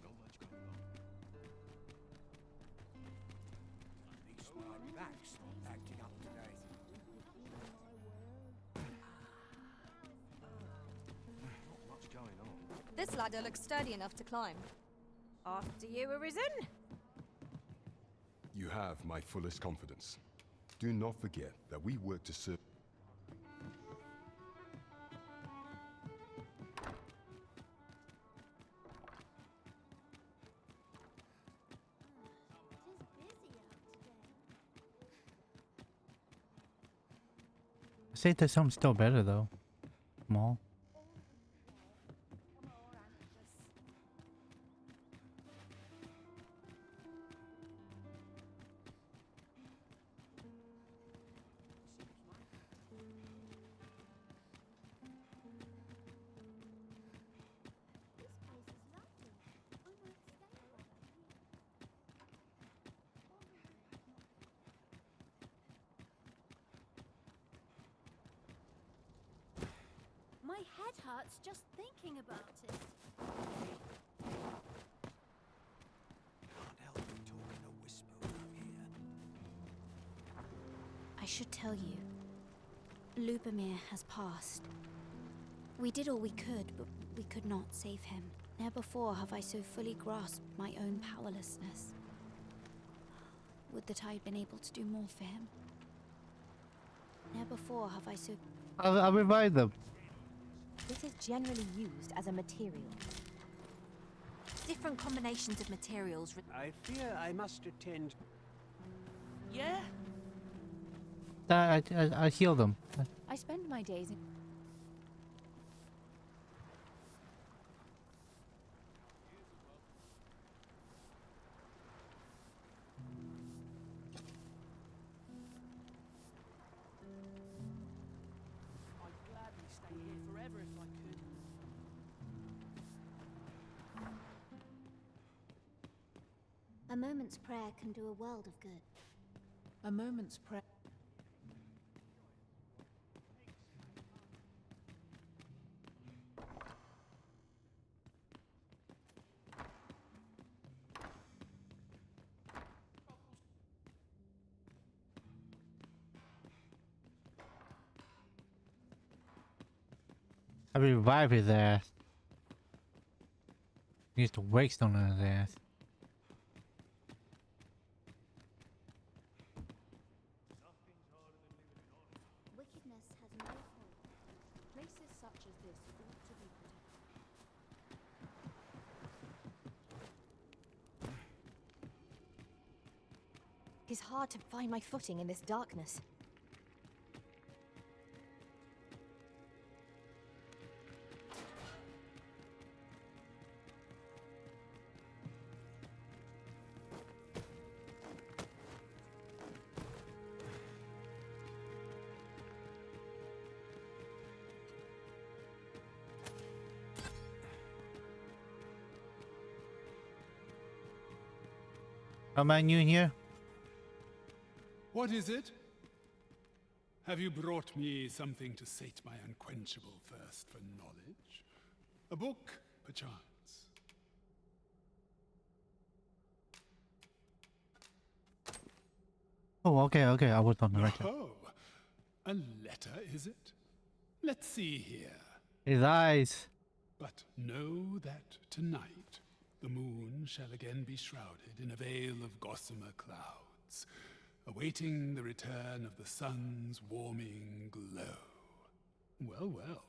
Not much going on. At least my back's not acting up today. Not much going on. This ladder looks sturdy enough to climb. After you, Arisen. You have my fullest confidence. Do not forget that we work to serve. I say there's something still better though. Small. My head hurts just thinking about it. Can't help but talk in a whisper around here. I should tell you, Lubomir has passed. We did all we could, but we could not save him. Never before have I so fully grasped my own powerlessness. Would that I had been able to do more for him. Never before have I so... I'll revive them. This is generally used as a material. Different combinations of materials. I fear I must attend. Yeah? I heal them. I spend my days in... I'd gladly stay here forever if I could. A moment's prayer can do a world of good. A moment's prayer. I revive his ass. He used to waste on his ass. Wickedness has no hold. Places such as this ought to be protected. It's hard to find my footing in this darkness. Am I new here? What is it? Have you brought me something to sate my unquenchable thirst for knowledge? A book, perchance? Oh, okay, I was on the right track. Oh, a letter, is it? Let's see here. His eyes. But know that tonight the moon shall again be shrouded in a veil of gossamer clouds, awaiting the return of the sun's warming glow. Well, well,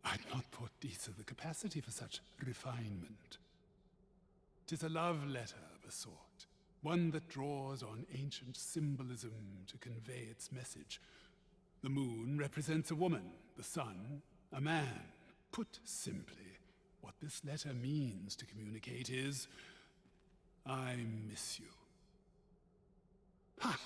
I'd not thought Disa the capacity for such refinement. 'Tis a love letter of a sort, one that draws on ancient symbolism to convey its message. The moon represents a woman, the sun, a man. Put simply, what this letter means to communicate is, I miss you. Ha!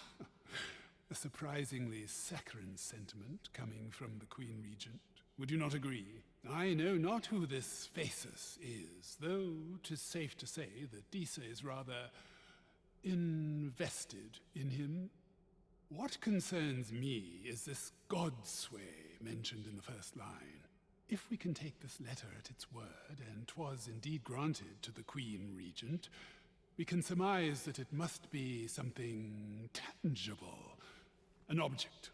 A surprisingly saccharine sentiment coming from the Queen Regent. Would you not agree? I know not who this Phaesus is, though 'tis safe to say that Disa is rather invested in him. What concerns me is this godsway mentioned in the first line. If we can take this letter at its word, and 'twas indeed granted to the Queen Regent, we can surmise that it must be something tangible, an object.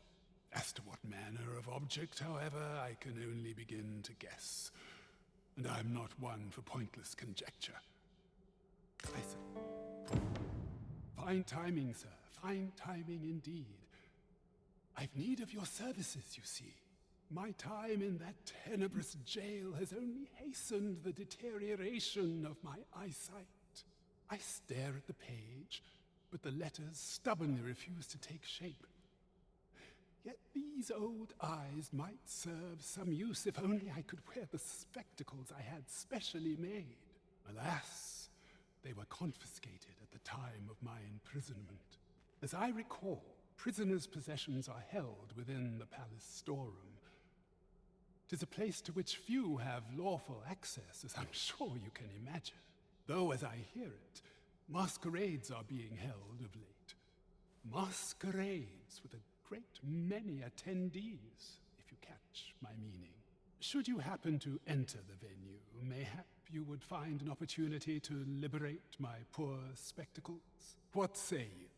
As to what manner of object, however, I can only begin to guess, and I'm not one for pointless conjecture. I say, fine timing, sir, fine timing indeed. I've need of your services, you see. My time in that tenebrous jail has only hastened the deterioration of my eyesight. I stare at the page, but the letters stubbornly refuse to take shape. Yet these old eyes might serve some use if only I could wear the spectacles I had specially made. Alas, they were confiscated at the time of my imprisonment. As I recall, prisoners' possessions are held within the palace storeroom. 'Tis a place to which few have lawful access, as I'm sure you can imagine. Though, as I hear it, masquerades are being held of late. Masquerades with a great many attendees, if you catch my meaning. Should you happen to enter the venue, mayhap you would find an opportunity to liberate my poor spectacles. What say you?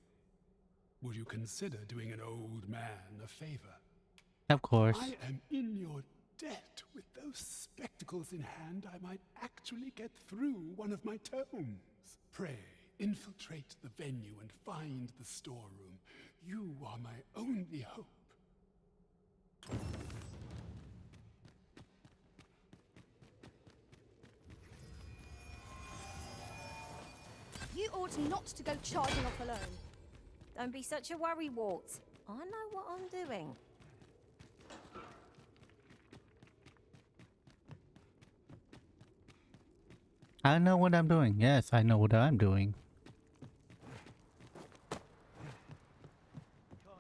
Would you consider doing an old man a favor? Of course. I am in your debt. With those spectacles in hand, I might actually get through one of my tomes. Pray, infiltrate the venue and find the storeroom. You are my only hope. You ought not to go charging off alone. Don't be such a worrywart. I know what I'm doing. I know what I'm doing. Yes, I know what I'm doing. Can't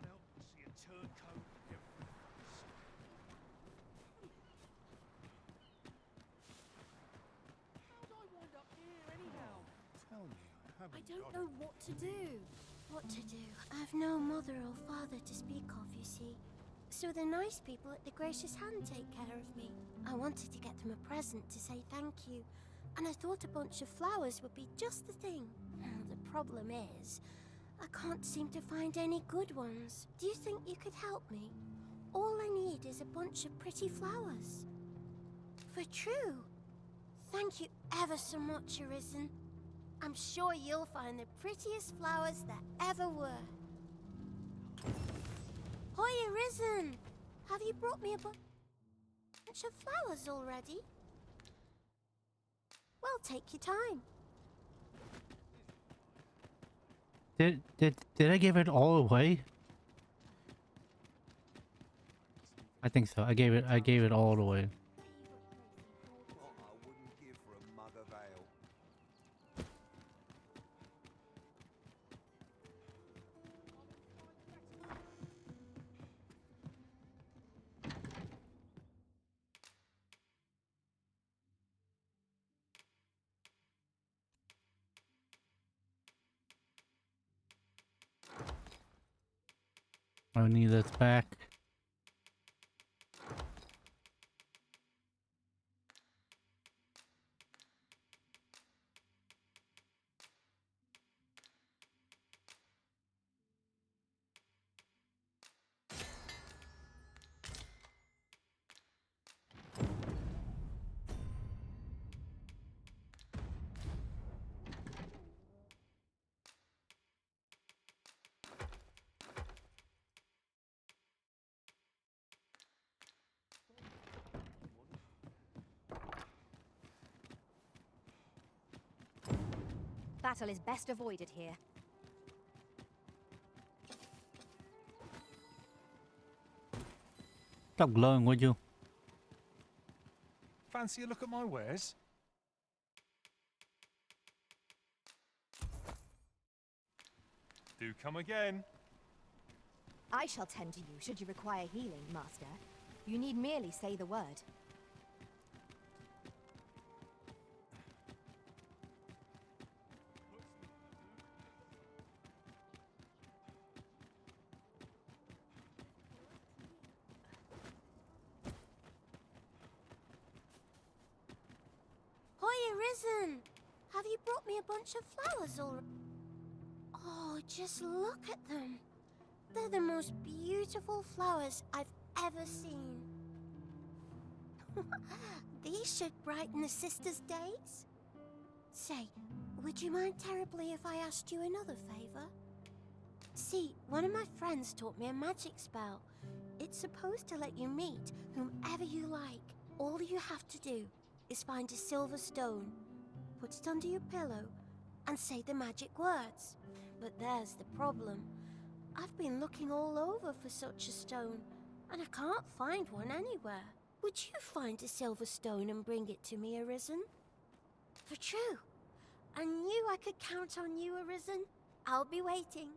help but see a turncoat everywhere. How'd I wind up here anyhow? Tell me, I don't know what to do. What to do? I've no mother or father to speak of, you see. So the nice people at the Gracious Hand take care of me. I wanted to get them a present to say thank you, and I thought a bunch of flowers would be just the thing. The problem is, I can't seem to find any good ones. Do you think you could help me? All I need is a bunch of pretty flowers. For true. Thank you ever so much, Arisen. I'm sure you'll find the prettiest flowers that ever were. Hi, Arisen! Have you brought me a bunch of flowers already? Well, take your time. Did I give it all away? I think so. I gave it all away. What I wouldn't give for a mug of ale. I need this back. Battle is best avoided here. Stop glowing, would you? Fancy a look at my wares? Do come again. I shall tend to you should you require healing, Master. You need merely say the word. Hoya Risen! Have you brought me a bunch of flowers already? Oh, just look at them. They're the most beautiful flowers I've ever seen. These should brighten the sisters' days. Say, would you mind terribly if I asked you another favor? See, one of my friends taught me a magic spell. It's supposed to let you meet whomever you like. All you have to do is find a silver stone, put it under your pillow, and say the magic words. But there's the problem. I've been looking all over for such a stone, and I can't find one anywhere. Would you find a silver stone and bring it to me, Arisen? For true. I knew I could count on you, Arisen. I'll be waiting.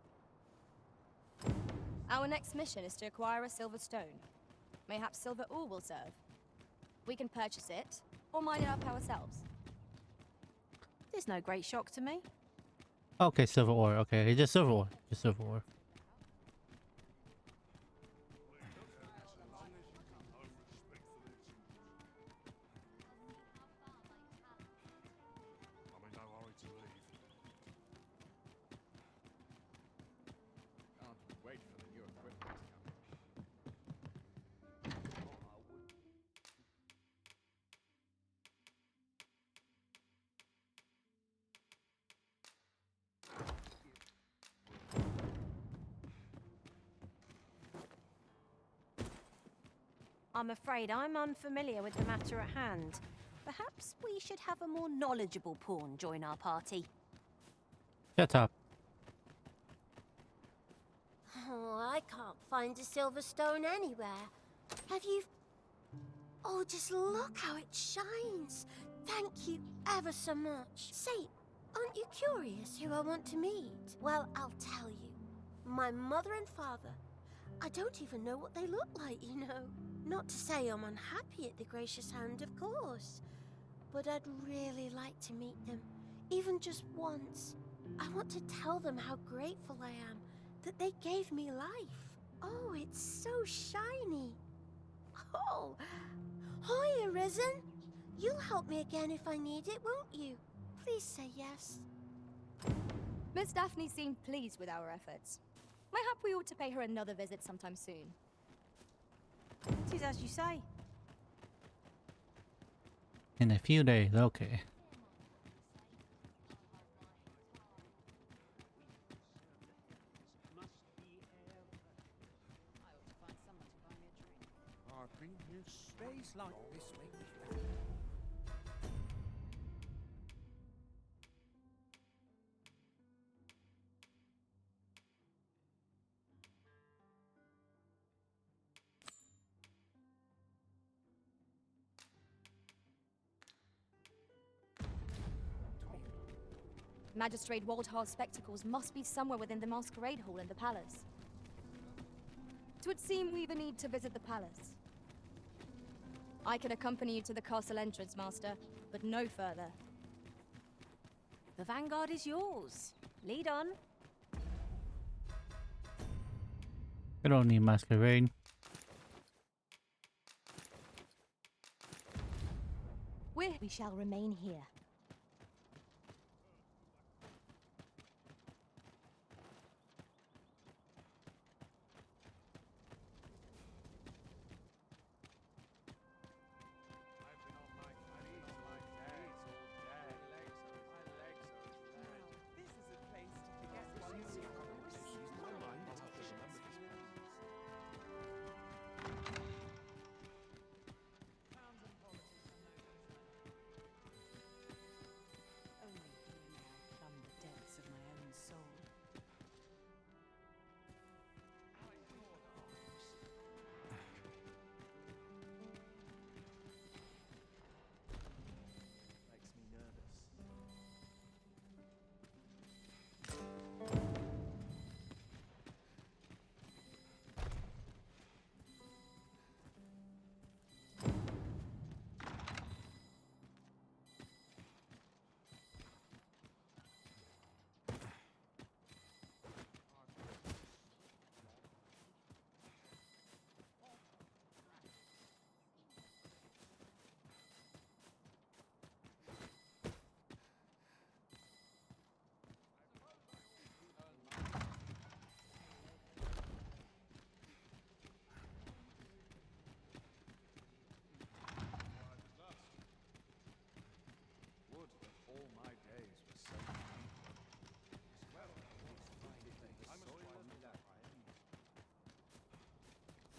Our next mission is to acquire a silver stone. Mayhaps silver ore will serve. We can purchase it, or mine it up ourselves. There's no great shock to me. Okay, silver ore. Okay, just silver ore. Just silver ore. Can't wait for the new equipment to come. I'm afraid I'm unfamiliar with the matter at hand. Perhaps we should have a more knowledgeable pawn join our party. Shut up. Oh, I can't find a silver stone anywhere. Have you... Oh, just look how it shines. Thank you ever so much. Say, aren't you curious who I want to meet? Well, I'll tell you. My mother and father. I don't even know what they look like, you know. Not to say I'm unhappy at the gracious hand, of course. But I'd really like to meet them, even just once. I want to tell them how grateful I am that they gave me life. Oh, it's so shiny. Oh, hi, Arisen. You'll help me again if I need it, won't you? Please say yes. Miss Daphne seemed pleased with our efforts. Mayhap we ought to pay her another visit sometime soon. 'Tis as you say. In a few days, okay. I've been here days like this make me Magistrate Waldhar's spectacles must be somewhere within the masquerade hall in the palace. It would seem we even need to visit the palace. I can accompany you to the castle entrance, Master, but no further. The vanguard is yours. Lead on. We don't need masquerade. We shall remain here.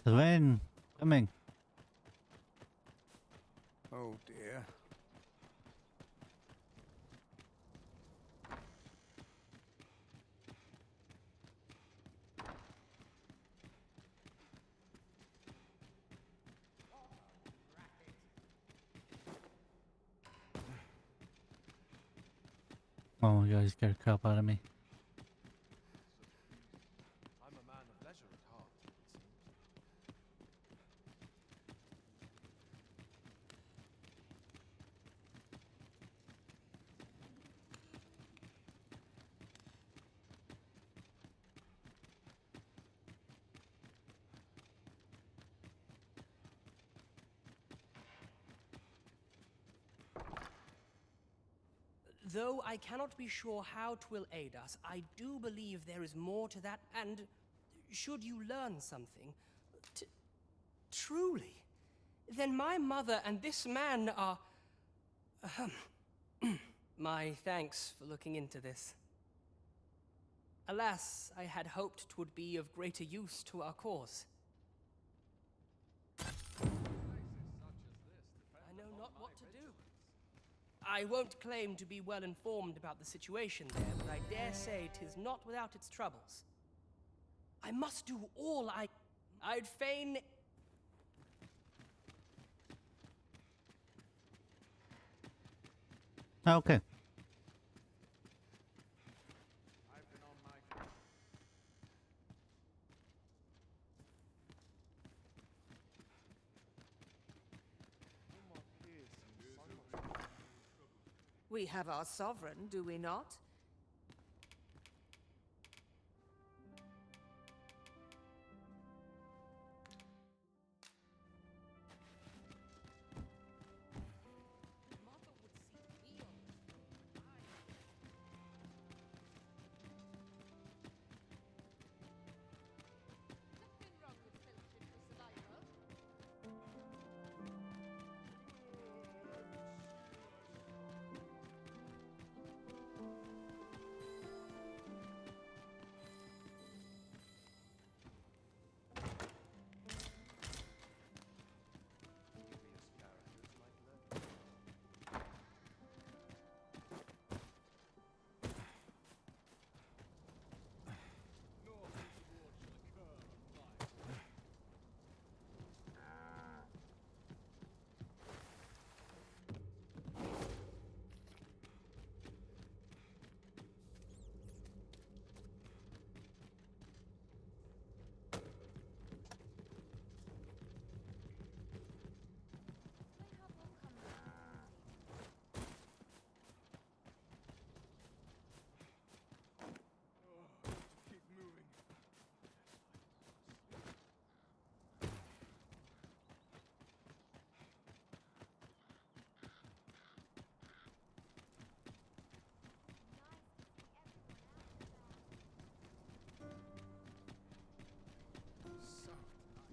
Sven, coming. Oh dear. Oh my god, he scared the crap out of me. I'm a man of leisure at heart, it seems. Though I cannot be sure how 'twill aid us, I do believe there is more to that, and should you learn something, truly, then my mother and this man are... my thanks for looking into this. Alas, I had hoped 'twould be of greater use to our cause. I know not what to do. I won't claim to be well informed about the situation there, but I dare say 'tis not without its troubles. I must do all I'd fain... Okay. We have our sovereign, do we not?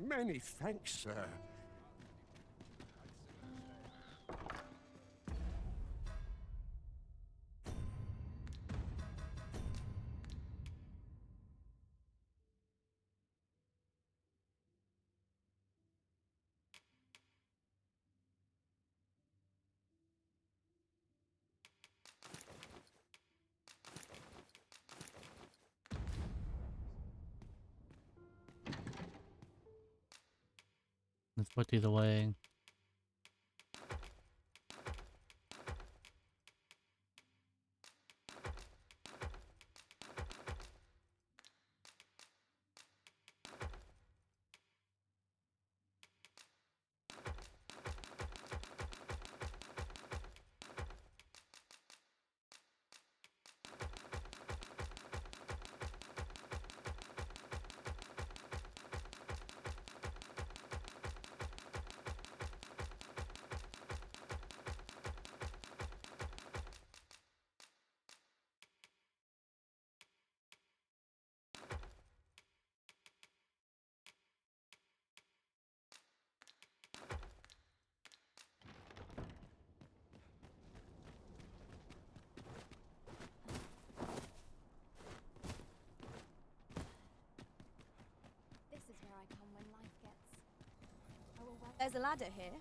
Many thanks, sir. Let's put it away. This is where I come when life gets... Oh, well, there's a ladder here.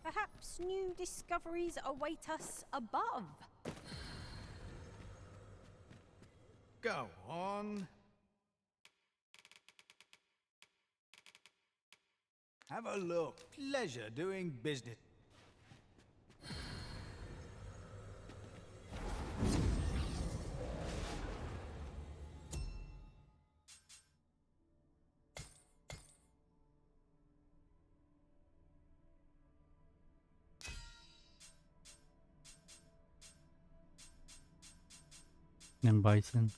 Perhaps new discoveries await us above. Go on. Have a look. Pleasure doing business. And bison.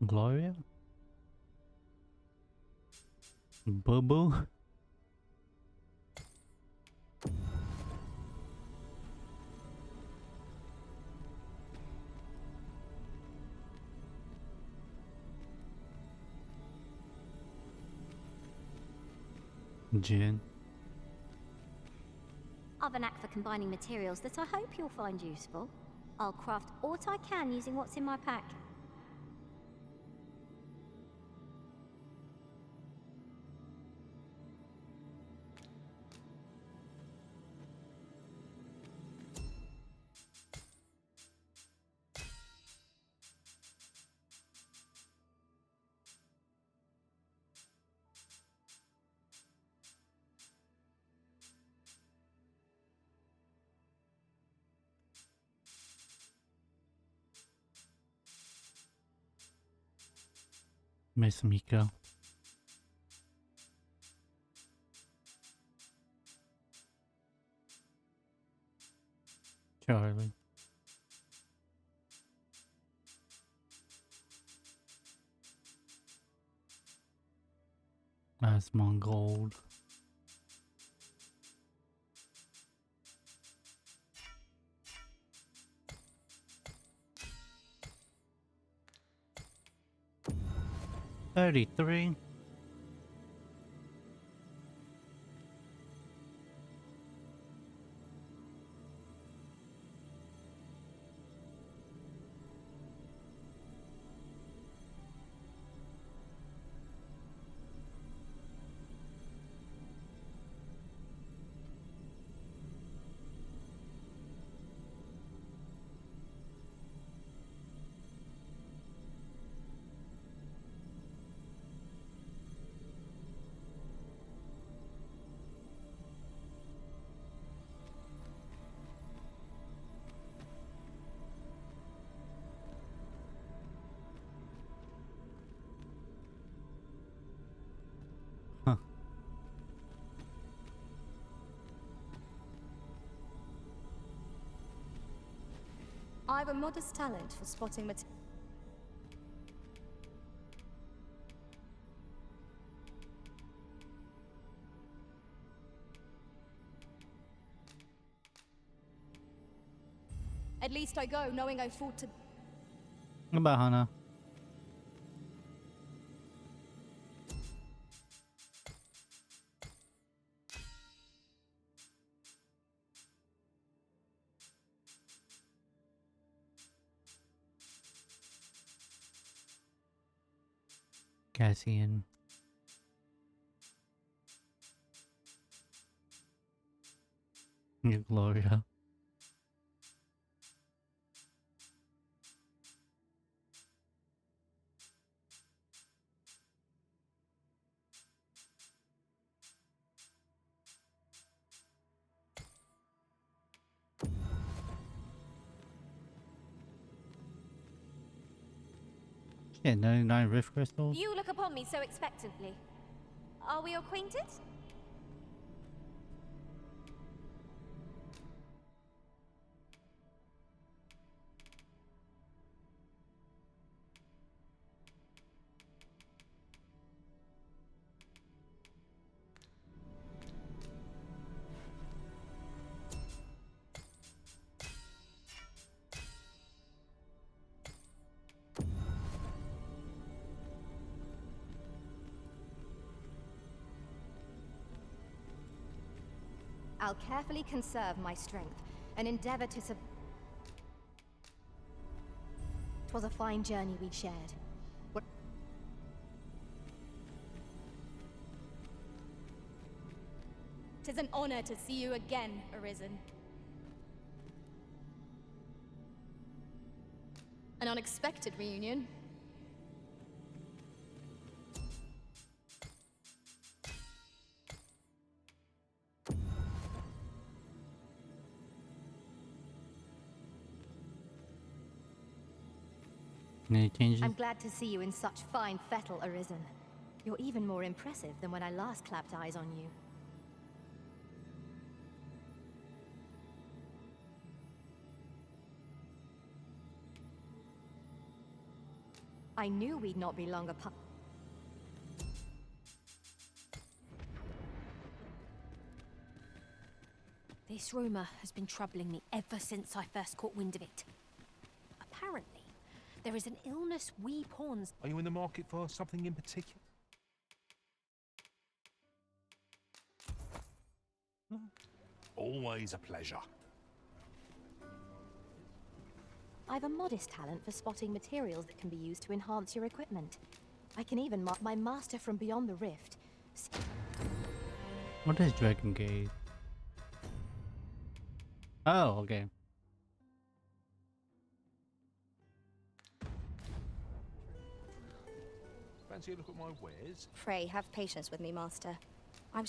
Gloria? Boo Boo? Jin. I've a knack for combining materials that I hope you'll find useful. I'll craft aught I can using what's in my pack. Miss Miko. Charlie. Asmongold. $33. I've a modest talent for spotting materials. At least I go knowing I fought to... Goodbye, Hannah. Cassian. Gloria. Yeah, 99 rift crystals. You look upon me so expectantly. Are we acquainted? I'll carefully conserve my strength and endeavor to 'Twas a fine journey we shared. Tis an honor to see you again, Arisen. An unexpected reunion. Any changes? I'm glad to see you in such fine fettle, Arisen. You're even more impressive than when I last clapped eyes on you. I knew we'd not be long apart. This rumor has been troubling me ever since I first caught wind of it. Apparently, there is an illness we pawns... Are you in the market for something in particular? Always a pleasure. I've a modest talent for spotting materials that can be used to enhance your equipment. I can even mark my master from beyond the rift. What is Dragon Gate? Oh, okay. Fancy a look at my wares? Pray, have patience with me, master. I'm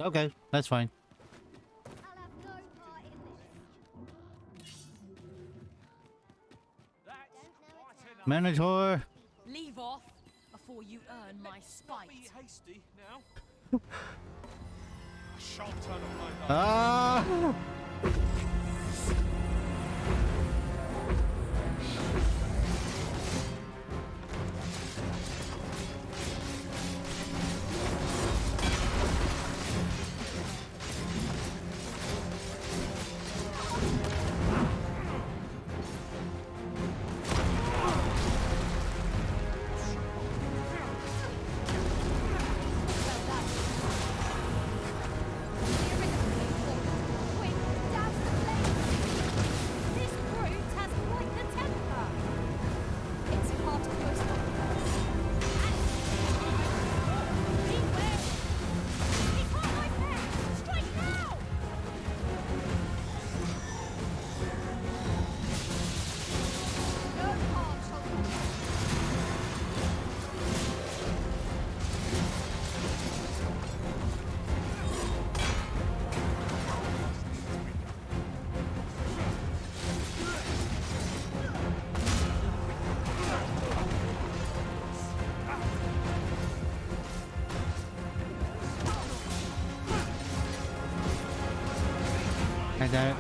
Okay, that's fine. Minotaur! Leave off before you earn my spite. Be hasty now. I shan't turn on my light. Ah! I don't.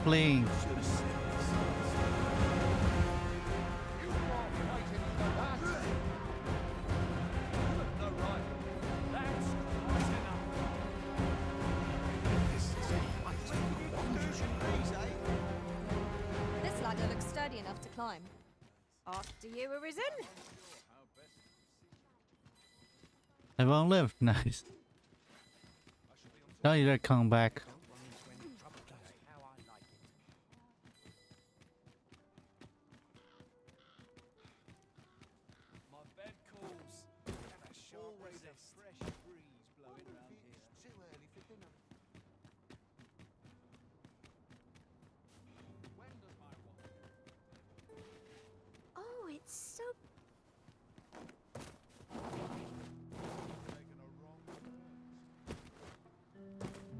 fleeing. This ladder looks sturdy enough to climb. After you, Arisen. They won't live. Nice. Tell you they're coming back. My bed calls. Always a fresh breeze blowing around here. It's too early for dinner. When does my Oh, it's so...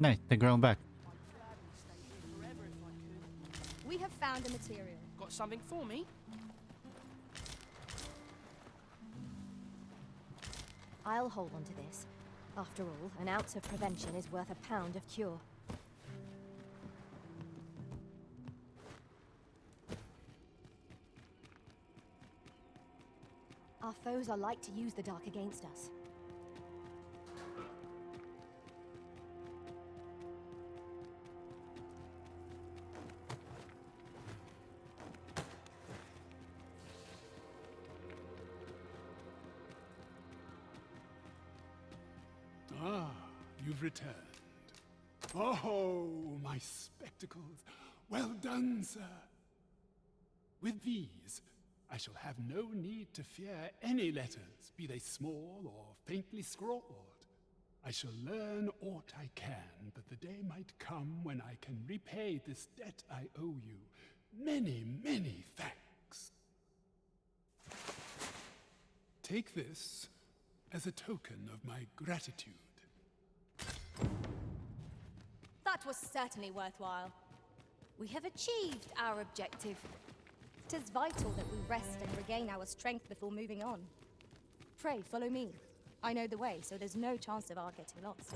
Nice, they're growing back. We have found a material. Got something for me? I'll hold on to this. After all, an ounce of prevention is worth a pound of cure. Our foes are like to use the dark against us. Ah, you've returned. Oh, my spectacles. Well done, sir. With these, I shall have no need to fear any letters, be they small or faintly scrawled. I shall learn aught I can, but the day might come when I can repay this debt I owe you. Many, many thanks. Take this as a token of my gratitude. That was certainly worthwhile. We have achieved our objective. It is vital that we rest and regain our strength before moving on. Pray, follow me. I know the way, so there's no chance of our getting lost.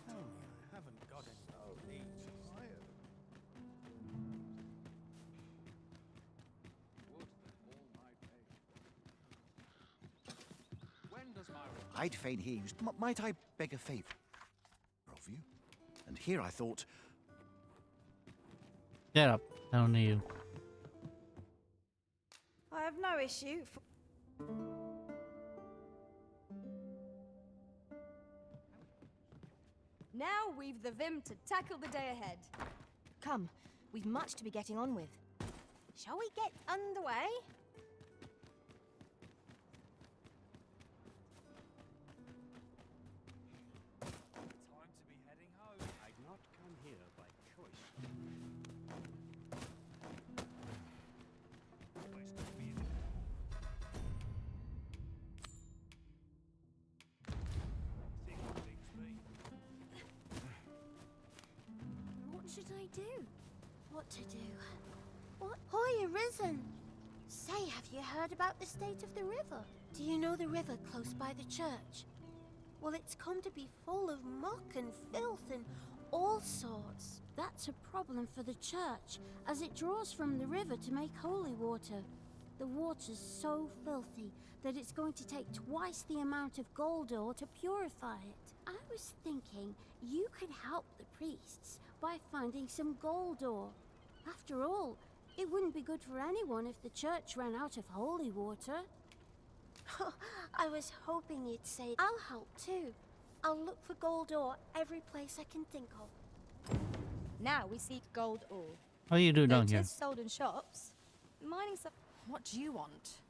Tell me I haven't got any tired. Would that all my days. When does my I'd fain hear you. Might I beg a favour of you? And here I thought... Get up. I don't need you. I have no issue. Now we've the vim to tackle the day ahead. Come, we've much to be getting on with. Shall we get underway? Time to be heading home. I'd not come here by choice. What should I do? What to do? What? Hoy, Arisen! Say, have you heard about the state of the river? Do you know the river close by the church? Well, it's come to be full of muck and filth and all sorts. That's a problem for the church, as it draws from the river to make holy water. The water's so filthy that it's going to take twice the amount of gold ore to purify it. I was thinking you could help the priests by finding some gold ore. After all, it wouldn't be good for anyone if the church ran out of holy water. I was hoping you'd say I'll help too. I'll look for gold ore every place I can think of. Now we seek gold ore. What do you do down It here? is sold in shops. Mining some. What do you want?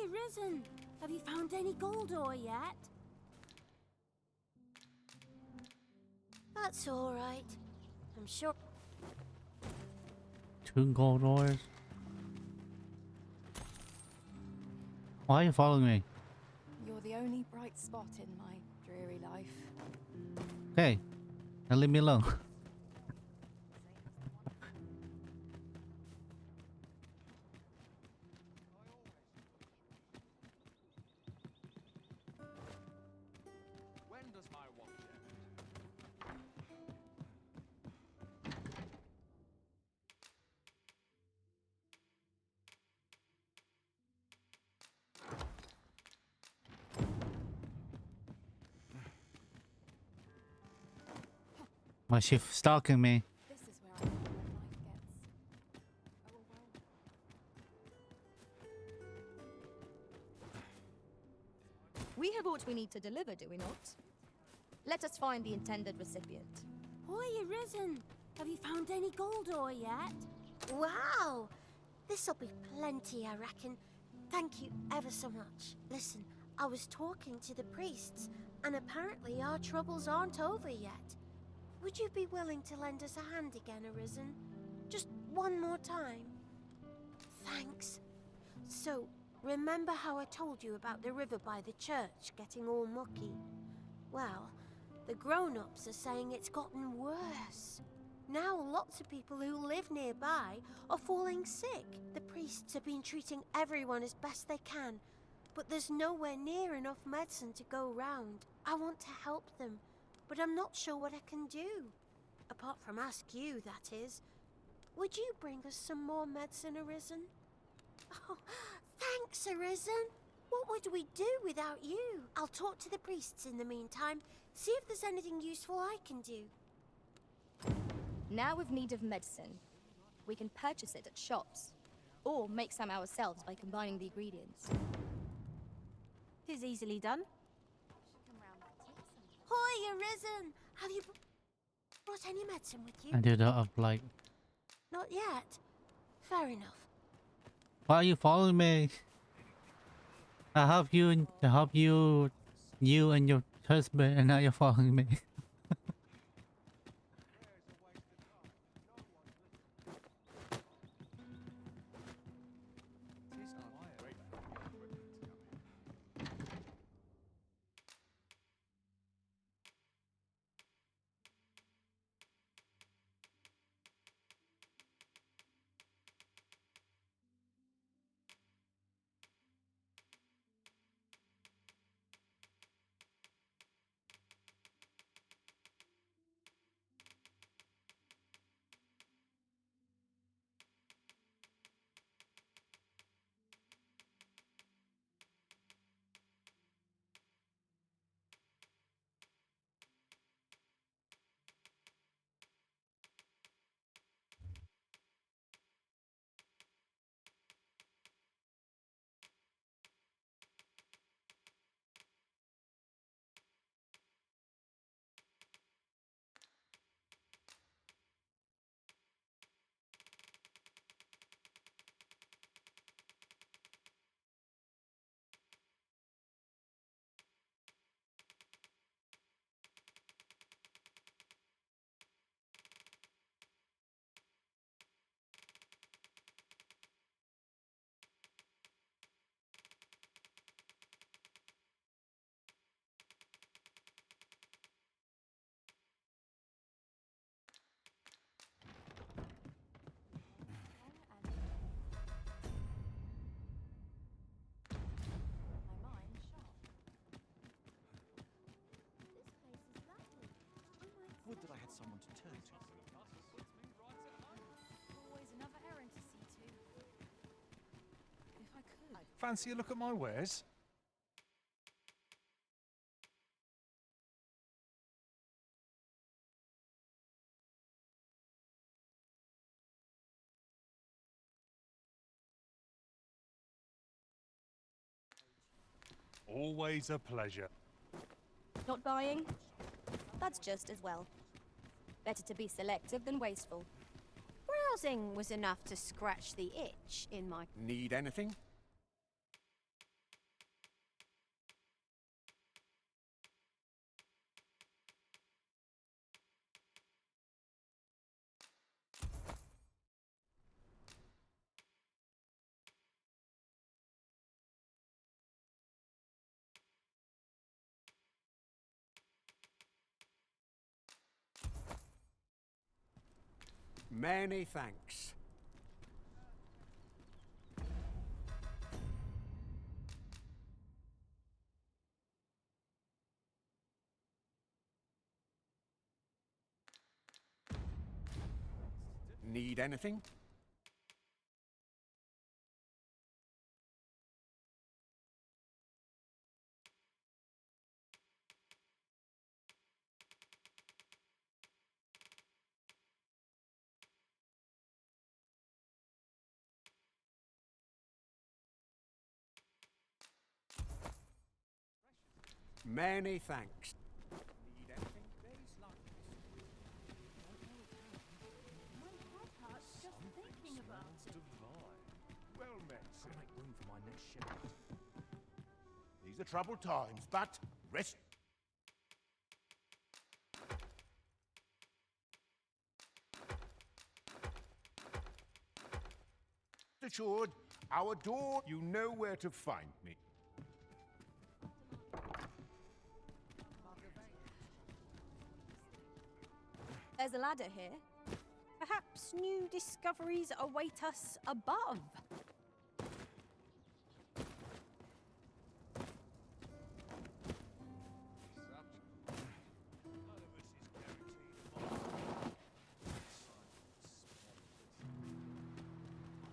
Risen! Have you found any gold ore yet? That's all right. I'm sure. 2 gold ores. Why are you following me? You're the only bright spot in my dreary life. Okay, now leave me alone. When does my watch end? Why is she stalking me? This is where I find when life gets overwhelming. We have what we need to deliver, do we not? Let us find the intended recipient. Hiya, Risen! Have you found any gold ore yet? Wow! This'll be plenty, I reckon. Thank you ever so much. Listen, I was talking to the priests, and apparently our troubles aren't over yet. Would you be willing to lend us a hand again, Arisen? Just one more time? Thanks. So, remember how I told you about the river by the church getting all mucky? Well, the grown-ups are saying it's gotten worse. Now lots of people who live nearby are falling sick. The priests have been treating everyone as best they can, but there's nowhere near enough medicine to go round. I want to help them, but I'm not sure what I can do. Apart from ask you, that is. Would you bring us some more medicine, Arisen? Oh, thanks, Arisen. What would we do without you? I'll talk to the priests in the meantime, see if there's anything useful I can do. Now we've need of medicine. We can purchase it at shops, or make some ourselves by combining the ingredients. 'Tis easily done. Hi, Arisen! Have you brought any medicine with you? I do that of like. Not yet. Fair enough. Why are you following me? I help you and to help you and your husband, and now you're following me. Would that I had someone to turn to. Always another errand to see to. If I could. Fancy a look at my wares? Always a pleasure. Not buying? That's just as well. Better to be selective than wasteful. Browsing was enough to scratch the itch in my... Need anything? Many thanks. Need anything? Many thanks. Need anything? Well met, sir. Make room for my next shipment. These are troubled times, but rest. Assured, our door, you know where to find me. There's a ladder here. Perhaps new discoveries await us above.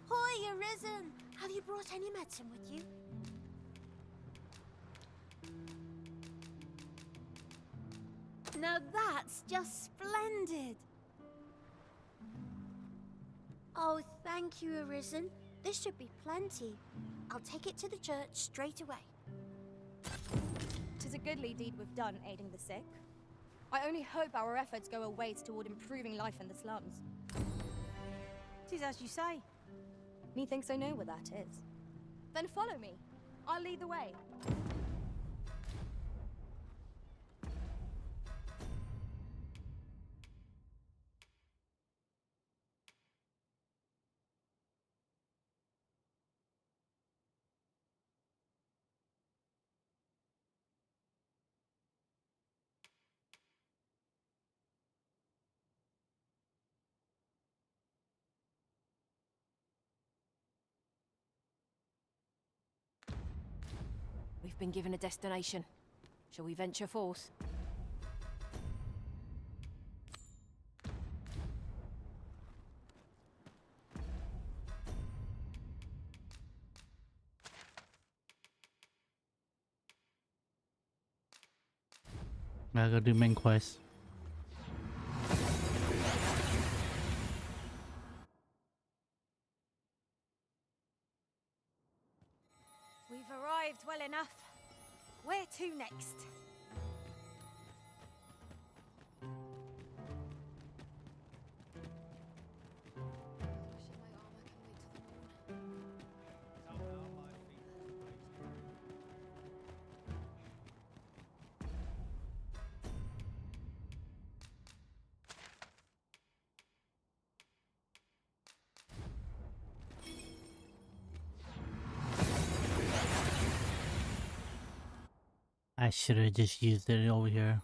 Hoy, Arisen! Have you brought any medicine with you? Now that's just splendid. Oh, thank you, Arisen. This should be plenty. I'll take it to the church straight away. 'Tis a goodly deed we've done, aiding the sick. I only hope our efforts go a ways toward improving life in the slums. 'Tis as you say. Methinks I know where that is. Then follow me. I'll lead the way. We've been given a destination. Shall we venture forth? I gotta do main quest. We've arrived well enough. Where to next? I should have just used it over here.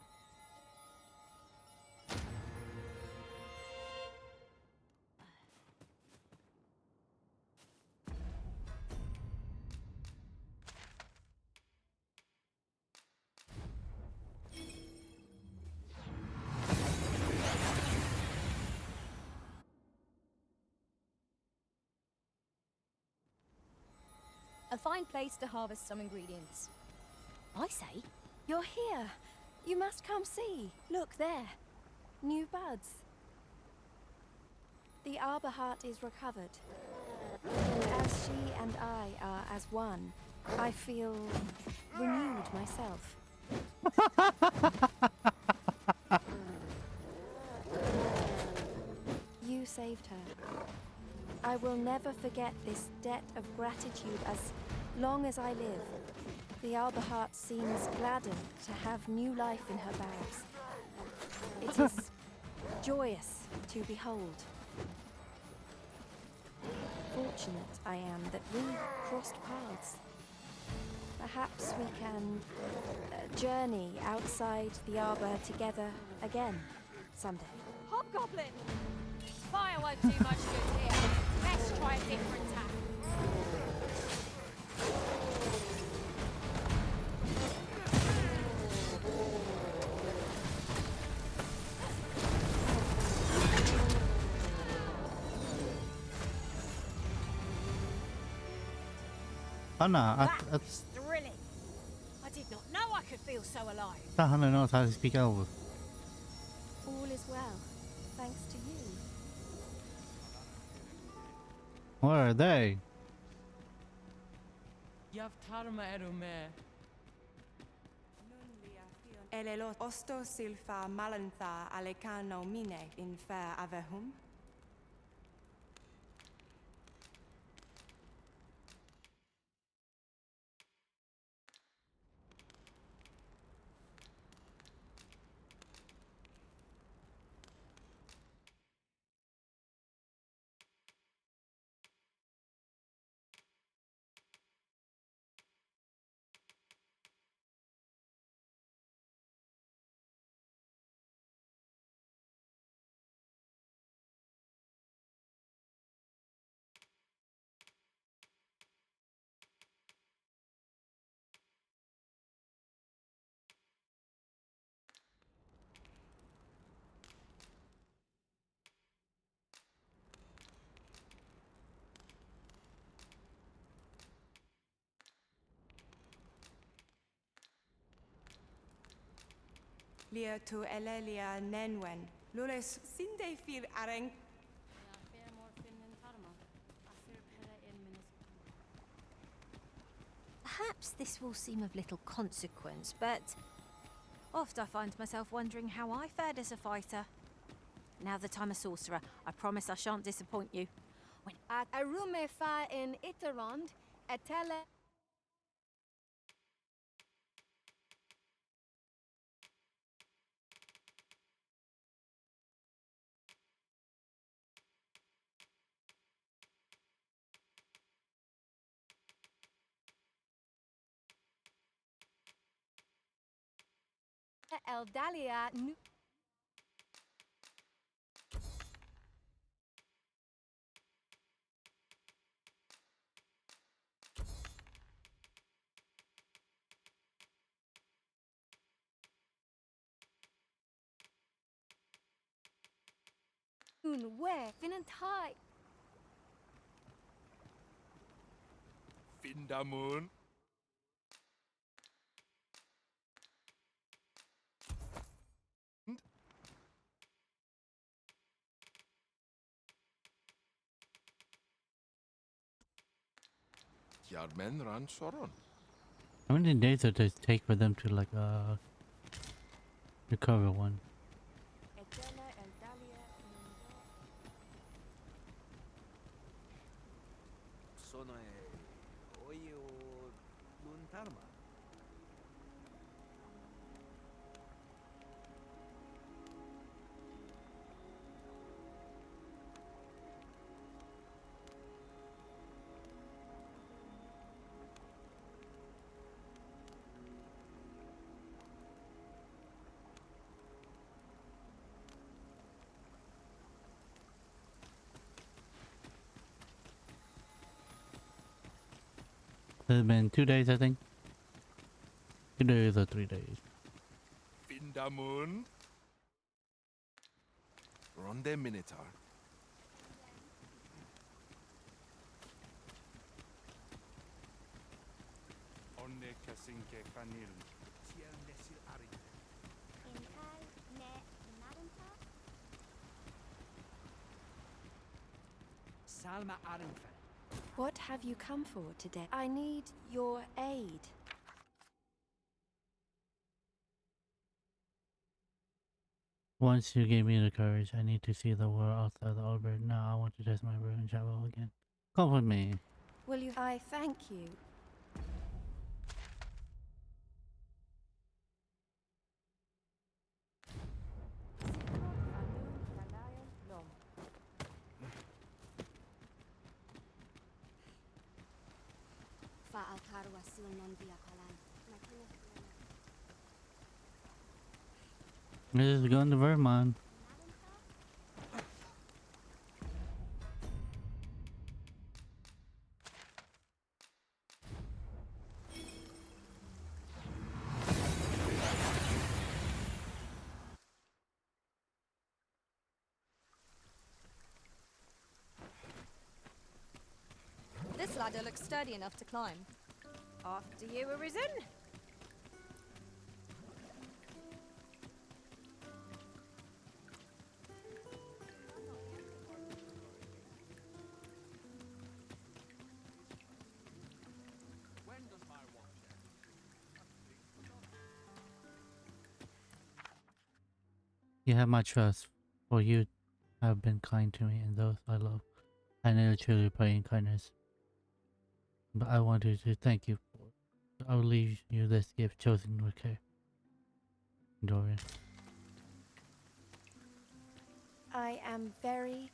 A fine place to harvest some ingredients. I say, you're here. You must come see. Look there. New buds. The arbor heart is recovered. As she and I are as one, I feel renewed myself. You saved her. I will never forget this debt of gratitude as long as I live. The arbor heart seems gladdened to have new life in her boughs. It is joyous to behold. Fortunate I am that we crossed paths. Perhaps we can journey outside the arbor together again someday. Hobgoblin! Fire won't do much good here. Let's try a different tack. Anna, That was thrilling. I did not know I could feel so alive. Hannah knows how to speak Elvish. All is well, thanks to you. Where are they? Yavtarma erume. Elelot osto silfa malantha alecano mine in fair avehum. Lia tu elelia nenwen. Lules sinde fil areng. Perhaps this will seem of little consequence, but oft I find myself wondering how I fared as a fighter. Now that I'm a sorcerer, I promise I shan't disappoint you. At arume fa in iterond, etele. Eldalia nu. Where? Vinantai. Findamun. Yardmen ran Soron. How many days does it take for them to like recover one? Sono oio luntarma. It's been 2 days, I think. 2 days or 3 days. Findamun. Ronde Minotaur. Onne kasinke kanil. Tiel nesil ari. Salma Arinfen. What have you come for today? I need your aid. Once you gave me the courage, I need to see the world outside the orbit. Now I want to test my brain and travel again. Come with me. Will you? I thank you. This is going to Vermont. ladder looks sturdy enough to climb. After you, Arisen. When does my watch end? You have my trust, for you have been kind to me and those I love. I never truly pray in kindness, but I wanted to thank you for it. I will leave you this gift chosen with care. Dorian. I am very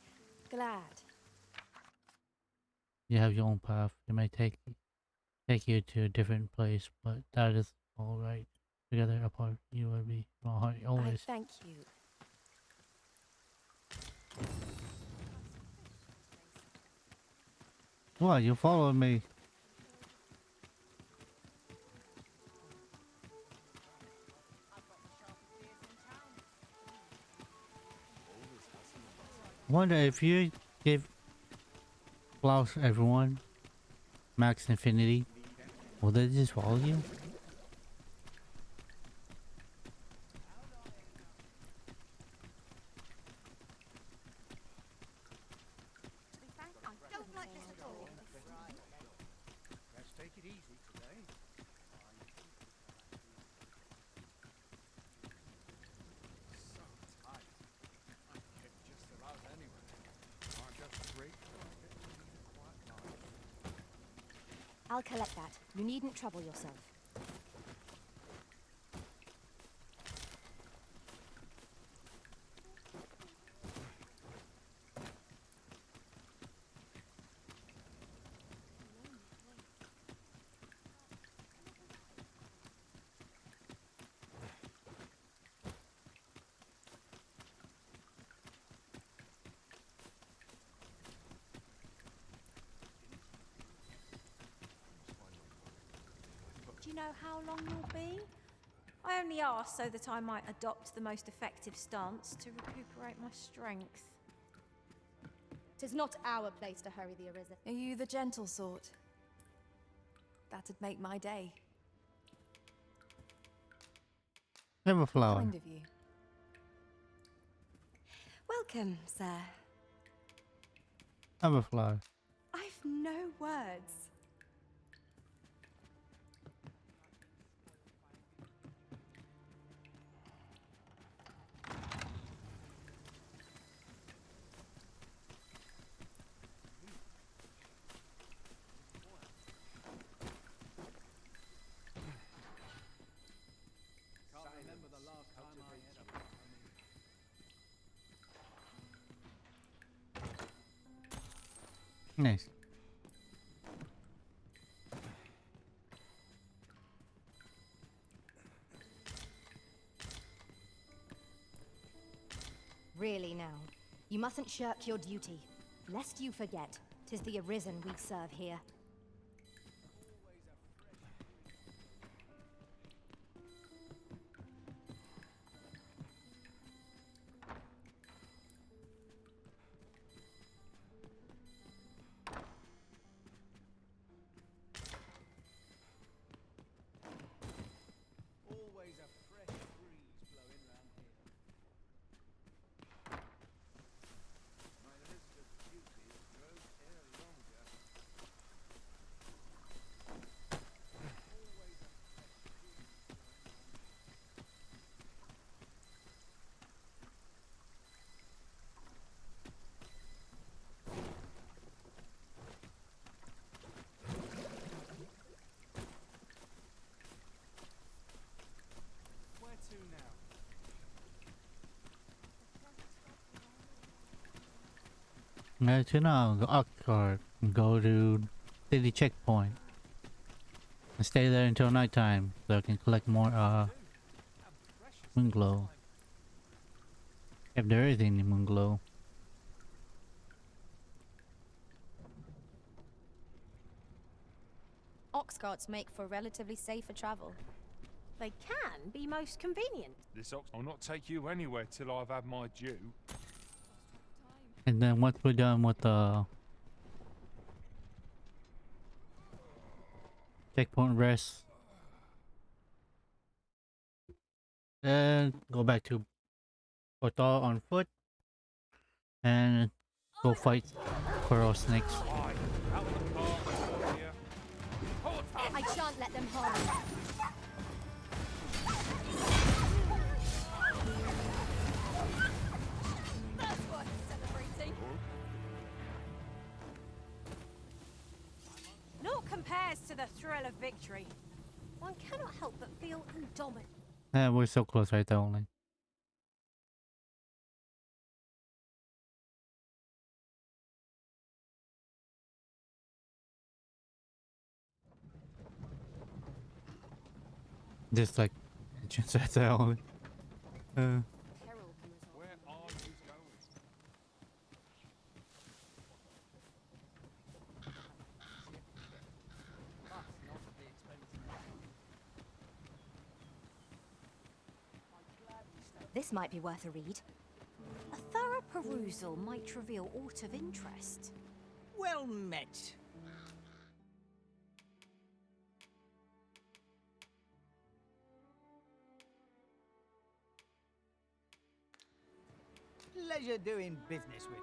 glad. You have your own path. It may take you to a different place, but that is all right. Together apart, you will be my heart always. I thank you. What? You followed me? Wonder if you give flowers to everyone, max infinity, will they just follow you? Let's take it easy today. So tight. I can get just about anywhere. I'm just grateful I get to lead a quiet life. I'll collect that. You needn't trouble yourself. Do you know how long you'll be? I only asked so that I might adopt the most effective stance to recuperate my strength. 'Tis not our place to hurry the Arisen. Are you the gentle sort? That'd make my day. Have a flower. Kind of you. Welcome, sir. Have a flower. I've no words. Can't remember the last time I had a Nice. Really now, you mustn't shirk your duty, lest you forget, 'tis the Arisen we serve here. Always a fresh breeze blowing round here. My Elizabeth's beauty grows ere longer. Always a fresh breeze blowing round here. Where to now? Let's go Oxford and go to city checkpoint and stay there until nighttime so I can collect more moon glow. If there is any moon glow. Ox carts make for relatively safer travel. They can be most convenient. This ox will not take you anywhere till I've had my due. And then once we're done with the checkpoint rest, and go back to Portal on foot, and go fight coral snakes. I shan't let them harm me. That's worth celebrating. Naught compares to the thrill of victory. One cannot help but feel indomitable. And we're so close right there only. Just like just right there only. This might be worth a read. A thorough perusal might reveal aught of interest. Well met. Pleasure doing business with you.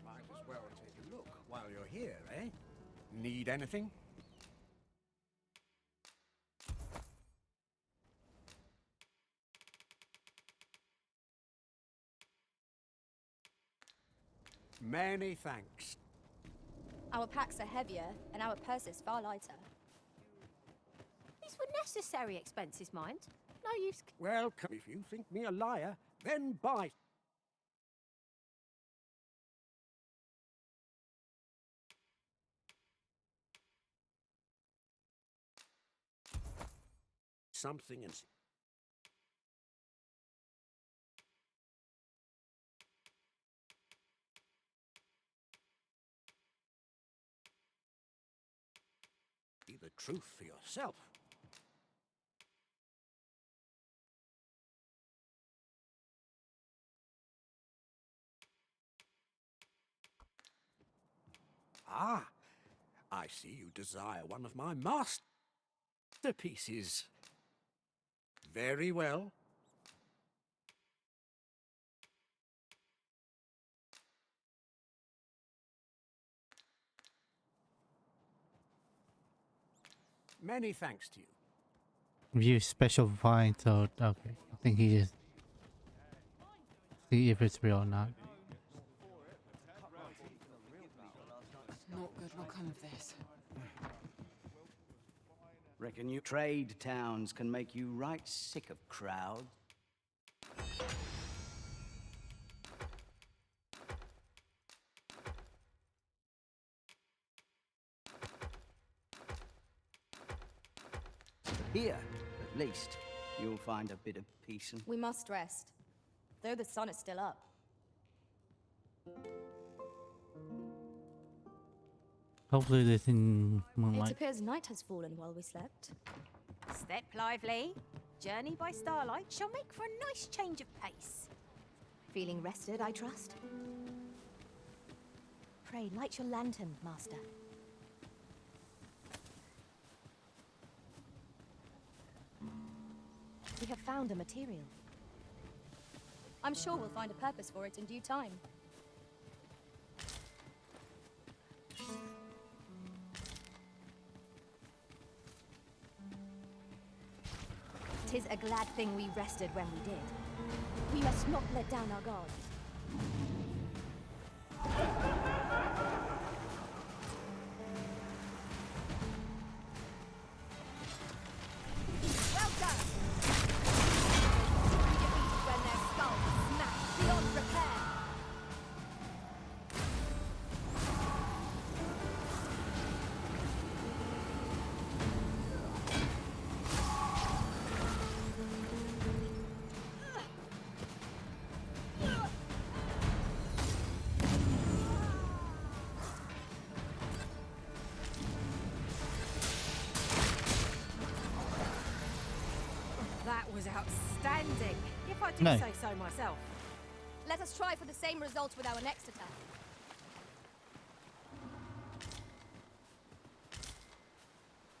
Might as well take a look while you're here, eh? Need anything? Many thanks. Our packs are heavier, and our purses far lighter. These were necessary expenses, mind. No use. Well, if you think me a liar, then buy. Something and see the truth for yourself. Ah, I see you desire one of my masterpieces. Very well. Many thanks to you. View special find, so okay. I think he just see if it's real or not. Not good will come of this. Reckon you trade towns can make you right sick of crowds. Here, at least, you'll find a bit of peace and... We must rest, though the sun is still up. Hopefully this in It moonlight. appears night has fallen while we slept. Step lively. Journey by starlight shall make for a nice change of pace. Feeling rested, I trust? Pray, light your lantern, Master. We have found a material. I'm sure we'll find a purpose for it in due time. 'Tis a glad thing we rested when we did. We must not let down our guard. Well done! We defeated when their skulls were smashed beyond repair. was outstanding, if I do No. say so myself. Let us try for the same result with our next attack.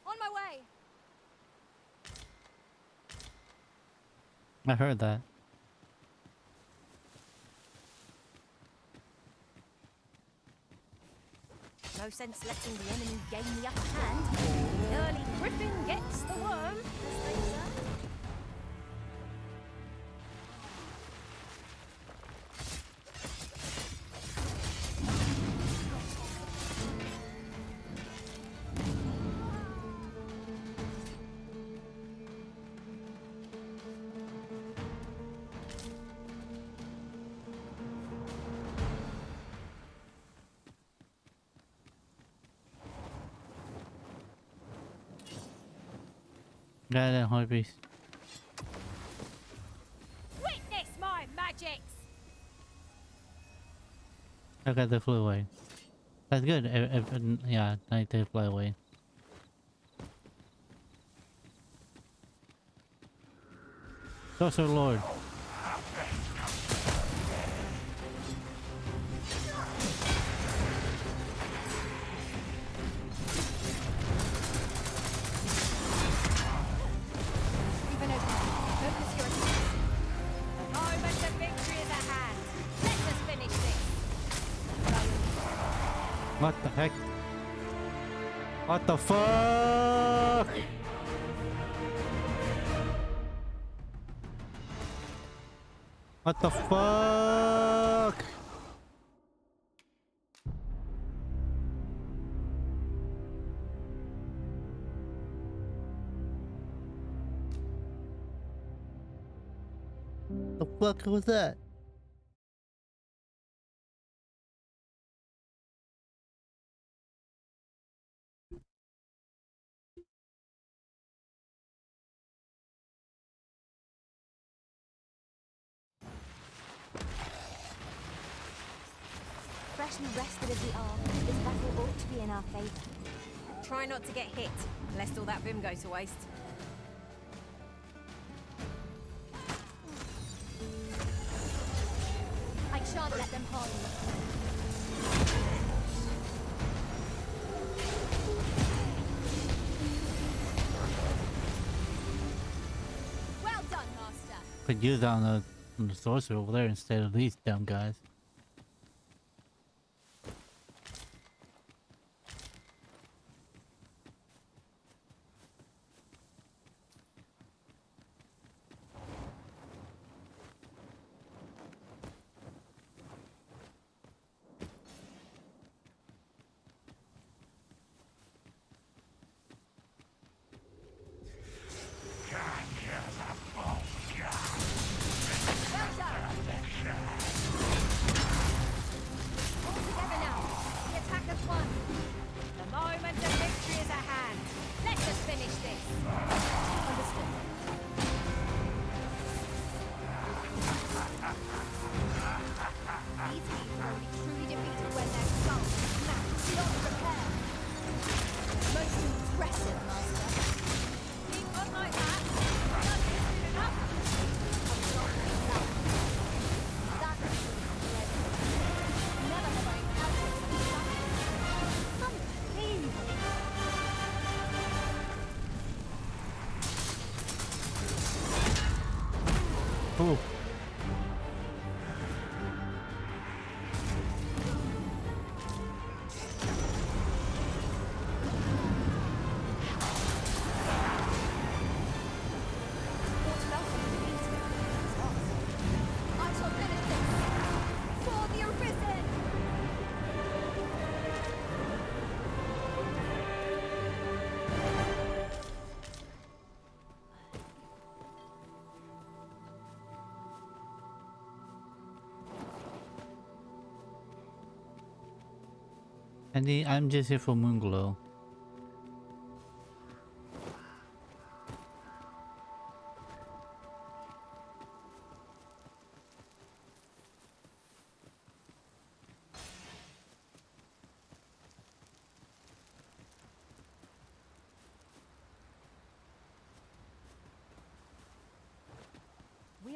On my way! I heard that. No sense letting the enemy gain the upper hand. The early griffin gets the worm, as they say. Yeah, that whole piece. Witness my magics! Okay, they flew away. That's good. Yeah, they fly away. Sorcerer Lord. Even over. Focus your attention. The moment of victory is at hand. Let us finish this. What the heck? What the fuck? What the fuck? The fuck was that? Freshly rested as we are, this battle ought to be in our favor. Try not to get hit, lest all that vim go to waste. I shan't let them harm you. Well done, Master. Could use on the sorcerer over there instead of these dumb guys. Together now. The attack has won. The moment of victory is at hand. Let us finish this. Understood. These people will be truly defeated when their skulls snap beyond repair. Most impressive, Master. Keep on like that. That isn't enough. That is never have I encountered such unbelievable. Oh. I shall finish this for the Arisen! I'm just here for Moonglow.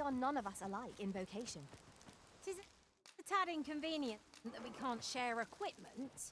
we are none of us alike in vocation. Tis a tad inconvenient that we can't share equipment.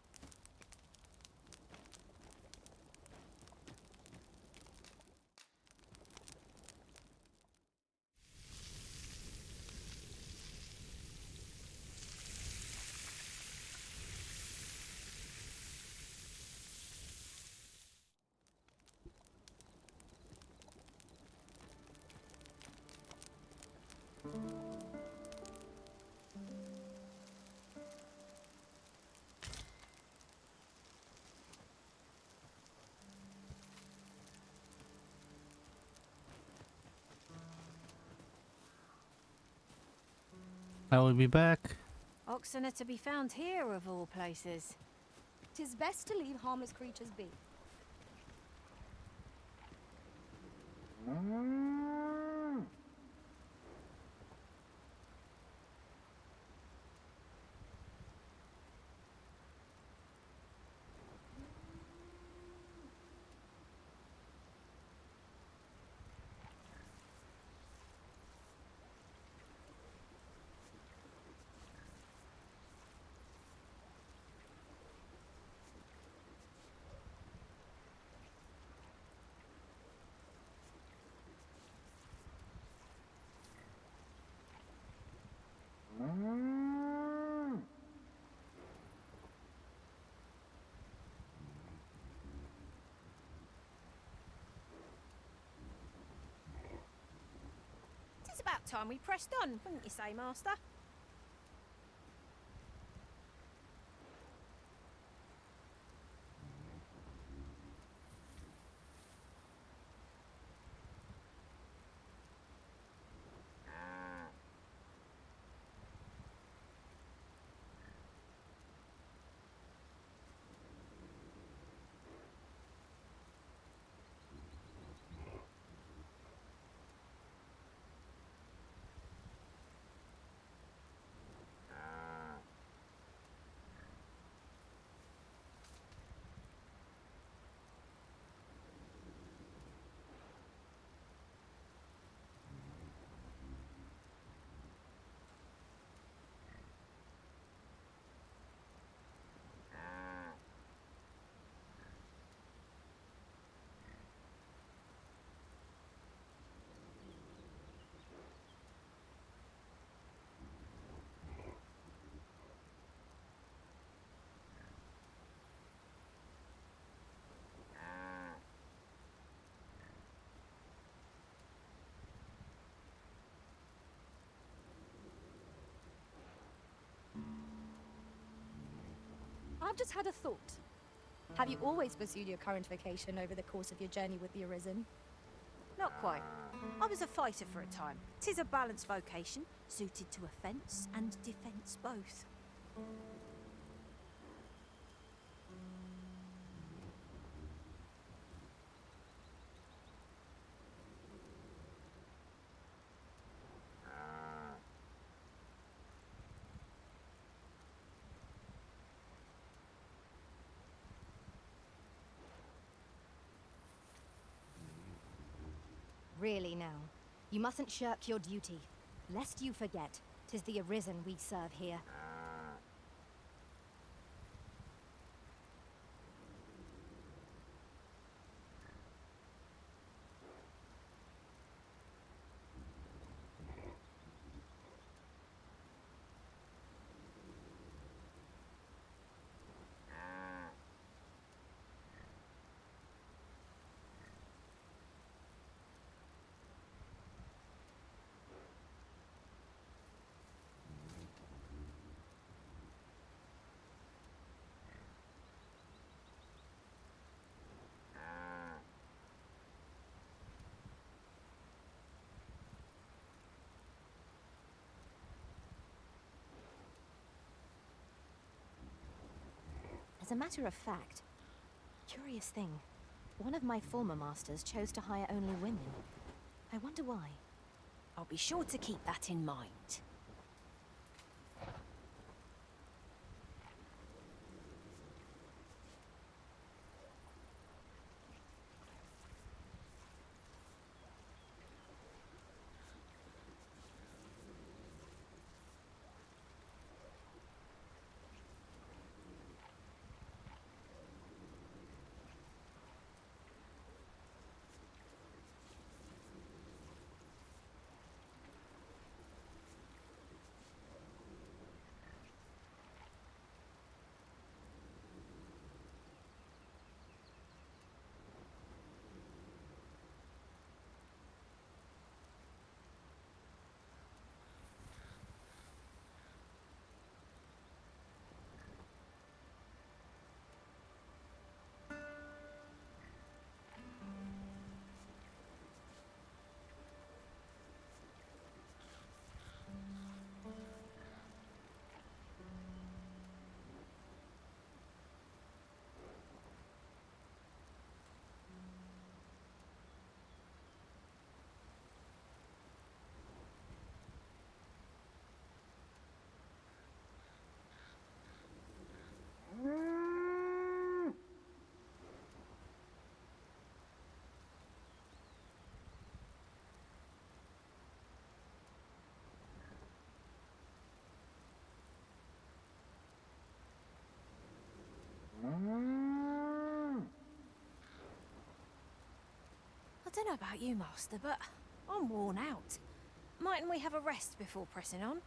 I will be back. Oxen are to be found here, of all places. 'Tis best to leave harmless creatures be. It's about time we pressed on, wouldn't you say, Master? I've just had a thought. Have you always pursued your current vocation over the course of your journey with the Arisen? Not quite. I was a fighter for a time. 'Tis a balanced vocation, suited to offence and defence both. Really now, you mustn't shirk your duty, lest you forget 'tis the Arisen we serve here. As a matter of fact, curious thing, one of my former masters chose to hire only women. I wonder why. I'll be sure to keep that in mind. don't know about you, Master, but I'm worn out. Mightn't we have a rest before pressing on?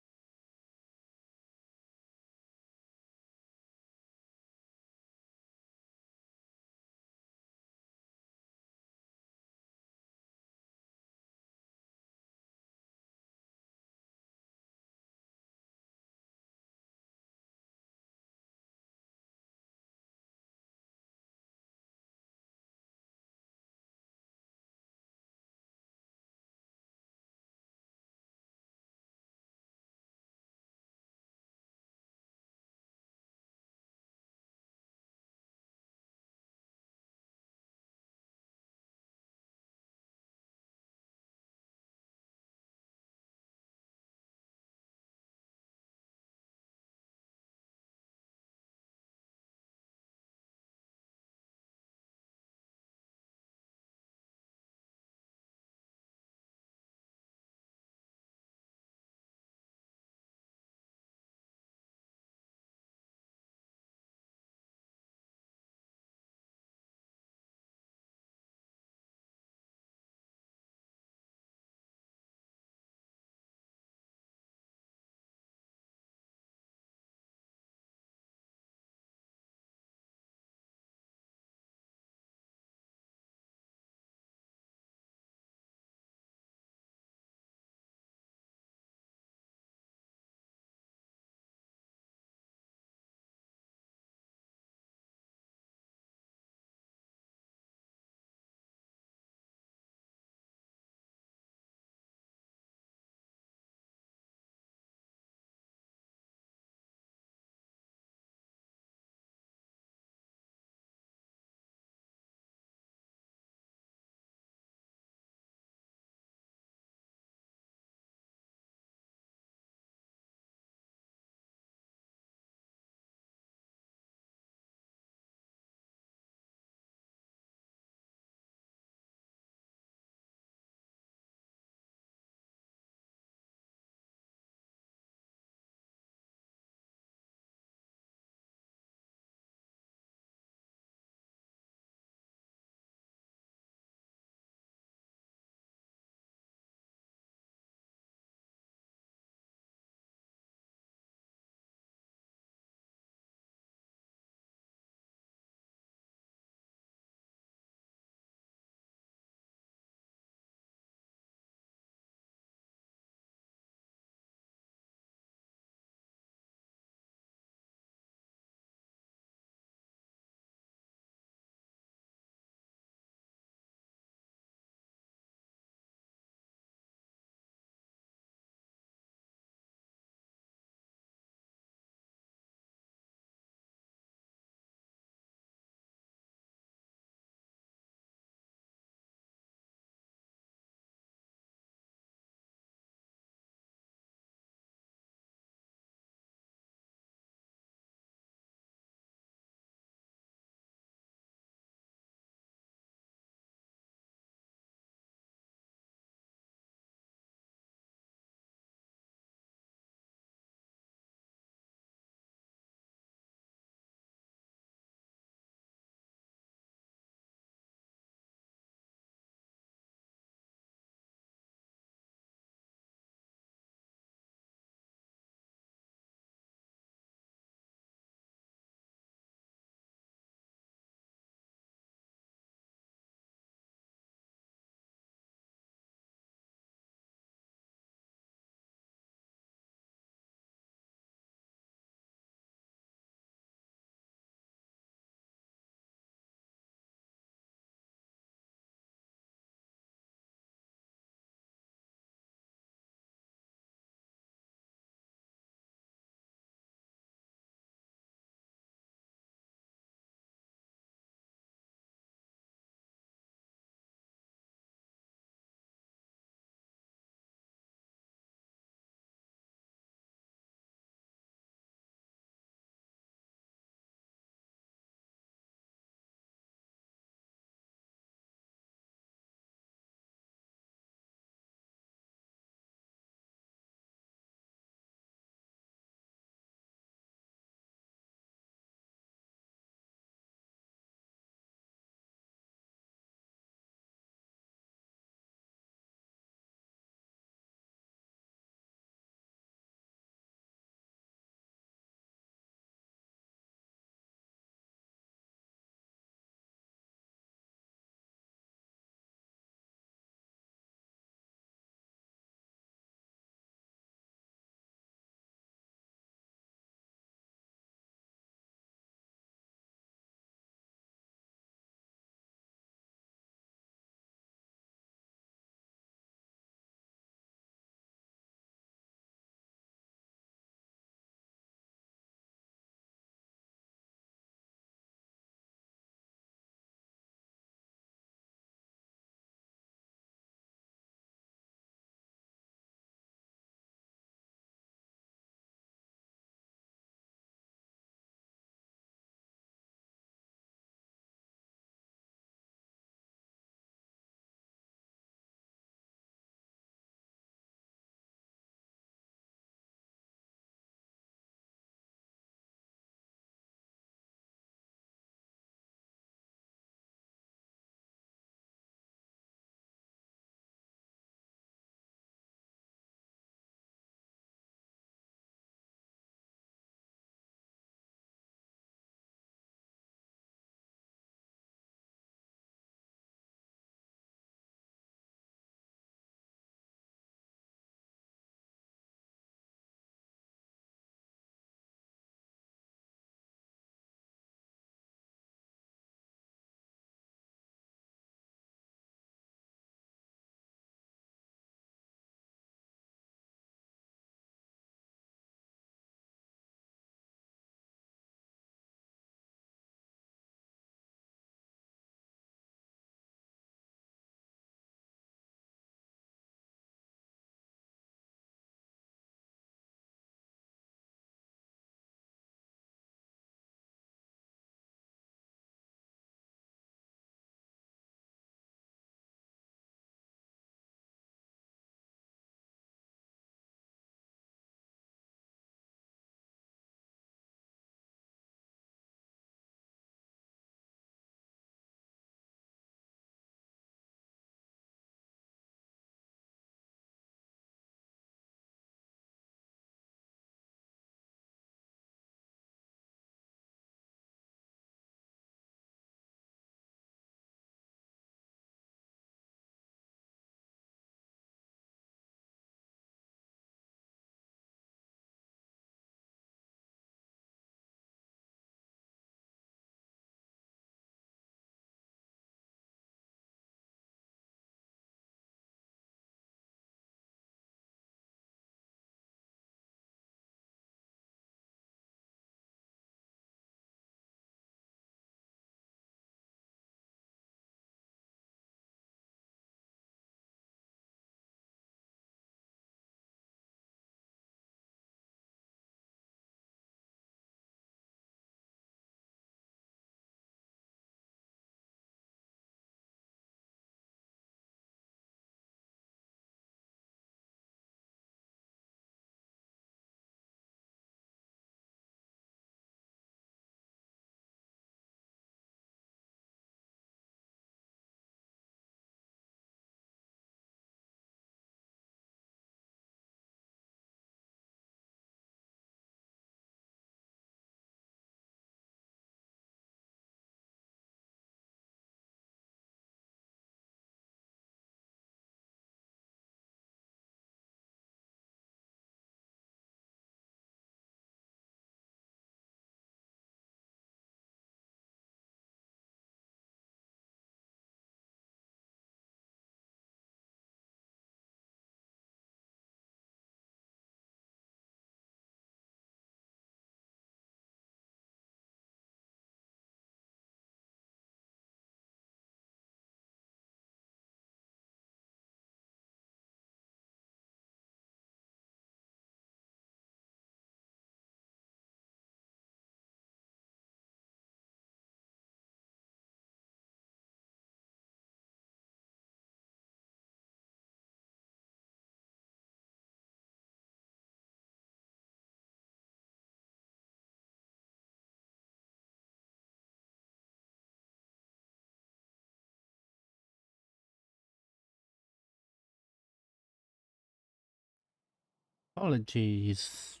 Apologies.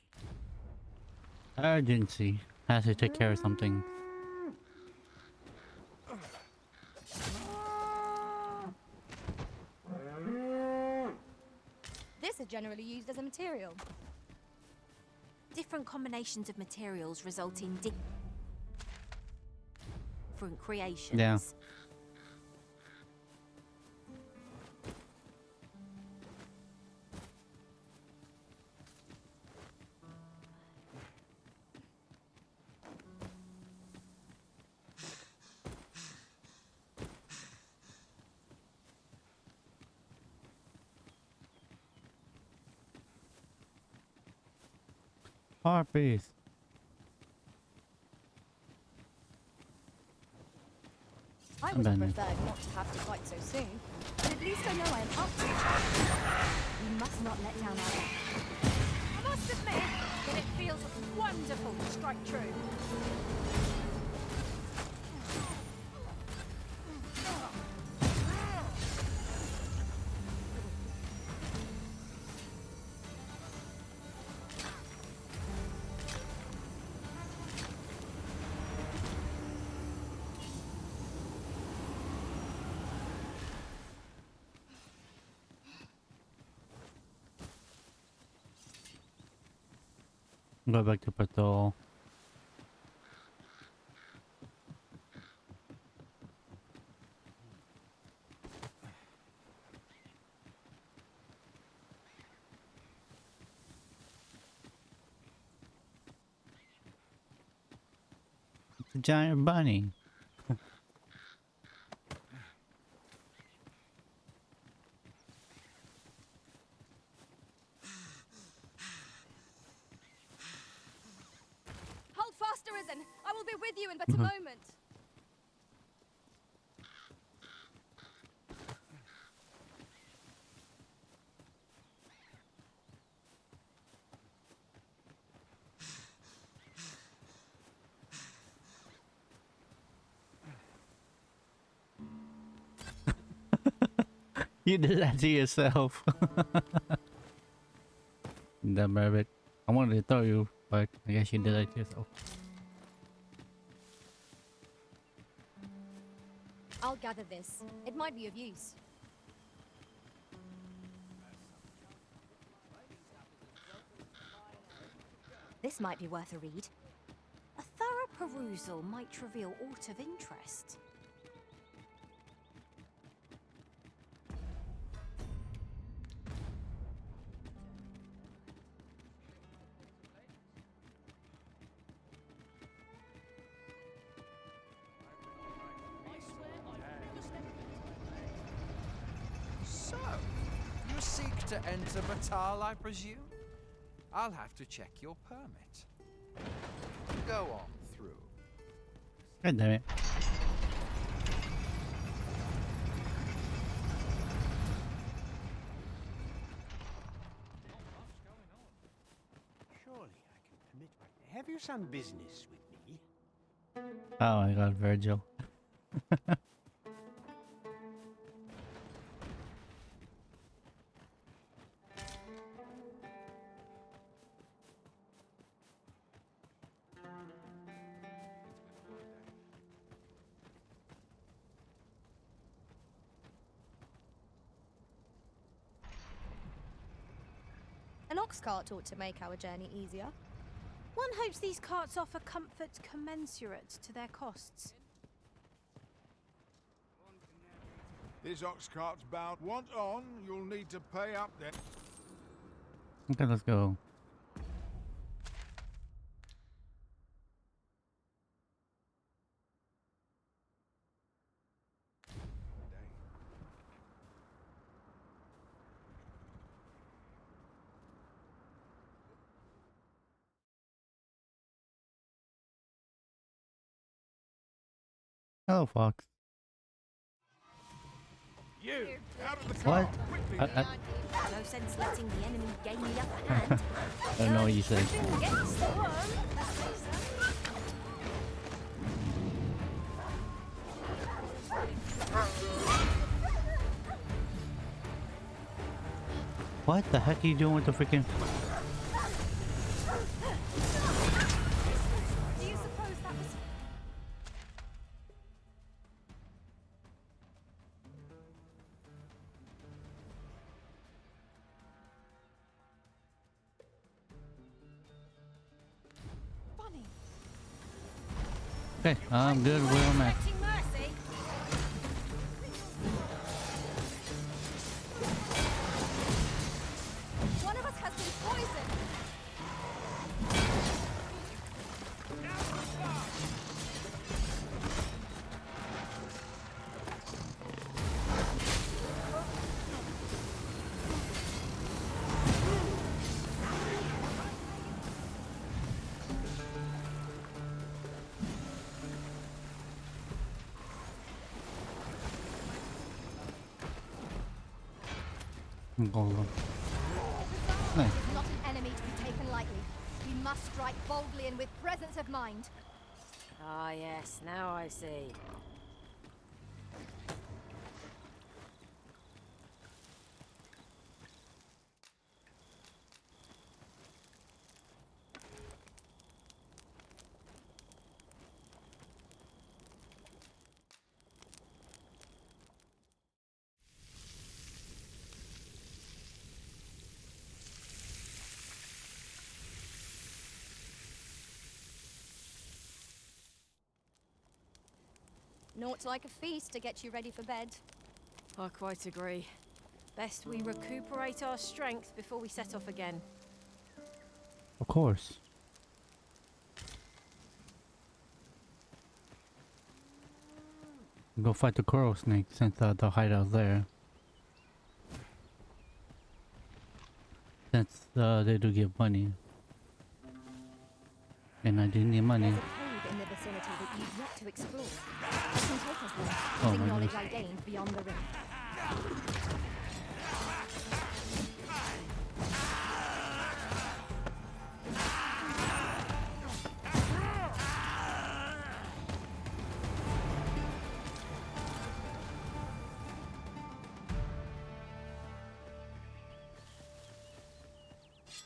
Urgency. Has to take care of something. This is generally used as a material. Different combinations of materials result in different creations. Yeah. Harpies. I would have preferred not to have to fight so soon, but at least I know I am up to it. We must not let down our guard. I must admit that it feels wonderful to strike true. Go back to patrol. It's a giant bunny. Hold fast, Arisen! I will be with you in but a moment. You did that to yourself. Dumb rabbit. I wanted to throw you, but I guess you did that to yourself. I'll gather this. It might be of use. This might be worth a read. A thorough perusal might reveal aught of interest. So, you seek to enter Bakbattahl, I presume? I'll have to check your permit. Go on through. God damn it. Surely I can permit my... Have you some business with me? Oh my god, Virgil. An ox cart ought to make our journey easier. One hopes these carts offer comfort commensurate to their costs. This ox cart's bound. Want on, you'll need to pay up then. Okay, let's go. Hello, Fox. You, out of the What? car, quickly. No sense letting the enemy gain the upper hand. I don't know what you said. Gets the worm. What the heck are you doing with the freaking... Okay, I'm good where I'm at. Expecting mercy? One of us has been poisoned. Golem. Hey. Is not an enemy to be taken lightly. We must strike boldly and with presence of mind. Ah, yes, now I see. Naught like a feast to get you ready for bed. I quite agree. Best we recuperate our strength before we set off again. Of course. Go fight the coral snake since the hideout's there. Since they do give money. And I do need money. There's a cave in the vicinity that you've yet to explore. You can take us there, Oh using my knowledge goodness. I gained beyond the ring.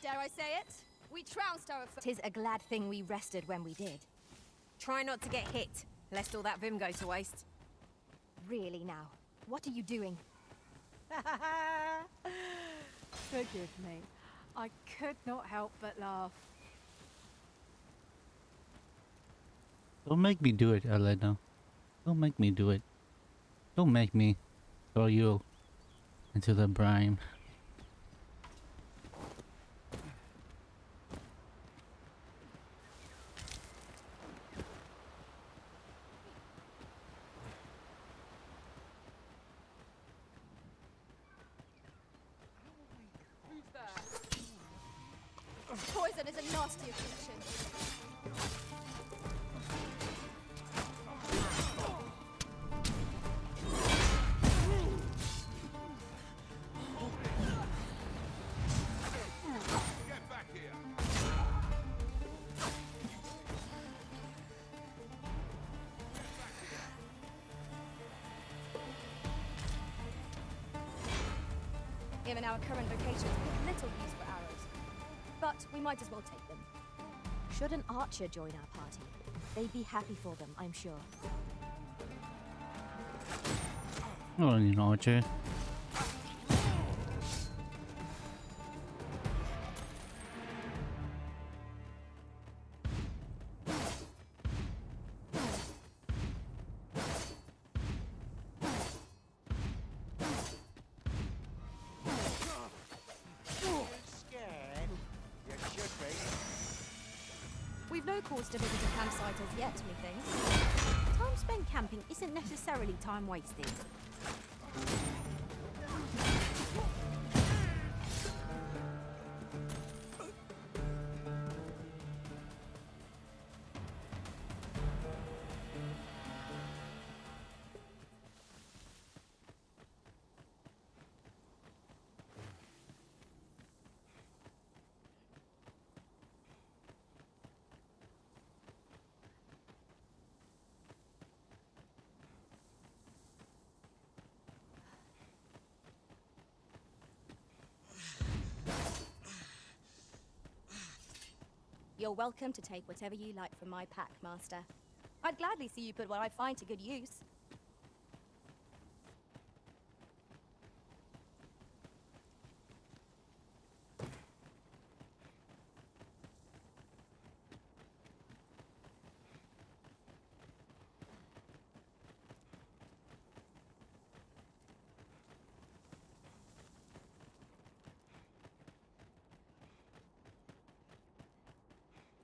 Dare I say it? We trounced our... 'Tis a glad thing we rested when we did. Try not to get hit, lest all that vim go to waste. Really now, what are you doing? Forgive me. I could not help but laugh. Don't make me do it, Elena. Don't make me do it. Don't make me throw you into the brine. Poison is a nasty affliction. Get back here! Given our current locations, we have little use for arrows. But we might as well take them. Should an archer join our party, they'd be happy for them, I'm sure. I don't need an archer. Scared? You should be. We've no cause to visit a campsite as yet, methinks. Time spent camping isn't necessarily time wasted. You're welcome to take whatever you like from my pack, Master. I'd gladly see you put what I find to good use.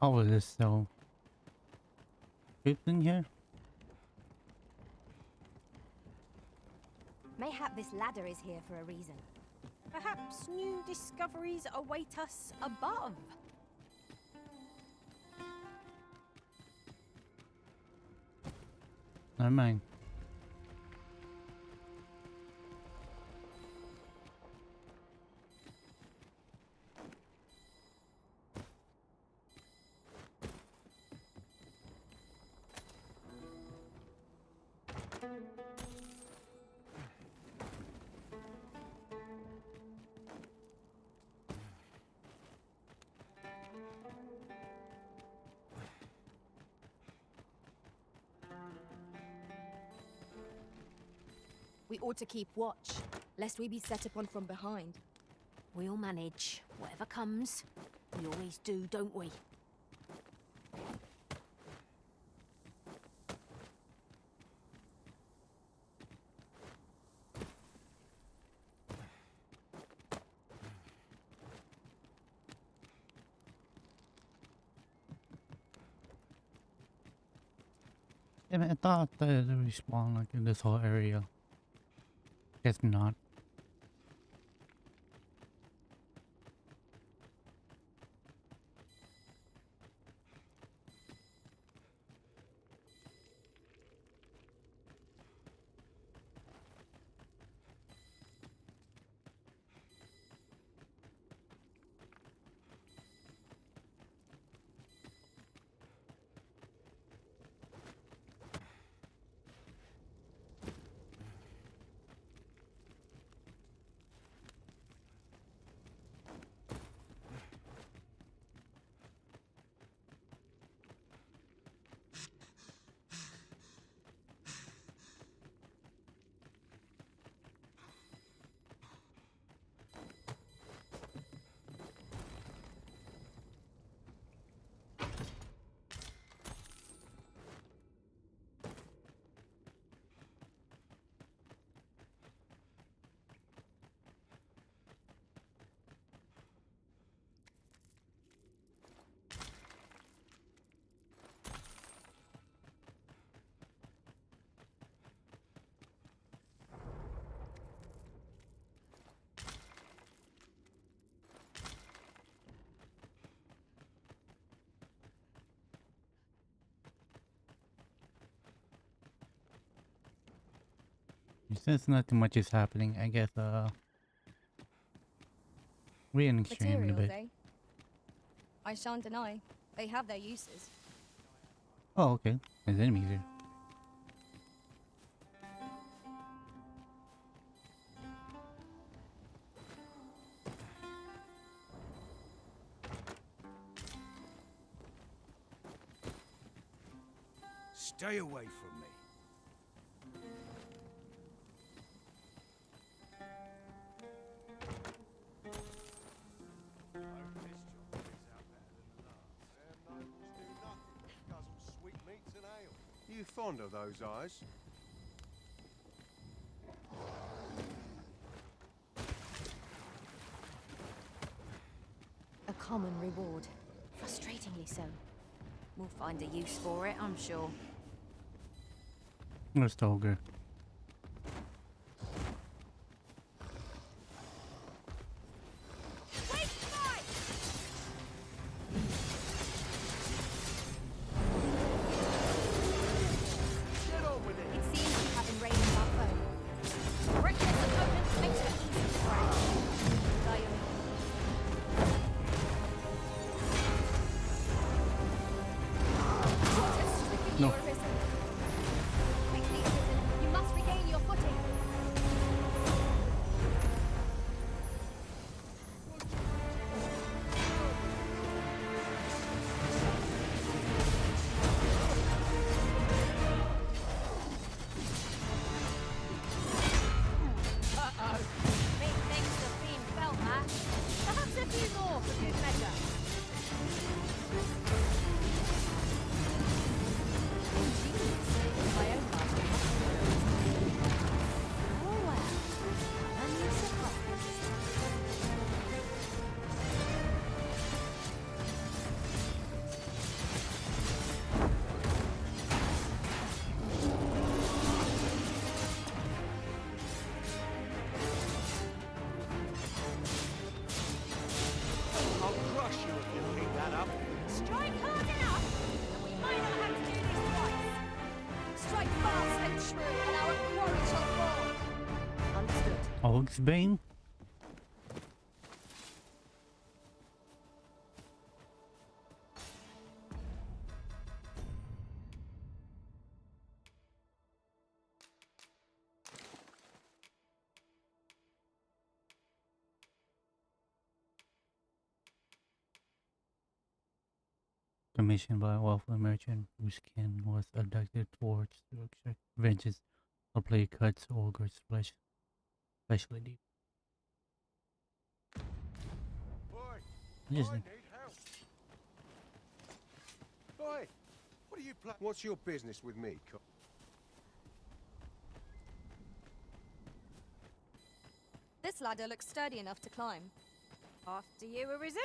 All of this so good in here. Mayhap this ladder is here for a reason. Perhaps new discoveries await us above. Never mind. We ought to keep watch, lest we be set upon from behind. We'll manage. Whatever comes. We always do, don't we? Damn it, I thought that it would respawn like in this whole area. Guess not. Since nothing much is happening, I guess we're in exchange a Materials, bit. eh? I shan't deny, they have their uses. Oh, okay. There's enemies here. Stay away from me. You fond of those eyes? A common reward. Frustratingly so. We'll find a use for it, I'm sure. Where's the ogre? No. You must regain your footing. Uh-oh. Big things have been felt, man. Perhaps a few more for good measure. Dog's Bane? Commissioned by a wealthy merchant whose kin was abducted towards to extract vengeance or play cuts ogre's flesh, especially deep. I Just need help. Boy, what are you What's your business with me? This ladder looks sturdy enough to climb. After you, Arisen.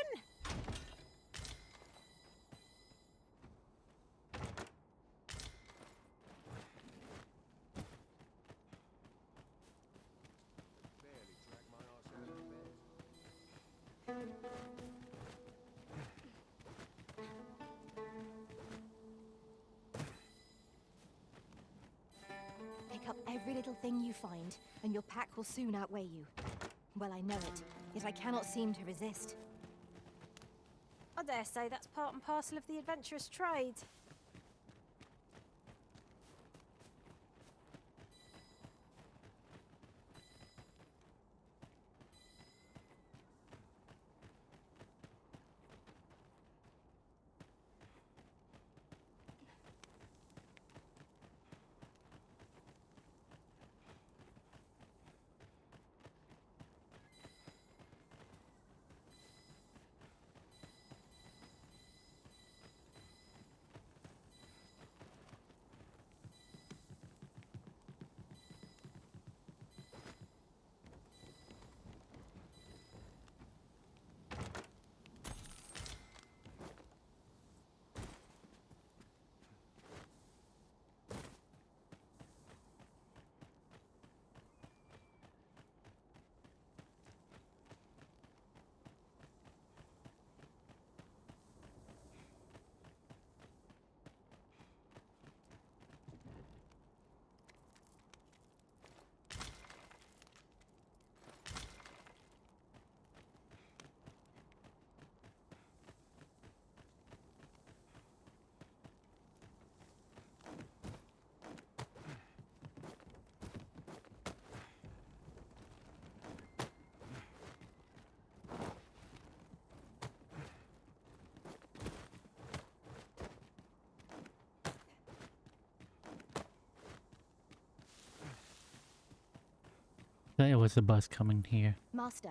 Pick up every little thing you find, and your pack will soon outweigh you. Well, I know it, yet I cannot seem to resist. I dare say that's part and parcel of the adventurous trade. There was a bus coming here. Master,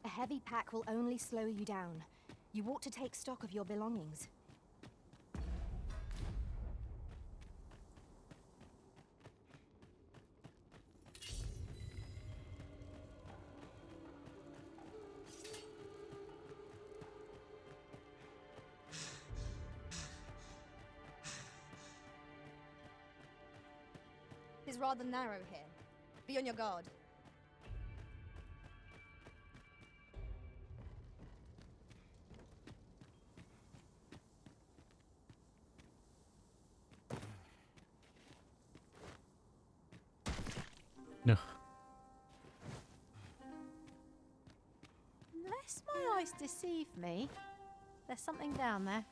a heavy pack will only slow you down. You ought to take stock of your belongings. It's rather narrow here. Be on your guard. No. Unless my eyes deceive me, there's something down there.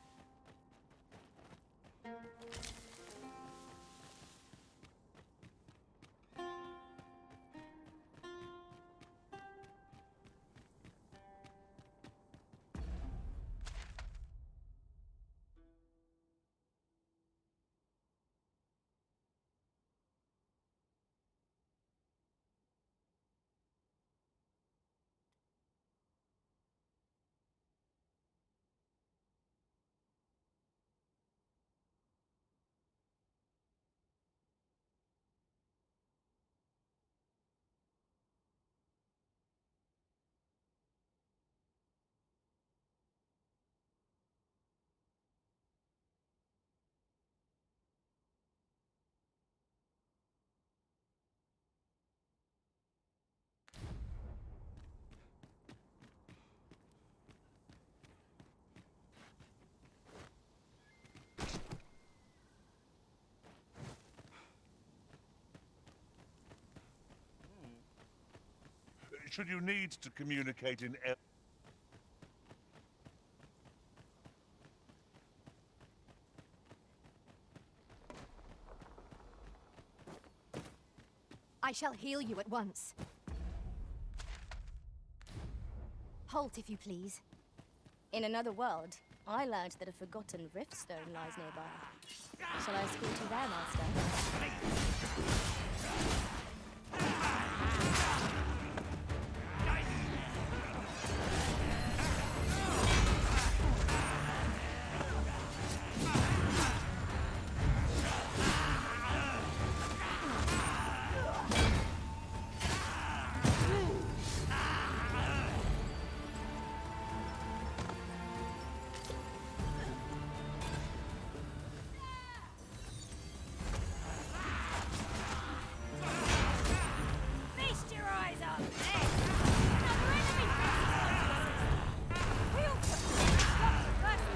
should you need to communicate in I shall heal you at once. Halt, if you please. In another world, I learned that a forgotten riftstone lies nearby. Shall I escort you there, Master? Feast your eyes up there! Another enemy we'll stop the person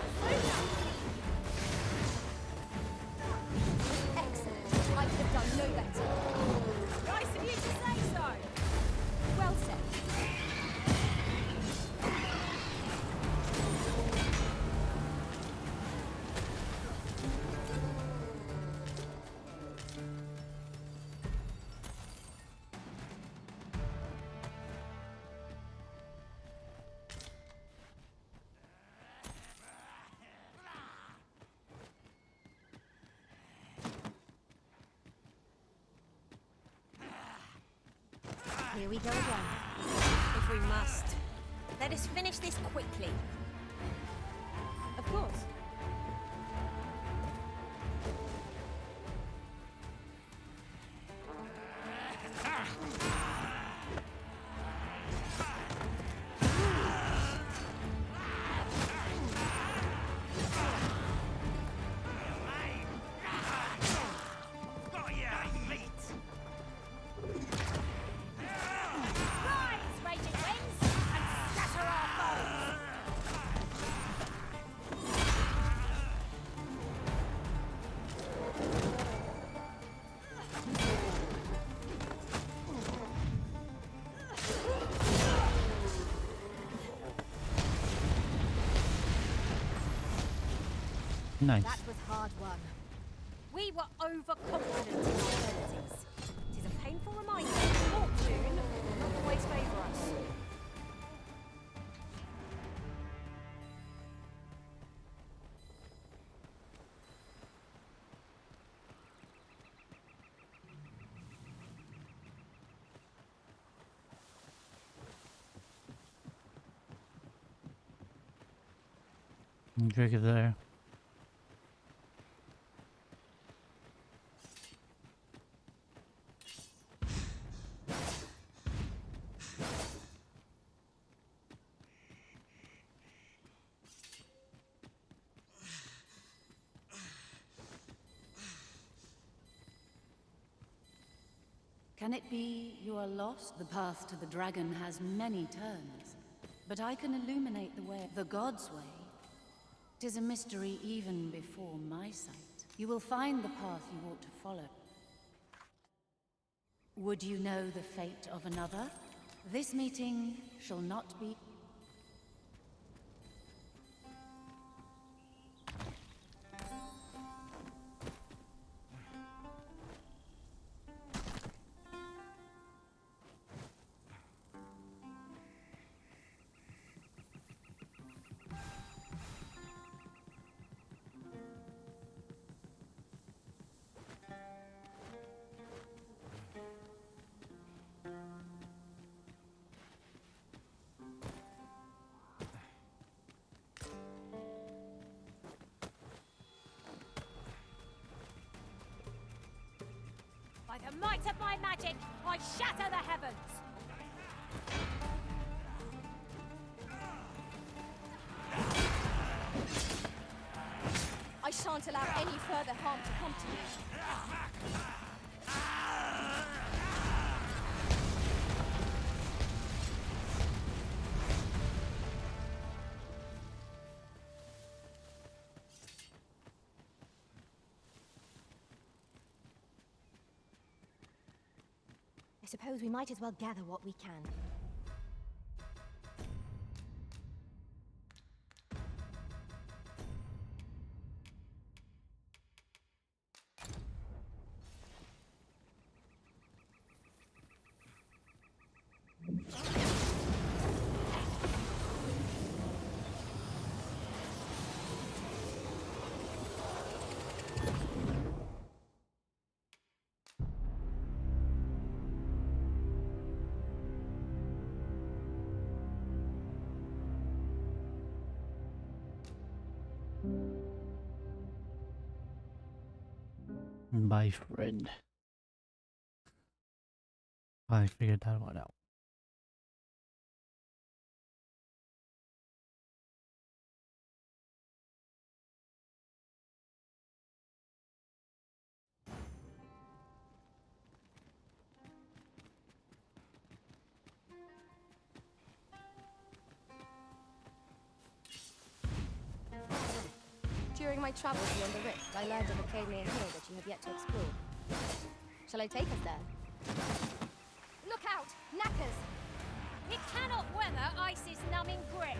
Excellent. I could have done no better. Nice of you to say so! Well said. Here we go again. If we must. Let us finish this quickly. Of course. Rise, raging winds, and scatter our foes! Nice. That was hard won. We were overconfident in our abilities. It is a painful reminder that fortune will not always favour us. Drink it there. Can it be you are lost? The path to the dragon has many turns, but I can illuminate the way, the god's way. 'Tis a mystery even before my sight. You will find the path you ought to follow. Would you know the fate of another? This meeting shall not be... By the might of my magic, I shatter the heavens! I shan't allow any further harm to come to you. I suppose we might as well gather what we can. My friend. I figured that one out. During my travels beyond the rift, I learned of a Camian hill that you have yet to explore. Shall I take us there? Look out! Knackers! It cannot weather ice's numbing grip.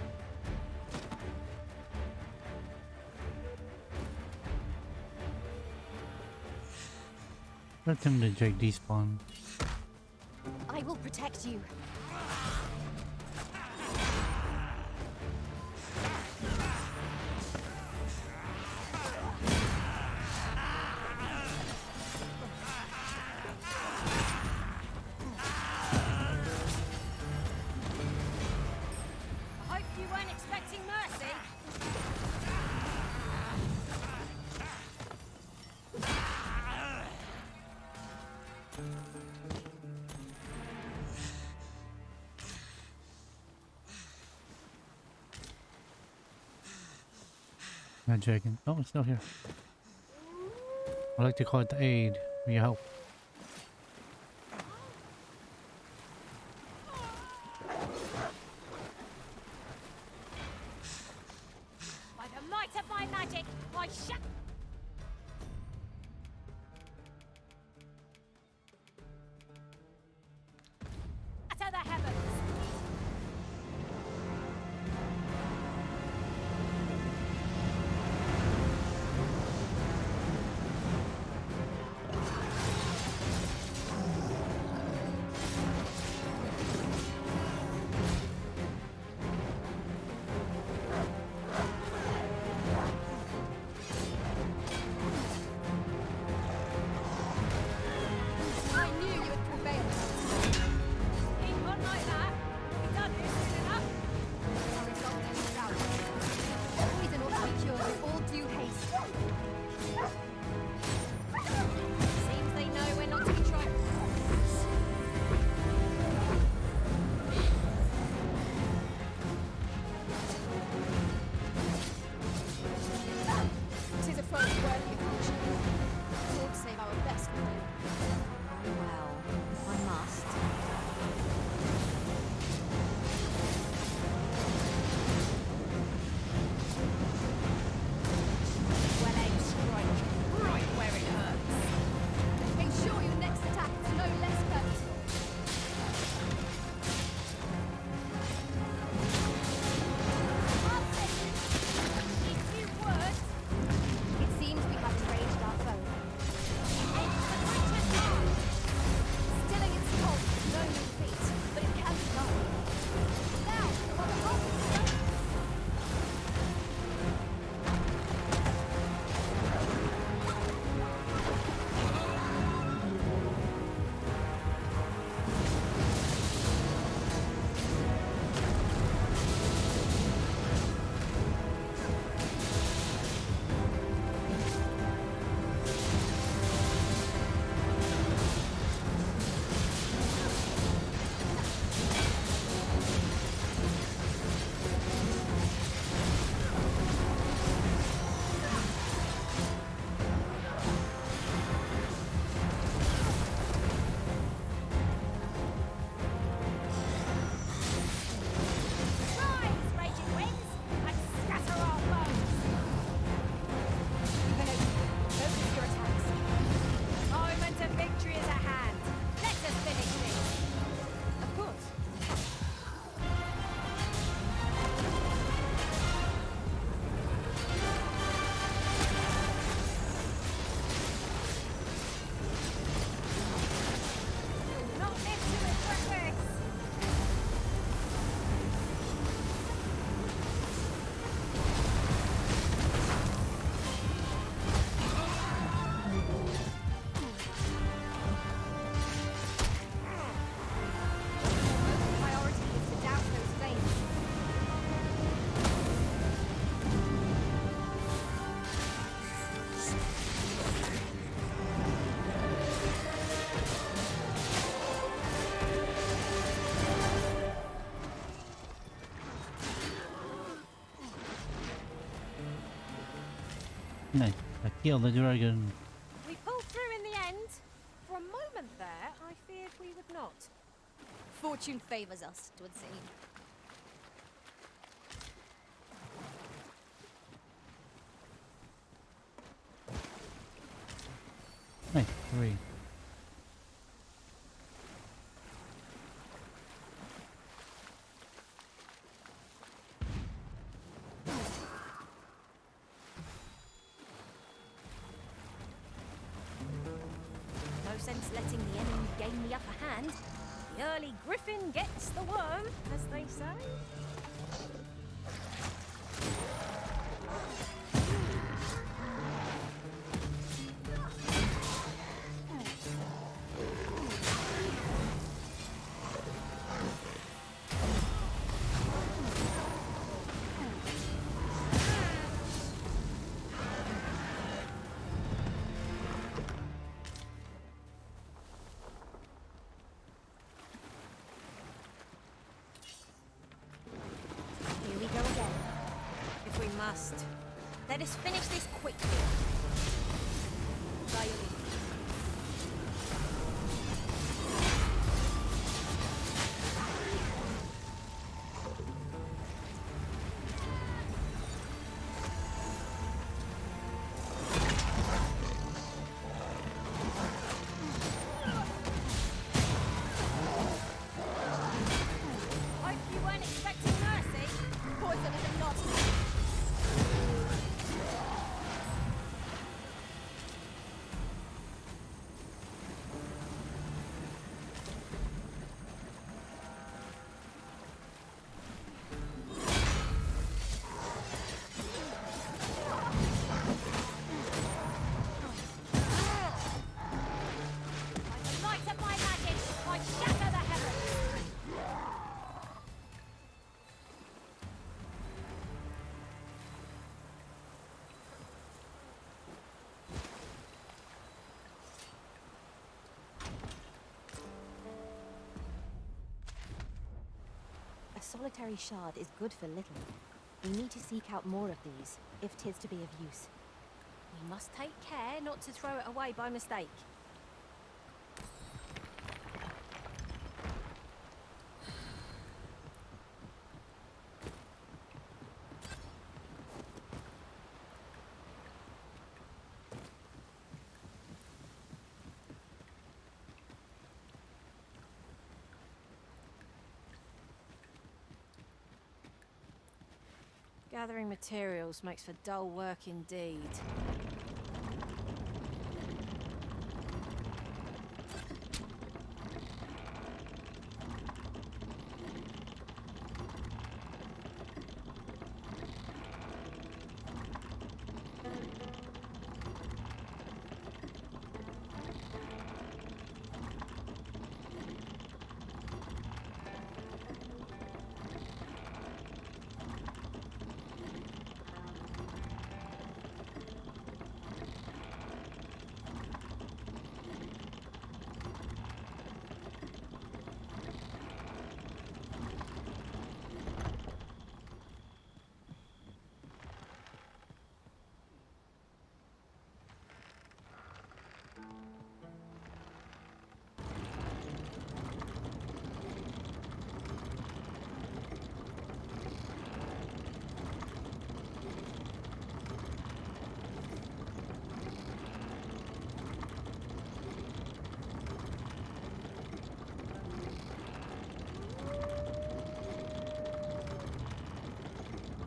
Let him to Jake despawn. I will protect you. I hope you weren't expecting mercy. Not Jagan. Oh, it's still here. I'd like to call it the aid for your help. By the might of my magic, I shall. To the heavens. I killed the dragon. We pulled through in the end. For a moment there, I feared we would not. Fortune favors us, 'twould seem. Nice, 3. No sense letting the enemy gain the upper hand. The early griffin gets the worm, as they say. Here we go again. If we must. Let us finish this quickly. Violin. Hope you weren't expecting mercy. Poison is a not. By the light of my magic, I shatter the heavens. A solitary shard is good for little. We need to seek out more of these, if 'tis to be of use. We must take care not to throw it away by mistake. Gathering materials makes for dull work indeed.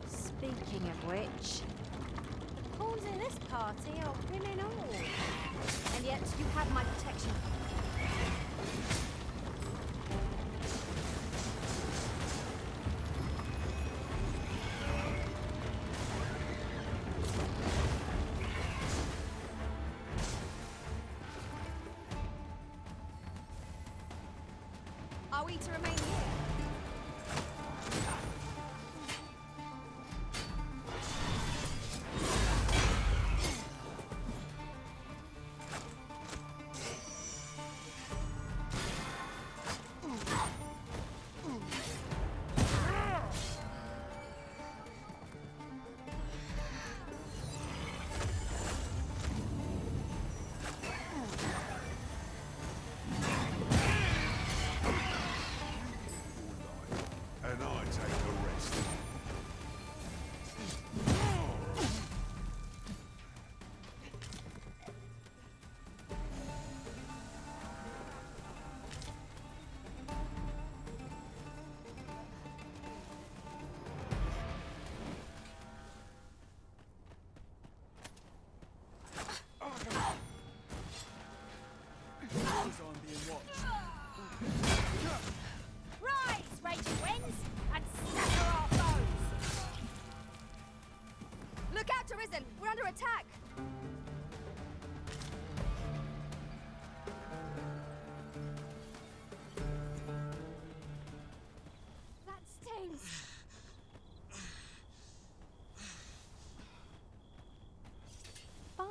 Speaking of which, the pawns in this party are women all. And yet you have my protection. Are we to remain here?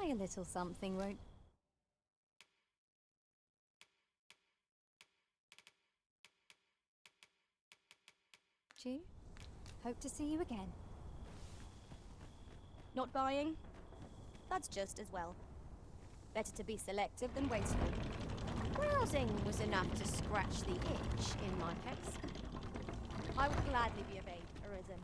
Try a little something, won't... you? Hope to see you again. Not buying? That's just as well. Better to be selective than wasteful. Browsing was enough to scratch the itch in my case. I would gladly be of aid, Arisen.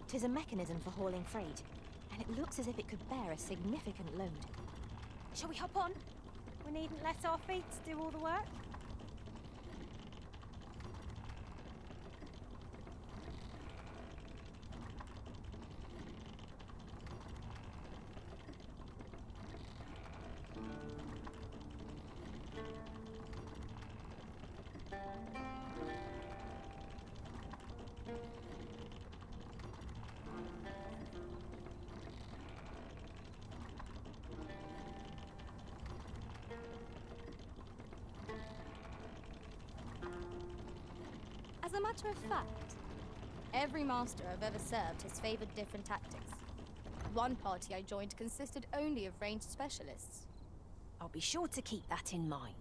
Tis a mechanism for hauling freight, and it looks as if it could bear a significant load. Shall we hop on? We needn't let our feet do all the work. As a matter of fact, every master I've ever served has favored different tactics. One party I joined consisted only of ranged specialists. I'll be sure to keep that in mind.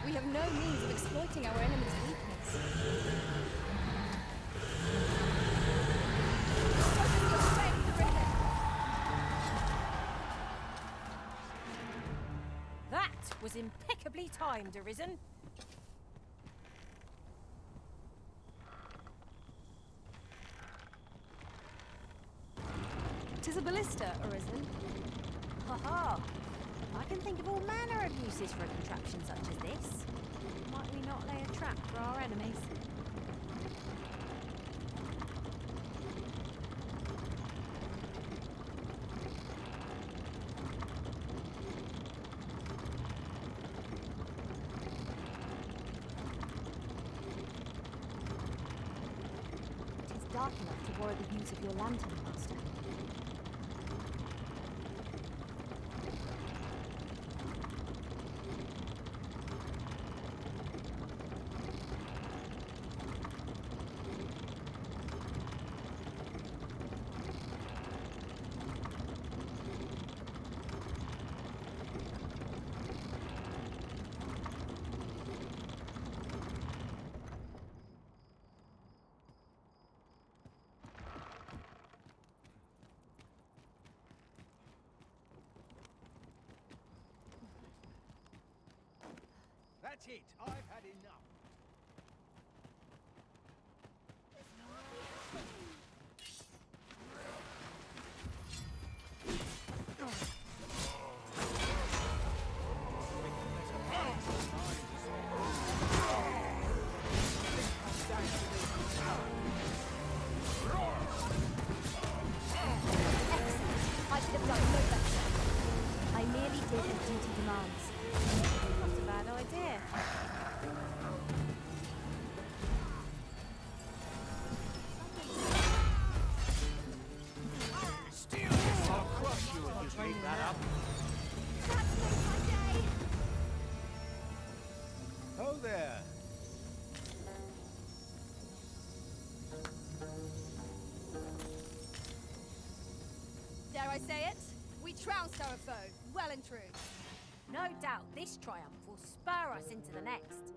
We have no means of exploiting our enemy's weakness. Open your faith, Arisen! That was impeccably timed, Arisen. Tis a ballista, Arisen. Ha-ha! I can think of all manner of uses for a contraption such as this. Might we not lay a trap for our enemies? It is dark enough to borrow the use of your lantern, Master. That's it. I've had enough. I should have done no better. I merely did as duty demands. Not a bad idea. I'll crush you if you keep that up. Oh there. Dare I say it? We trounced our foe, well and true. No doubt this triumph will spur us into the next.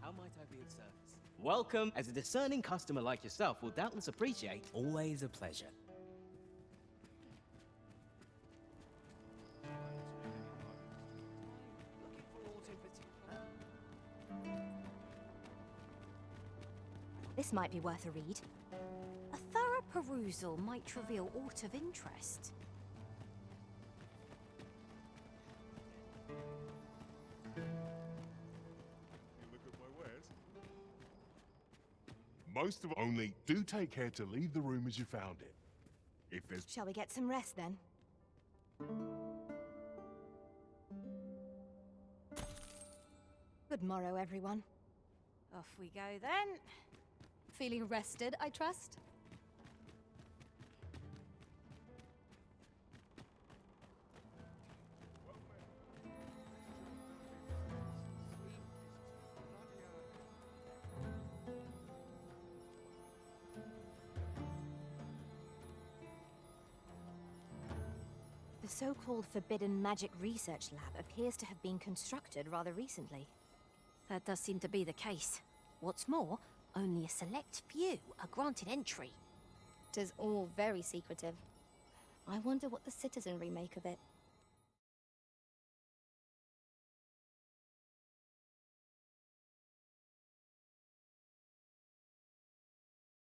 How might I be of service? Welcome. As a discerning customer like yourself will doubtless appreciate, always a pleasure. This might be worth a read. perusal might reveal aught of interest. You look at my wares. Most of only do take care to leave the room as you found it. If there's Shall we get some rest then? Good morrow, everyone. Off we go then. Feeling rested, I trust? The so-called Forbidden Magic Research Lab appears to have been constructed rather recently. That does seem to be the case. What's more, only a select few are granted entry. It is all very secretive. I wonder what the citizenry make of it.